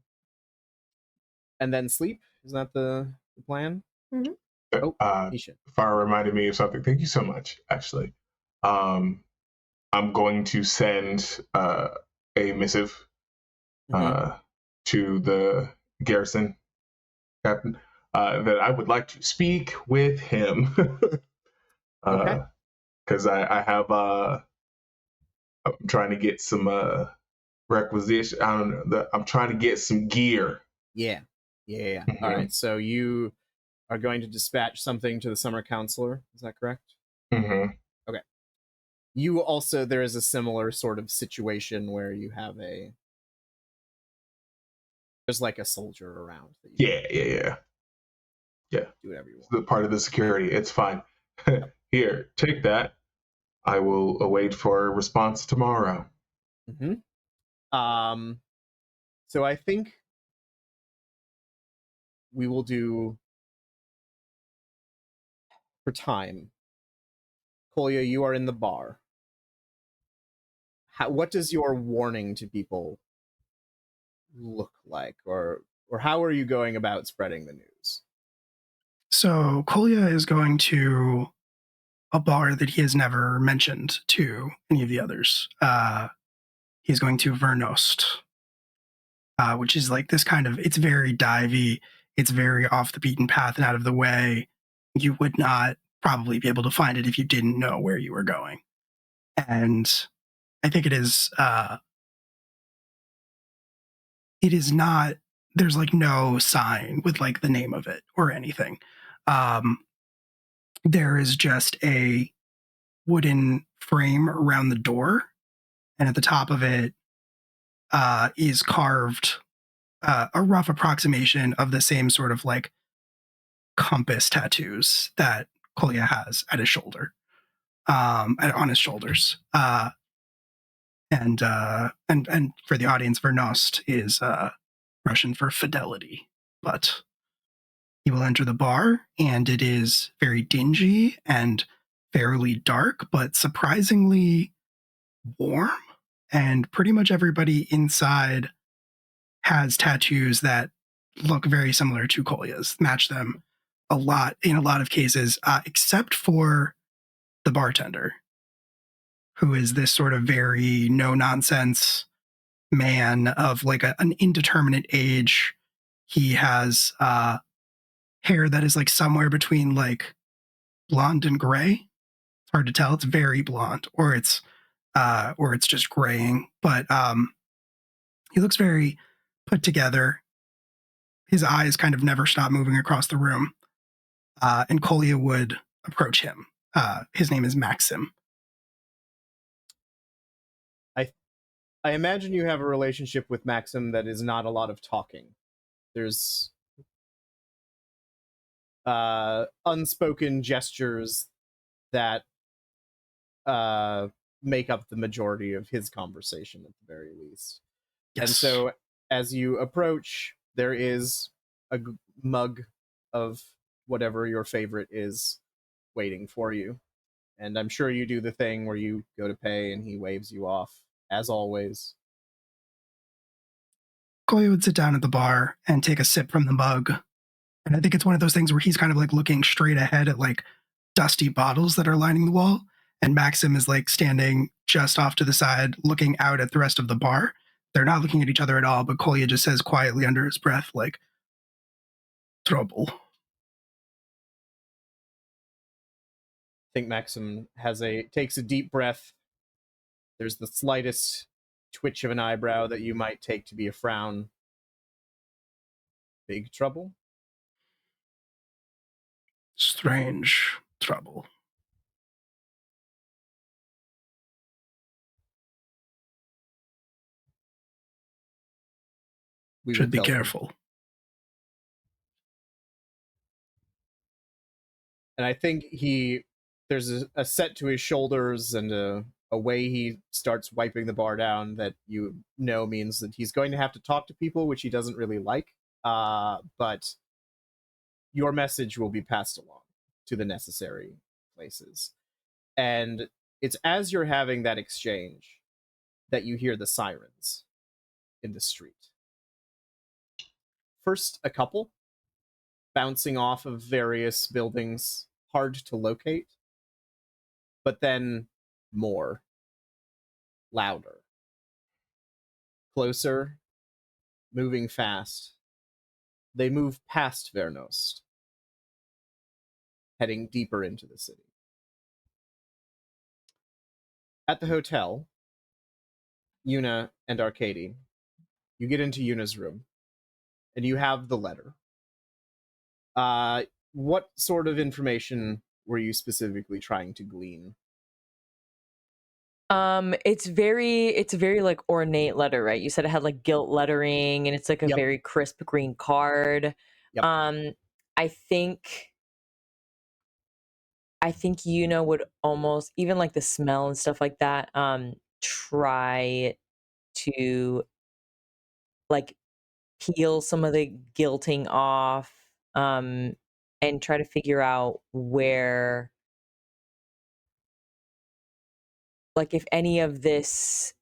then sleep. Is that the plan? Mm-hmm. Farah reminded me of something. Thank you so much, actually. I'm going to send a missive to the garrison captain that I would like to speak with him. Because I have I'm trying to get some requisition. I don't know. I'm trying to get some gear. Yeah. All right. So you are going to dispatch something to the summer counselor. Is that correct? Mm-hmm. Okay. You also, there is a similar sort of situation where you have there's like a soldier around. Yeah. Do whatever you want. The part of the security. It's fine. Here, take that. I will await for a response tomorrow. Mm-hmm. So I think we will do for time. Kolya, you are in the bar. What does your warning to people look like, or how are you going about spreading the news? So Kolya is going to a bar that he has never mentioned to any of the others. He's going to Vernost, which is like this kind of, it's very divey, it's very off the beaten path and out of the way. You would not probably be able to find it if you didn't know where you were going. And I think it is not, there's like no sign with like the name of it or anything. There is just a wooden frame around the door, and at the top of it is carved a rough approximation of the same sort of like compass tattoos that Kolya has at his shoulder, on his shoulders. And for the audience, Vernost is Russian for fidelity. But he will enter the bar, and it is very dingy and fairly dark, but surprisingly warm. And pretty much everybody inside has tattoos that look very similar to Kolya's, match them a lot in a lot of cases, except for the bartender, who is this sort of very no-nonsense man of like an indeterminate age. He has hair that is like somewhere between like blonde and gray. It's hard to tell. It's very blonde, or it's just graying. But he looks very put together. His eyes kind of never stop moving across the room. And Kolya would approach him. His name is Maxim. I imagine you have a relationship with Maxim that is not a lot of talking. There's unspoken gestures that make up the majority of his conversation at the very least. Yes. And so as you approach, there is a mug of whatever your favorite is waiting for you. And I'm sure you do the thing where you go to pay and he waves you off, as always. Kolya would sit down at the bar and take a sip from the mug. And I think it's one of those things where he's kind of like looking straight ahead at like dusty bottles that are lining the wall. And Maxim is like standing just off to the side, looking out at the rest of the bar. They're not looking at each other at all, but Kolya just says quietly under his breath, like, trouble. I think Maxim takes a deep breath. There's the slightest twitch of an eyebrow that you might take to be a frown. Big trouble? Strange trouble. We Should will be tell them. careful. And I think there's a set to his shoulders and a way he starts wiping the bar down that you know means that he's going to have to talk to people, which he doesn't really like. But your message will be passed along to the necessary places. And it's as you're having that exchange that you hear the sirens in the street. First, a couple bouncing off of various buildings, hard to locate, but then more, louder, closer, moving fast. They move past Vernost, heading deeper into the city. At the hotel, Yuna and Arcadia, you get into Yuna's room, and you have the letter. What sort of information were you specifically trying to glean? It's a very like ornate letter, right? You said it had like gilt lettering and it's like a Yep. very crisp green card. Yep. I think Yuna would almost, even like the smell and stuff like that, try to like peel some of the gilting off, and try to figure out where, like, if any of this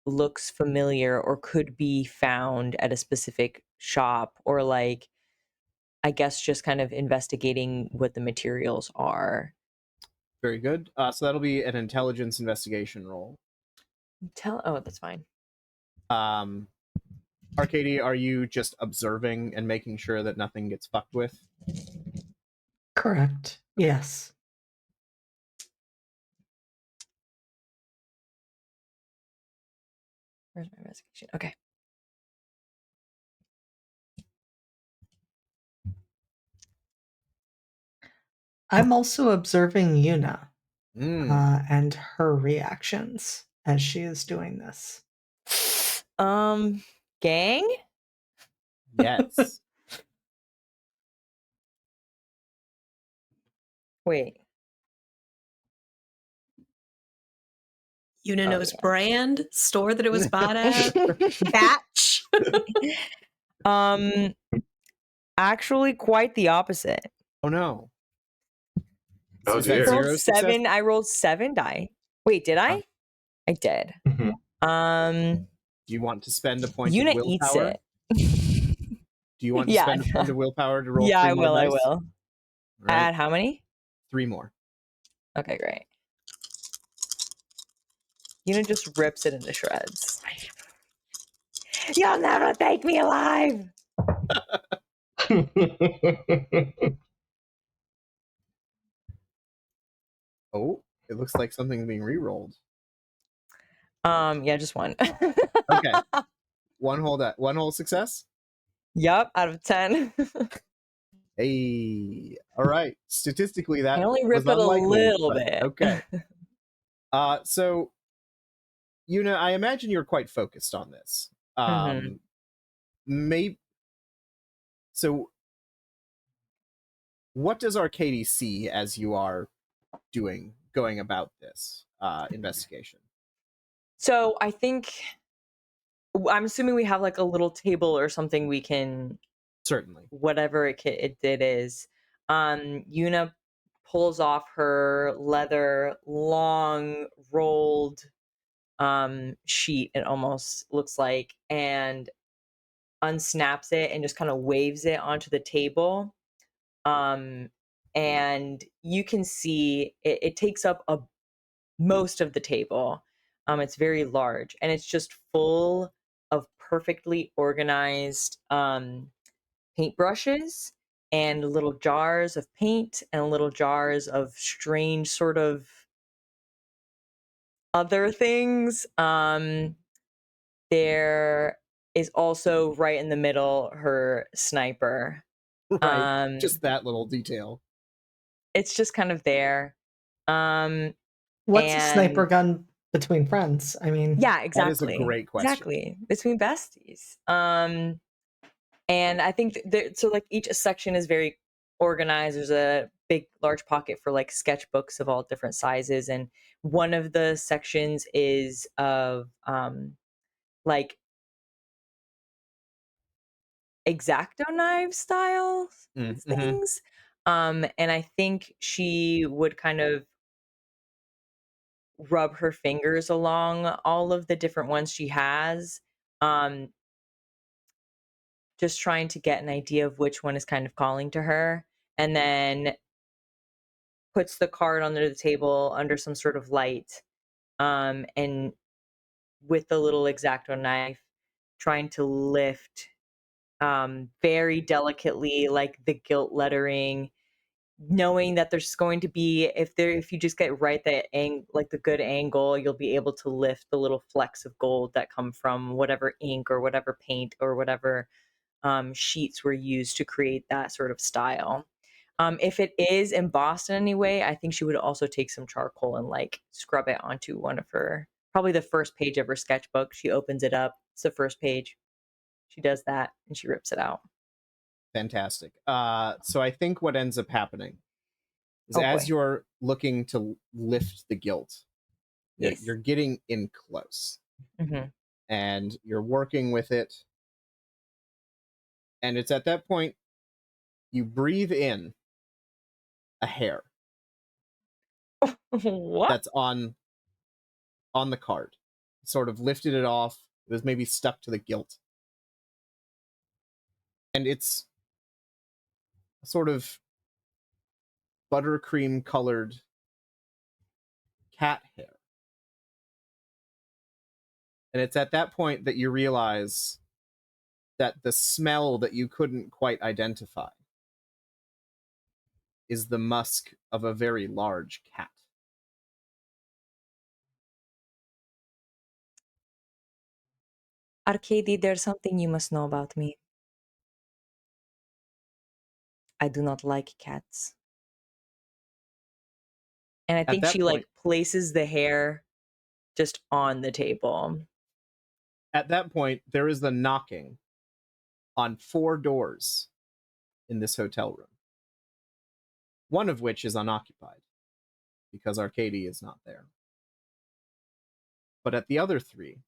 looks familiar or could be found at a specific shop, or like, I guess just kind of investigating what the materials are. Very good. So that'll be an intelligence investigation roll. Oh, that's fine. Arcadia, are you just observing and making sure that nothing gets fucked with? Correct. Yes. Where's my investigation? Okay. I'm also observing Yuna Mm, and her reactions as she is doing this. Gang? yes. Wait. Yuna Oh, knows brand, store that it was bought yeah. at, batch. Actually quite the opposite. Oh no. Oh Is that I dear. rolled zero success? 7. I rolled 7 die. Wait, did I? I did. Mhm. Do you want to spend a point of Yuna willpower? eats it. Do you want to Yeah. spend a point of willpower to roll Yeah, 3 I more will. I dice? will. Right. Add how many? 3 more. Okay, great. Yuna just rips it into shreds. You'll never take me alive. Oh, it looks like something's being re-rolled. Yeah, just one. Okay. One whole success? Yup, out of 10. Hey. All right. Statistically, that I only was rip it a unlikely. little but bit. Okay. So, Yuna, I imagine you're quite focused on this. Mhm. Maybe. So, what does Arcadia see as you are going about this investigation? So I think I'm assuming we have like a little table or something we can Certainly. whatever it is. Yuna pulls off her leather long rolled sheet, it almost looks like, and unsnaps it and just kind of waves it onto the table. And you can see it takes up most of the table. It's very large and it's just full of perfectly organized paintbrushes and little jars of paint and little jars of strange sort of other things. There is also right in the middle her sniper. Right. Just that little detail. It's just kind of there. What's a sniper And gun between friends? I mean, yeah, That is a exactly. great question. Exactly. Between besties. And I think so like each section is very organized. There's a big large pocket for like sketchbooks of all different sizes, and one of the sections is of like X-Acto knife style things. And I think she would kind of rub her fingers along all of the different ones she has, um, just trying to get an idea of which one is kind of calling to her, and then puts the card under the table under some sort of light, and with the little X-Acto knife, trying to lift very delicately, like the gilt lettering, knowing that there's going to be if you just get right like the good angle, you'll be able to lift the little flecks of gold that come from whatever ink or whatever paint or whatever sheets were used to create that sort of style. If it is embossed in any way, I think she would also take some charcoal and like scrub it onto one of her, probably the first page of her sketchbook. She opens it up, it's the first page. She does that and she rips it out. Fantastic. So I think what ends up happening is Oh, as boy. you're looking to lift the gilt, Yes. you're getting in close Mhm. and you're working with it. And it's at that point you breathe in a hair What? that's on the card. Sort of lifted it off. It was maybe stuck to the gilt. And it's a sort of buttercream colored cat hair. And it's at that point that you realize that the smell that you couldn't quite identify is the musk of a very large cat. Arcadia, there's something you must know about me. I do not like cats. And I At think that she point- places the hair just on the table. At that point, there is the knocking on 4 doors in this hotel room. One of which is unoccupied, because Arcadia is not there. But at the other 3,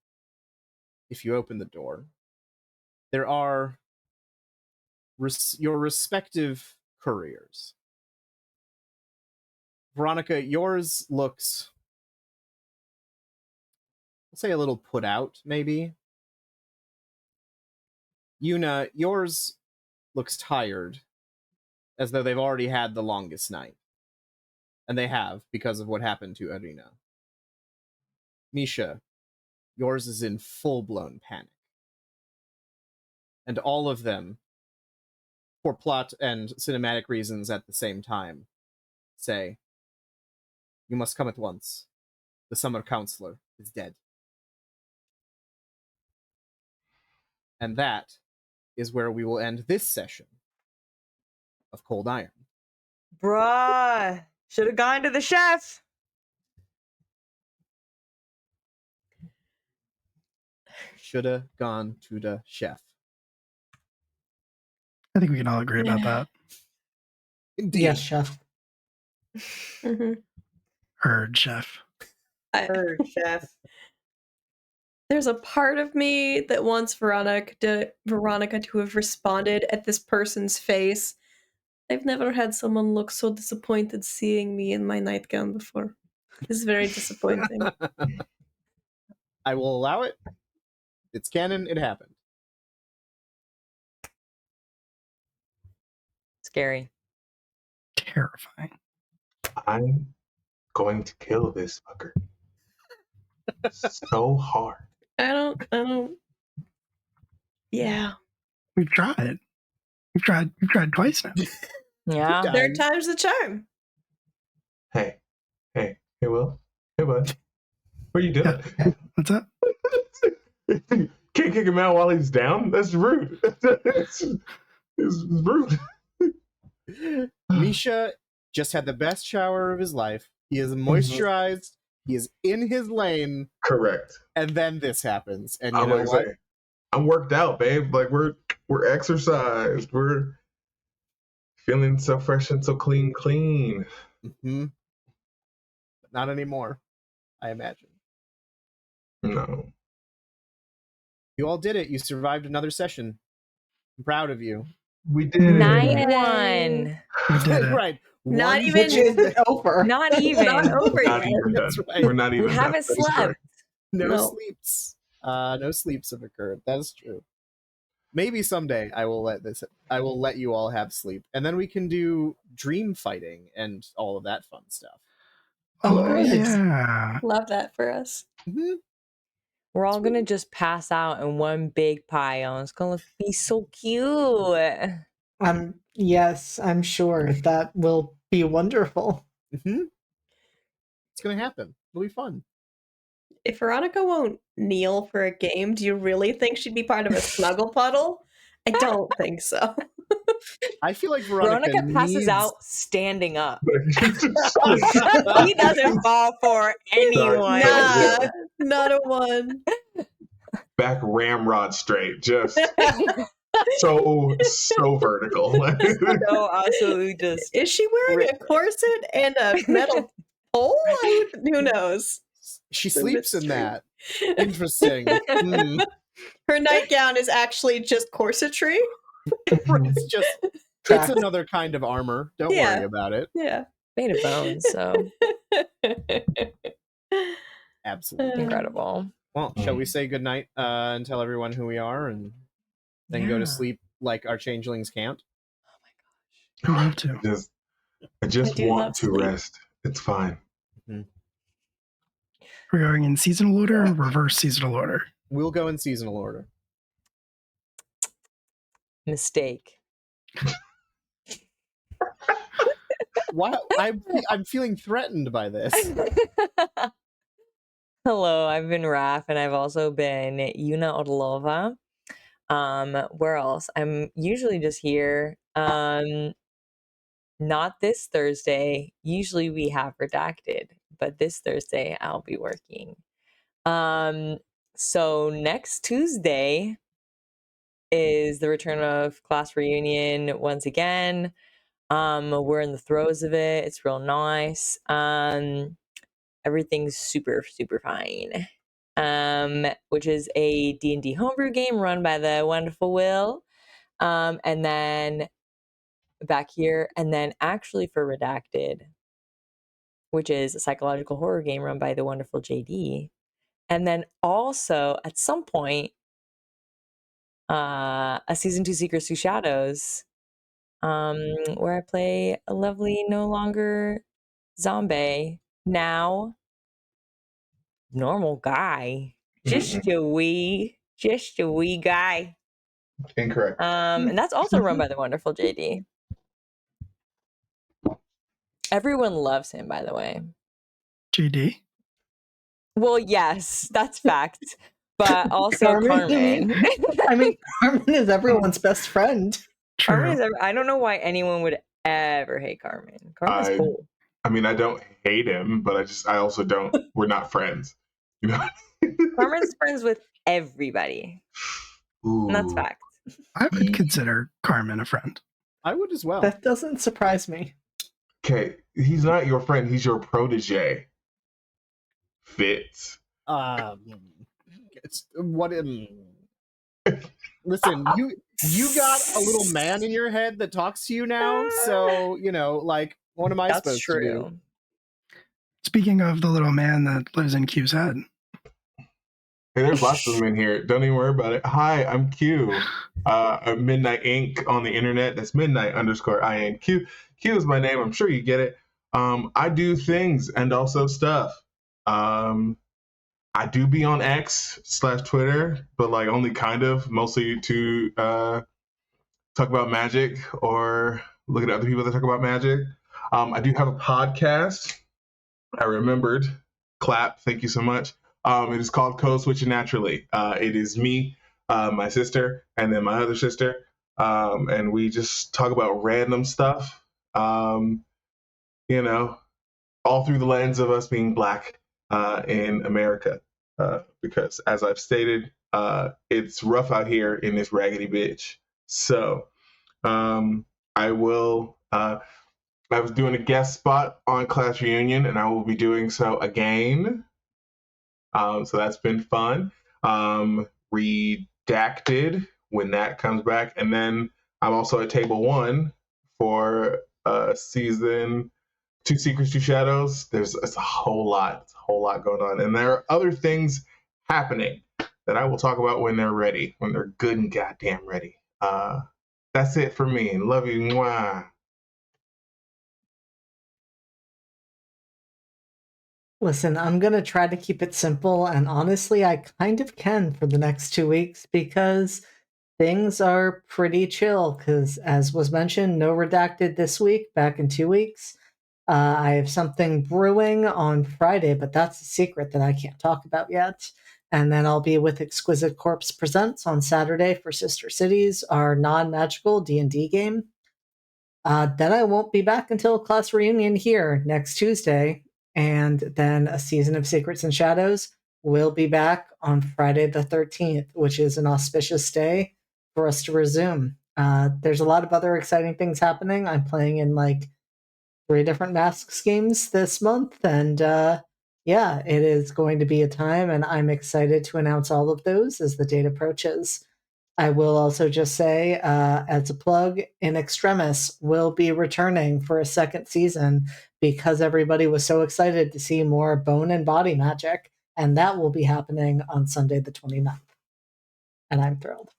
if you open the door, there are your respective couriers. Veronica, yours looks, let's say, a little put out, maybe. Yuna, yours looks tired, as though they've already had the longest night. And they have, because of what happened to Arena. Misha, yours is in full-blown panic. And all of them, for plot and cinematic reasons at the same time, say, "You must come at once. The summer counselor is dead." And that is where we will end this session of Cold Iron. Bruh, should have gone to the chef. Shoulda gone to the chef. I think we can all agree about that. Indeed. Yes, chef. Mhm. Heard, chef. Chef. There's a part of me that wants Veronica to have responded at this person's face. I've never had someone look so disappointed seeing me in my nightgown before. This is very disappointing. I will allow it. It's canon. It happened. Scary. Terrifying. I'm going to kill this fucker so hard. I don't. Yeah. We've tried. We've tried twice now. Yeah. Done. Third time's the charm. Hey, Will. Hey, bud. What are you doing? What's up? Can't kick him out while he's down? That's rude. it's rude. Misha just had the best shower of his life. He is moisturized. He is in his lane. Correct. And then this happens. And you I'm know gonna what? say, I'm worked out, babe. Like we're exercised. We're feeling so fresh and so clean. Mm-hmm. But not anymore, I imagine. No. You all did it. You survived another session. I'm proud of you. We did Night it. one. We did it. Right. Not One even- Which isn't over. Not even. Not over We're not yet. even done. That's right. We're not even We done. haven't That is slept. correct. No No. sleeps. No sleeps have occurred. That is true. Maybe someday I will let you all have sleep, and then we can do dream fighting and all of that fun stuff. Oh, great. yeah. Love that for us. Mm-hmm. We're all gonna just pass out in one big pile. It's gonna be so cute. Yes, I'm sure that will be wonderful. Mm-hmm. It's gonna happen. It'll be fun. If Veronica won't kneel for a game, do you really think she'd be part of a snuggle puddle? I don't think so. I feel like Veronica passes needs... out standing up. Sorry. He doesn't fall for anyone. Nah, not a one. Back ramrod straight. Just so vertical. So absolutely just. Is she wearing a corset and a metal pole? Who knows? She sleeps in that. Interesting. Hmm. Her nightgown is actually just corsetry. It's just it's another kind of armor. Don't Yeah. worry about it. Yeah. Made of bones, so Absolutely. incredible. Well, shall we say goodnight and tell everyone who we are and then go Yeah. to sleep like our changelings can't? I'd love to. I just do want love to sleep. rest. It's fine. We're going in seasonal order or reverse seasonal order? We'll go in seasonal order. Mistake. Why? I'm feeling threatened by this. Hello, I've been Raf, and I've also been Yuna Odolova. Where else? I'm usually just here. Not this Thursday. Usually we have redacted, but this Thursday I'll be working. So next Tuesday is the return of class reunion once again. We're in the throes of it. It's real nice. Everything's super, super fine. Which is a D&D homebrew game run by the wonderful Will. And then back here, and then actually for Redacted, which is a psychological horror game run by the wonderful JD. And then also at some point, a season 2 Secrets to Shadows, where I play a lovely, no longer zombie, now normal guy, just a wee guy. Incorrect. And that's also run by the wonderful JD. Everyone loves him, by the way. JD. Well, yes, that's fact. But also Carmen. I mean, Carmen is everyone's best friend. True. I don't know why anyone would ever hate Carmen. Carmen's cool. I mean, I don't hate him, but I also don't. We're not friends. You know. Carmen's friends with everybody. Ooh. And that's fact. I would consider Carmen a friend. I would as well. That doesn't surprise me. Okay, he's not your friend. He's your protege. Fitz. It's what. Listen, you got a little man in your head that talks to you now, so like, what am I supposed to do? Speaking of the little man that lives in Q's head. Hey, there's lots of them in here. Don't even worry about it. Hi, I'm Q. Midnight Inc. on the internet. That's midnight_INQ. Q is my name. I'm sure you get it. I do things and also stuff. I do be on X/Twitter, but like only kind of, mostly to talk about magic or look at other people that talk about magic. I do have a podcast. I remembered. Clap. Thank you so much. It is called Code Switching Naturally. It is me, my sister, and then my other sister. And we just talk about random stuff, all through the lens of us being Black in America. Because as I've stated, it's rough out here in this raggedy bitch. So I was doing a guest spot on Class Reunion, and I will be doing so again. So that's been fun. Redacted when that comes back. And then I'm also at Table 1 for season 2 Secrets to Shadows. It's a whole lot going on. And there are other things happening that I will talk about when they're ready, when they're good and goddamn ready. That's it for me. Love you. Mwah. Listen, I'm going to try to keep it simple, and honestly, I kind of can for the next 2 weeks because things are pretty chill, because as was mentioned, no redacted this week, back in 2 weeks. I have something brewing on Friday, but that's a secret that I can't talk about yet. And then I'll be with Exquisite Corpse Presents on Saturday for Sister Cities, our non-magical D&D game. Then I won't be back until Class Reunion here next Tuesday, and then a season of Secrets and Shadows will be back on Friday the 13th, which is an auspicious day for us to resume. There's a lot of other exciting things happening. I'm playing in like 3 different mask schemes this month, and yeah, it is going to be a time, and I'm excited to announce all of those as the date approaches. I will also just say, as a plug, In Extremis will be returning for a second season because everybody was so excited to see more bone and body magic, and that will be happening on Sunday the 29th. And I'm thrilled.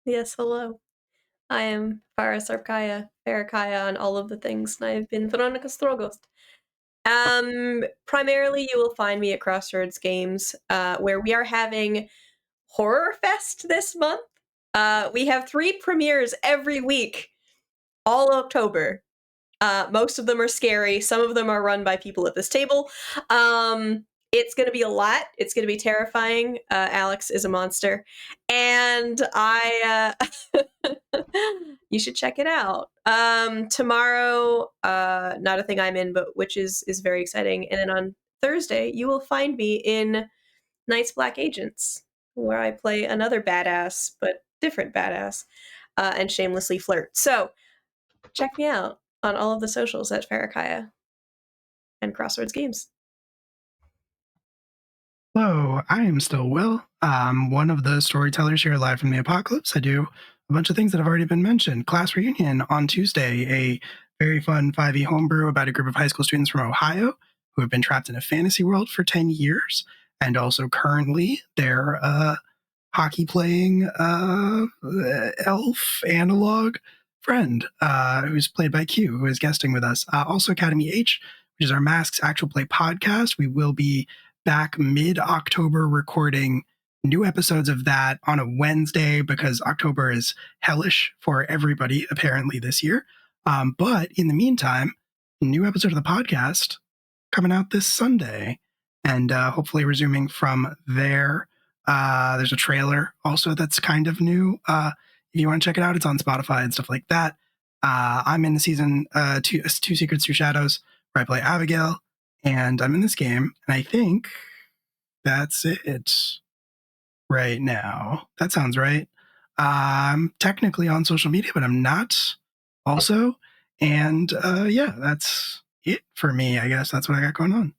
Yes, hello. I am Faris Arcadia, Farakaya on all of the things, and I have been Veronica Strogost. Primarily, you will find me at Crossroads Games, where we are having Horror Fest this month. We have 3 premieres every week, all October. Most of them are scary. Some of them are run by people at this table. It's going to be a lot. It's going to be terrifying. Alex is a monster. And you should check it out. Tomorrow, not a thing I'm in, but which is very exciting. And then on Thursday, you will find me in Night's Black Agents, where I play another badass, but different badass, and shamelessly flirt. So check me out on all of the socials at Arcadia and Crossroads Games. Hello, I am still Will. One of the storytellers here live from the Apocalypse. I do a bunch of things that have already been mentioned. Class reunion on Tuesday, a very fun 5e homebrew about a group of high school students from Ohio who have been trapped in a fantasy world for 10 years. And also currently their hockey playing elf analog friend who's played by Q, who is guesting with us. Also Academy H, which is our Masks Actual Play podcast. We will be back mid-October recording new episodes of that on a Wednesday because October is hellish for everybody apparently this year. But in the meantime, new episode of the podcast coming out this Sunday and hopefully resuming from there. There's a trailer also that's kind of new. If you want to check it out, it's on Spotify and stuff like that. I'm in the season 2 Secrets, 2 Shadows, where I play Abigail, and I'm in this game, and I think that's it right now. That sounds right. I'm technically on social media, but I'm not also. And yeah, that's it for me, I guess. That's what I got going on.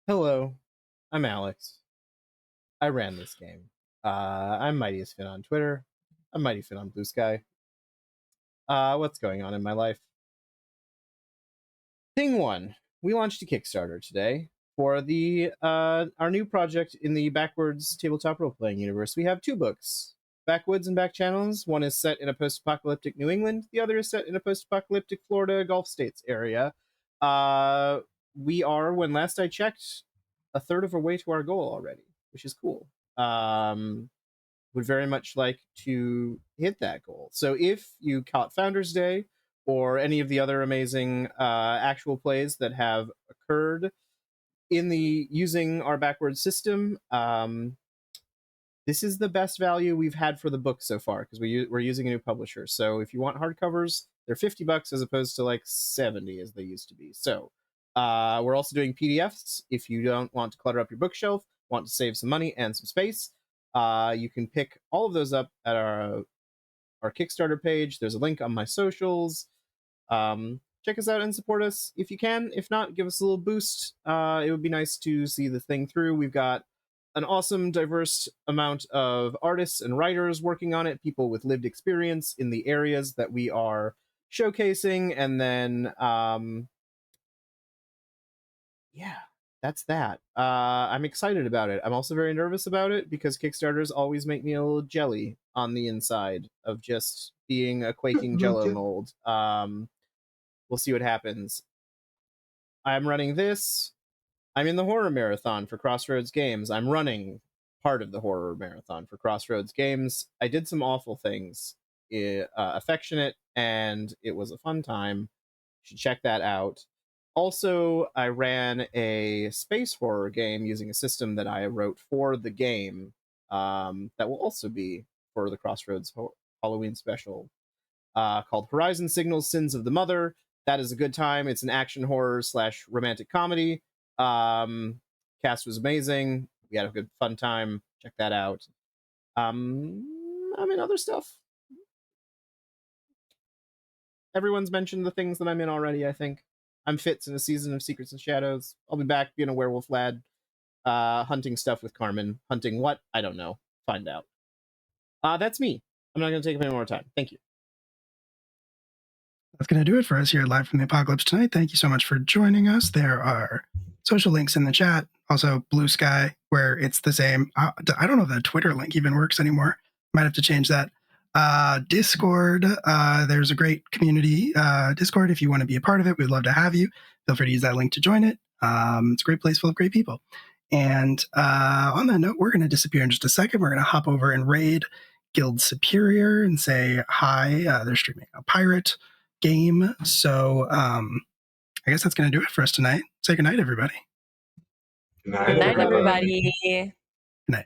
Hello, I'm Alex. I ran this game. I'm Mightiest Fin on Twitter. I'm Mighty Fin on Blue Sky. What's going on in my life? Thing 1. We launched a Kickstarter today for the our new project in the Backwards tabletop role-playing universe. We have 2 books, Backwoods and Back Channels. One is set in a post-apocalyptic New England. The other is set in a post-apocalyptic Florida Gulf States area. We are, when last I checked, a third of our way to our goal already, which is cool. Would very much like to hit that goal. So if you caught Founders Day or any of the other amazing actual plays that have occurred in the using our backwards system, this is the best value we've had for the book so far because we're using a new publisher. So if you want hardcovers, they're $50 as opposed to like 70 as they used to be. So we're also doing PDFs if you don't want to clutter up your bookshelf, want to save some money and some space. You can pick all of those up at our Kickstarter page. There's a link on my socials. Check us out and support us if you can. If not, give us a little boost. It would be nice to see the thing through. We've got an awesome, diverse amount of artists and writers working on it, people with lived experience in the areas that we are showcasing, and then yeah, that's that. I'm excited about it. I'm also very nervous about it because Kickstarters always make me a little jelly on the inside of just being a quaking jello mold. We'll see what happens. I'm running this. I'm in the horror marathon for Crossroads Games. I'm running part of the horror marathon for Crossroads Games. I did some awful things. Affectionate, and it was a fun time. You should check that out. Also, I ran a space horror game using a system that I wrote for the game that will also be for the Crossroads Halloween special called Horizon Signals Sins of the Mother. That is a good time. It's an action horror / romantic comedy. Cast was amazing. We had a good fun time. Check that out. I'm in other stuff. Everyone's mentioned the things that I'm in already, I think. I'm Fitz in a season of Secrets and Shadows. I'll be back being a werewolf lad, hunting stuff with Carmen. Hunting what? I don't know. Find out. That's me. I'm not going to take up any more time. Thank you. That's going to do it for us here live from the Apocalypse tonight. Thank you so much for joining us. There are social links in the chat. Also, Blue Sky, where it's the same. I don't know if that Twitter link even works anymore. Might have to change that. Discord, there's a great community Discord. If you want to be a part of it, we'd love to have you. Feel free to use that link to join it. It's a great place full of great people. And on that note, we're going to disappear in just a second. We're going to hop over and raid Guild Superior and say hi. They're streaming a pirate game. So I guess that's going to do it for us tonight. Say goodnight, everybody. Good night, Good night, everybody. everybody. Good night.